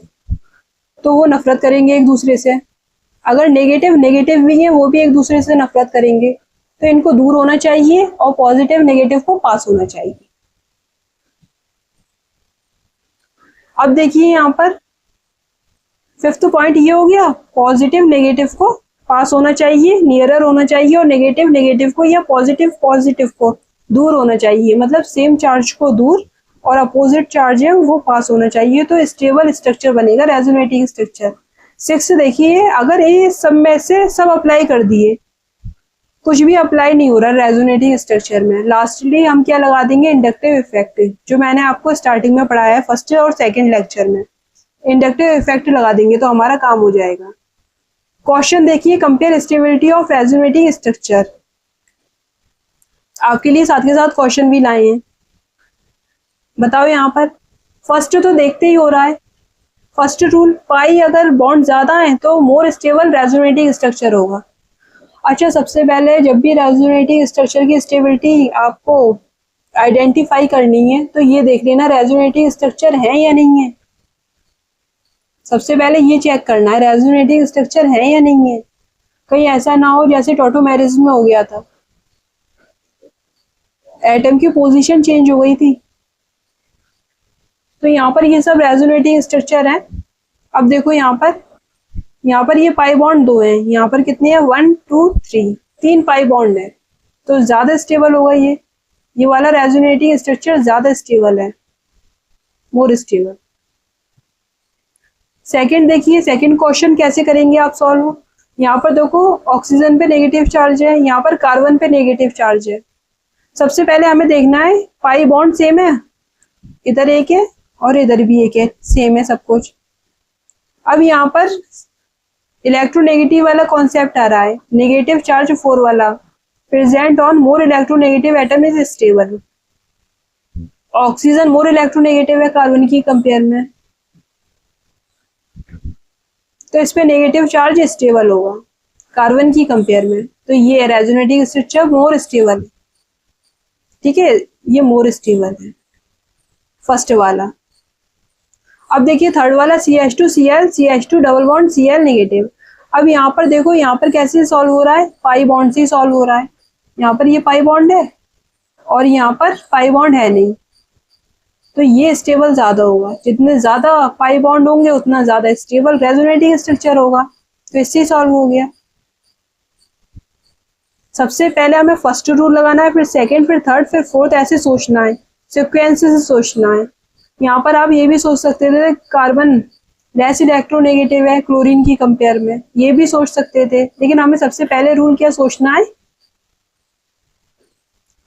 तो वो नफरत करेंगे एक दूसरे से। अगर नेगेटिव नेगेटिव भी है वो भी एक दूसरे से नफरत करेंगे, तो इनको दूर होना चाहिए और पॉजिटिव नेगेटिव को पास होना चाहिए। अब देखिए यहाँ पर फिफ्थ पॉइंट ये हो गया, पॉजिटिव नेगेटिव को पास होना चाहिए, नियरर होना चाहिए, और नेगेटिव नेगेटिव को या पॉजिटिव पॉजिटिव को दूर होना चाहिए। मतलब सेम चार्ज को दूर और अपोजिट चार्ज है वो पास होना चाहिए, तो स्टेबल स्ट्रक्चर बनेगा रेजोनेटिंग स्ट्रक्चर। सिक्स देखिए, अगर ये सब में से सब अप्लाई कर दिए कुछ भी अप्लाई नहीं हो रहा रेजोनेटिंग स्ट्रक्चर में। लास्टली हम क्या लगा देंगे, इंडक्टिव इफेक्ट, जो मैंने आपको स्टार्टिंग में पढ़ाया है फर्स्ट और सेकंड लेक्चर में। इंडक्टिव इफेक्ट लगा देंगे तो हमारा काम हो जाएगा। क्वेश्चन देखिए, compare stability of resonating structure. आपके लिए साथ के साथ क्वेश्चन भी लाए हैं। बताओ यहाँ पर फर्स्ट तो देखते ही हो रहा है, फर्स्ट रूल, पाई अगर बॉन्ड ज्यादा है तो मोर स्टेबल रेजोनेटिंग स्ट्रक्चर होगा। अच्छा, सबसे पहले जब भी रेजोनेटिंग स्ट्रक्चर की स्टेबिलिटी आपको आइडेंटिफाई करनी है तो ये देख लेना रेजोनेटिंग स्ट्रक्चर है या नहीं है। सबसे पहले ये चेक करना है रेजोनेटिंग स्ट्रक्चर है या नहीं है। कहीं ऐसा ना हो जैसे टॉटोमेरिज्म में हो गया था, एटम की पोजीशन चेंज हो गई थी। तो यहाँ पर ये सब रेजोनेटिंग स्ट्रक्चर है। अब देखो यहाँ पर ये पाई बॉन्ड दो हैं, यहाँ पर कितने हैं, 1 2 3, 3 पाई बॉन्ड है तो ज्यादा स्टेबल होगा। ये वाला रेजोनेटिंग स्ट्रक्चर ज्यादा स्टेबल है, मोर स्टेबल। सेकंड देखिए, सेकंड क्वेश्चन कैसे करेंगे आप सॉल्व। यहाँ पर देखो ऑक्सीजन पे नेगेटिव चार्ज है, यहाँ पर कार्बन पे नेगेटिव चार्ज है। सबसे पहले हमें देखना है पाई बॉन्ड सेम है, इधर एक है और इधर भी एक है, सेम है सब कुछ। अब यहाँ पर इलेक्ट्रोनेगेटिव वाला कॉन्सेप्ट आ रहा है, नेगेटिव चार्ज 4 वाला, present on more electronegative atom is stable. Oxygen more electronegative है कार्बन की कंपेयर में, तो इस पे नेगेटिव चार्ज स्टेबल होगा कार्बन की कंपेयर में। तो ये रेजोनेटिंग स्ट्रक्चर मोर स्टेबल है, ठीक है, ये मोर स्टेबल है फर्स्ट वाला। अब देखिए थर्ड वाला CH2Cl, CH2 double bond Cl negative. अब यहाँ पर देखो, यहाँ पर कैसे सॉल्व हो रहा है, पाई बॉन्ड से सॉल्व हो रहा है। यहाँ पर ये पाई बॉन्ड है और यहाँ पर पाई बॉन्ड है नहीं, तो ये स्टेबल ज्यादा होगा। जितने ज्यादा पाई बॉन्ड होंगे उतना ज्यादा स्टेबल रेजोनेटिंग स्ट्रक्चर होगा। तो इससे सॉल्व हो गया। सबसे पहले हमें फर्स्ट रूल लगाना है, फिर सेकंड, फिर थर्ड, फिर फोर्थ, ऐसे सोचना है, सिक्वेंस से सोचना है। यहाँ पर आप ये भी सोच सकते थे कार्बन लेस इलेक्ट्रोनेगेटिव है क्लोरीन की कंपेयर में, ये भी सोच सकते थे, लेकिन हमें सबसे पहले रूल क्या सोचना है,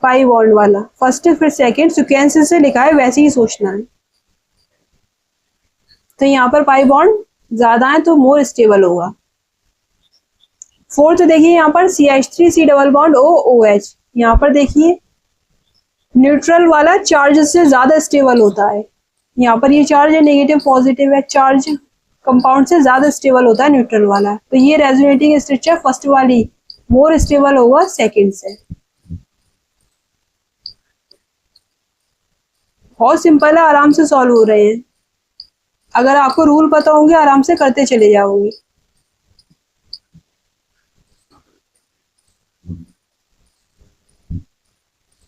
पाई बॉन्ड वाला। फर्स्ट फिर सेकंड, सिक्वेंस से लिखा है वैसे ही सोचना है। तो यहाँ पर पाई बॉन्ड ज्यादा है तो मोर स्टेबल होगा। फोर्थ देखिए, यहाँ पर CH3C डबल बॉन्ड OOH, यहाँ पर देखिए न्यूट्रल वाला चार्ज से ज्यादा स्टेबल होता है। यहाँ पर ये चार्ज है नेगेटिव पॉजिटिव है, चार्ज कंपाउंड से ज्यादा स्टेबल होता है न्यूट्रल वाला। तो ये रेजोनेटिंग स्ट्रक्चर फर्स्ट वाली मोर स्टेबल होगा सेकंड से। बहुत सिंपल है, आराम से सॉल्व हो रहे हैं। अगर आपको रूल पता होंगे आराम से करते चले जाओगे।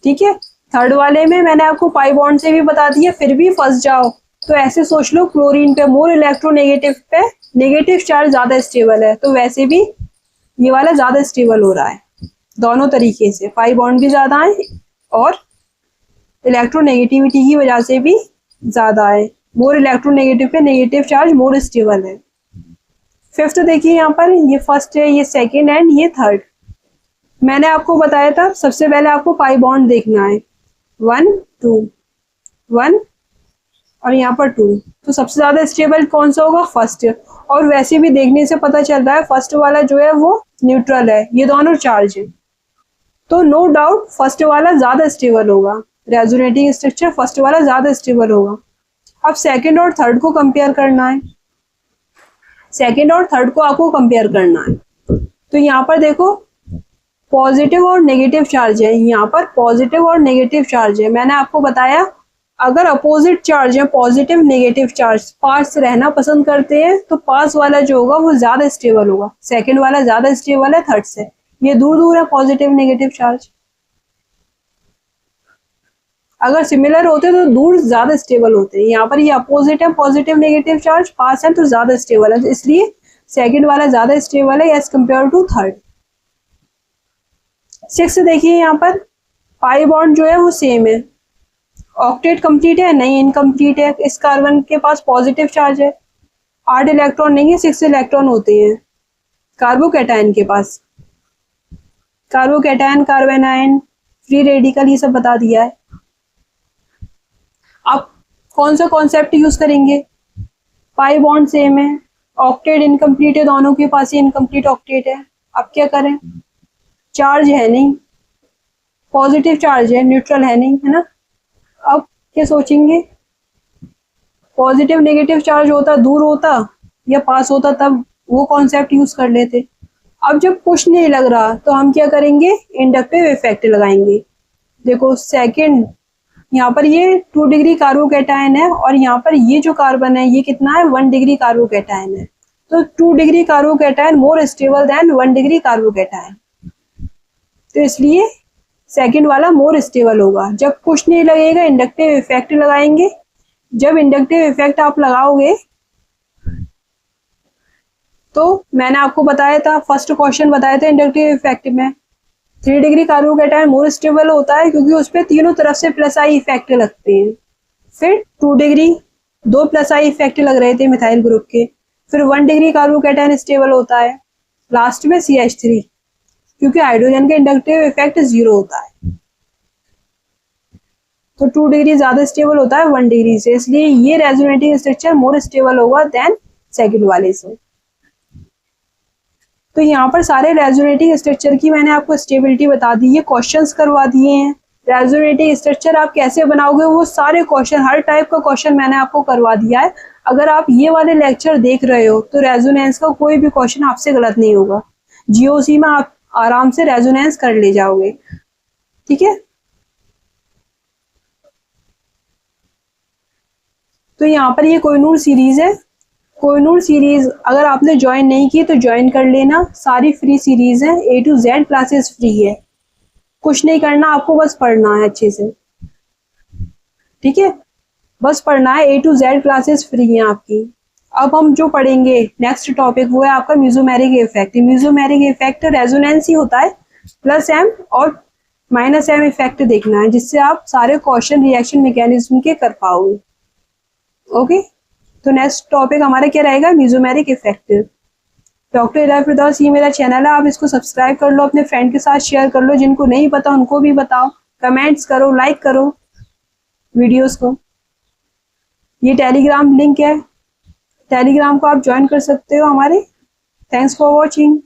ठीक है, थर्ड वाले में मैंने आपको पाई बॉन्ड से भी बता दिया, फिर भी फंस जाओ तो ऐसे सोच लो क्लोरीन पे मोर इलेक्ट्रोनेगेटिव पे नेगेटिव चार्ज ज्यादा स्टेबल है, तो वैसे भी ये वाला ज्यादा स्टेबल हो रहा है। दोनों तरीके से पाई बॉन्ड भी ज्यादा है और इलेक्ट्रोनेगेटिविटी की वजह से भी ज्यादा है। मोर इलेक्ट्रोनेगेटिव पे नेगेटिव चार्ज मोर स्टेबल है। फिफ्थ देखिए, यहाँ पर ये फर्स्ट है, ये सेकेंड एंड ये थर्ड। मैंने आपको बताया था सबसे पहले आपको पाई बॉन्ड देखना है, 1 2 1 और यहाँ पर 2, तो सबसे ज्यादा स्टेबल कौन सा होगा, फर्स्ट। और वैसे भी देखने से पता चल रहा है फर्स्ट वाला जो है वो न्यूट्रल है, ये दोनों चार्ज है, तो नो डाउट फर्स्ट वाला ज्यादा स्टेबल होगा। रेजोनेटिंग स्ट्रक्चर फर्स्ट वाला ज्यादा स्टेबल होगा। अब सेकंड और थर्ड को कंपेयर करना है, सेकंड और थर्ड को आपको कंपेयर करना है। तो यहाँ पर देखो पॉजिटिव और नेगेटिव चार्ज है, यहाँ पर पॉजिटिव और नेगेटिव चार्ज है। मैंने आपको बताया अगर अपोजिट चार्ज है, पॉजिटिव नेगेटिव चार्ज पास रहना पसंद करते हैं, तो पास वाला जो होगा वो ज्यादा स्टेबल होगा। सेकंड वाला ज्यादा स्टेबल है थर्ड से, ये दूर दूर है पॉजिटिव नेगेटिव चार्ज। अगर सिमिलर होते तो दूर ज्यादा स्टेबल होते हैं। यहाँ पर ये अपोजिट है, पॉजिटिव नेगेटिव चार्ज पास है तो ज्यादा स्टेबल है, इसलिए सेकंड वाला ज्यादा स्टेबल है as compare to third. Six देखिए, यहाँ पर पाई बॉन्ड जो है वो सेम है। ऑक्टेट कंप्लीट है, नहीं इनकम्प्लीट है। इस कार्बन के पास पॉजिटिव चार्ज है, 8 इलेक्ट्रॉन नहीं है 6 इलेक्ट्रॉन होते हैं कार्बोकैटायन के पास। कार्बोकैटायन, कार्बोनाइन, फ्री रेडिकल, ये सब बता दिया है। अब कौन सा कॉन्सेप्ट यूज करेंगे? पाई बॉन्ड सेम है, ऑक्टेट इनकम्प्लीट है, दोनों के पास ही इनकम्प्लीट ऑक्टेट है। अब क्या करें? चार्ज है नहीं, पॉजिटिव चार्ज है, न्यूट्रल है नहीं, है ना। अब क्या सोचेंगे? पॉजिटिव नेगेटिव चार्ज होता, दूर होता या पास होता, तब वो कॉन्सेप्ट यूज कर लेते। अब जब कुछ नहीं लग रहा तो हम क्या करेंगे? इंडक्टिव इफेक्ट लगाएंगे। देखो सेकंड, यहाँ पर ये 2 डिग्री कार्बोकैटायन है और यहाँ पर ये जो कार्बन है ये कितना है? 1 डिग्री कार्बोकैटायन है। तो 2 डिग्री कार्बोकैटायन मोर स्टेबल देन 1 डिग्री कार्बोकैटायन, तो इसलिए सेकंड वाला मोर स्टेबल होगा। जब कुछ नहीं लगेगा इंडक्टिव इफेक्ट लगाएंगे। जब इंडक्टिव इफेक्ट आप लगाओगे तो मैंने आपको बताया था, फर्स्ट क्वेश्चन बताया था इंडक्टिव इफेक्ट में 3 डिग्री कार्बोकैटायन मोर स्टेबल होता है क्योंकि उस पर तीनों तरफ से प्लस आई इफेक्ट लगते हैं। फिर 2 डिग्री 2 प्लस आई इफेक्ट लग रहे थे मिथाइल ग्रुप के। फिर 1 डिग्री कार्बोकैटायन स्टेबल होता है, लास्ट में CH3 क्योंकि हाइड्रोजन का इंडक्टिव इफेक्ट 0 होता है। तो 2 डिग्री ज्यादा स्टेबल होता है 1 डिग्री से, इसलिए ये रेजोनेटिंग स्ट्रक्चर मोर स्टेबल होगा देन सेकंड वाले से। तो यहाँ पर सारे रेजोनेटिंग स्ट्रक्चर की मैंने आपको स्टेबिलिटी बता दी है, क्वेश्चंस करवा दिए हैं। रेजोनेटिंग स्ट्रक्चर आप कैसे बनाओगे वो सारे क्वेश्चन, हर टाइप का क्वेश्चन मैंने आपको करवा दिया है। अगर आप ये वाले लेक्चर देख रहे हो तो रेजोनेंस का कोई भी क्वेश्चन आपसे गलत नहीं होगा। GOC में आप आराम से रेजोनेंस कर ले जाओगे, ठीक है। तो यहाँ पर ये कोहिनूर सीरीज है। कोहिनूर सीरीज अगर आपने ज्वाइन नहीं की तो ज्वाइन कर लेना, सारी फ्री सीरीज है, A to Z classes free है। कुछ नहीं करना, आपको बस पढ़ना है अच्छे से, ठीक है। बस पढ़ना है, A to Z classes free है आपकी। अब हम जो पढ़ेंगे नेक्स्ट टॉपिक वो है आपका म्यूजोमेरिक इफेक्ट। म्यूजोमेरिक इफेक्ट रेजोनेंस ही होता है, +M और -M इफेक्ट देखना है जिससे आप सारे क्वेश्चन रिएक्शन मैकेनिज्म के कर पाओगे। ओके, तो नेक्स्ट टॉपिक हमारा क्या रहेगा? म्यूजोमेरिक इफेक्ट। डॉक्टर इला फिरदौस ये मेरा चैनल है, आप इसको सब्सक्राइब कर लो, अपने फ्रेंड के साथ शेयर कर लो, जिनको नहीं पता उनको भी बताओ, कमेंट्स करो, लाइक करो वीडियोस को। ये टेलीग्राम लिंक है, टेलीग्राम को आप ज्वाइन कर सकते हो हमारे। Thanks for watching.